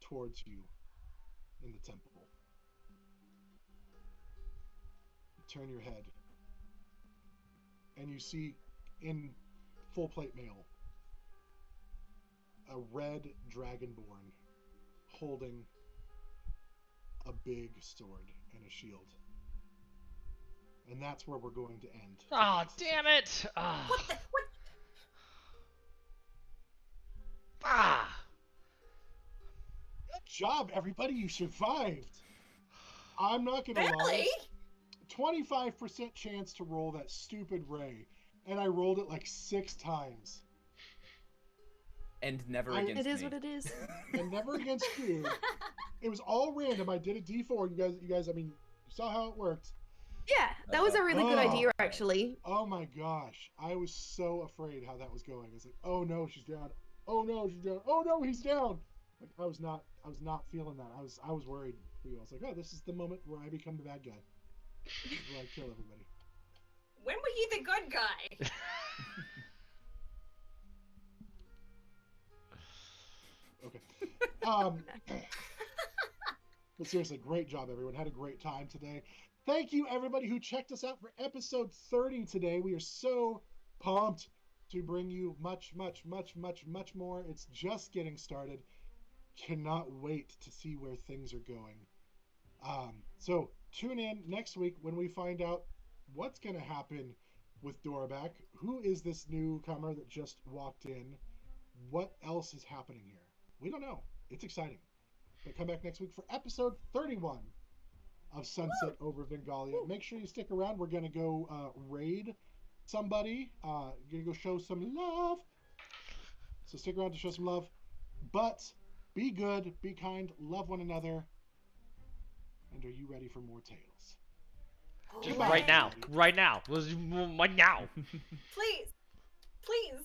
[SPEAKER 1] towards you in the temple. You turn your head and you see in full plate mail a red dragonborn holding a big sword and a shield. And that's where we're going to end.
[SPEAKER 2] Ah, damn it!
[SPEAKER 3] What the? What?
[SPEAKER 2] Ah!
[SPEAKER 1] Good job, everybody. You survived. I'm not going to
[SPEAKER 3] Really?
[SPEAKER 1] lie. 25% chance to roll that stupid ray. And I rolled it like 6 times.
[SPEAKER 6] And never against
[SPEAKER 5] It is
[SPEAKER 6] me.
[SPEAKER 5] what it is.
[SPEAKER 1] And never against you. It was all random. I did a D4. You guys, I mean, you saw how it worked.
[SPEAKER 5] Yeah, that was a really good
[SPEAKER 1] Oh.
[SPEAKER 5] idea, actually.
[SPEAKER 1] Oh my gosh. I was so afraid how that was going. It's like, oh no, she's down. Oh no, she's down. Oh no, he's down. Like I was not feeling that. I was worried for you. I was like, oh, this is the moment where I become the bad guy. This is where I kill everybody.
[SPEAKER 3] When were you the good guy?
[SPEAKER 1] Okay. But seriously, great job, everyone. Had a great time today. Thank you, everybody who checked us out for episode 30 today. We are so pumped to bring you much, much, much, much, much more. It's just getting started. Cannot wait to see where things are going. So tune in next week when we find out what's going to happen with Dorabak. Who is this newcomer that just walked in? What else is happening here? We don't know. It's exciting. But come back next week for episode 31 of Sunset over Vengalia. Make sure you stick around. We're going to go raid somebody. Going to go show some love. So stick around to show some love. But be good, be kind, love one another. And are you ready for more tales?
[SPEAKER 2] Just
[SPEAKER 3] Oh,
[SPEAKER 2] right now.
[SPEAKER 3] man.
[SPEAKER 2] Right now. Right now.
[SPEAKER 3] Please. Please.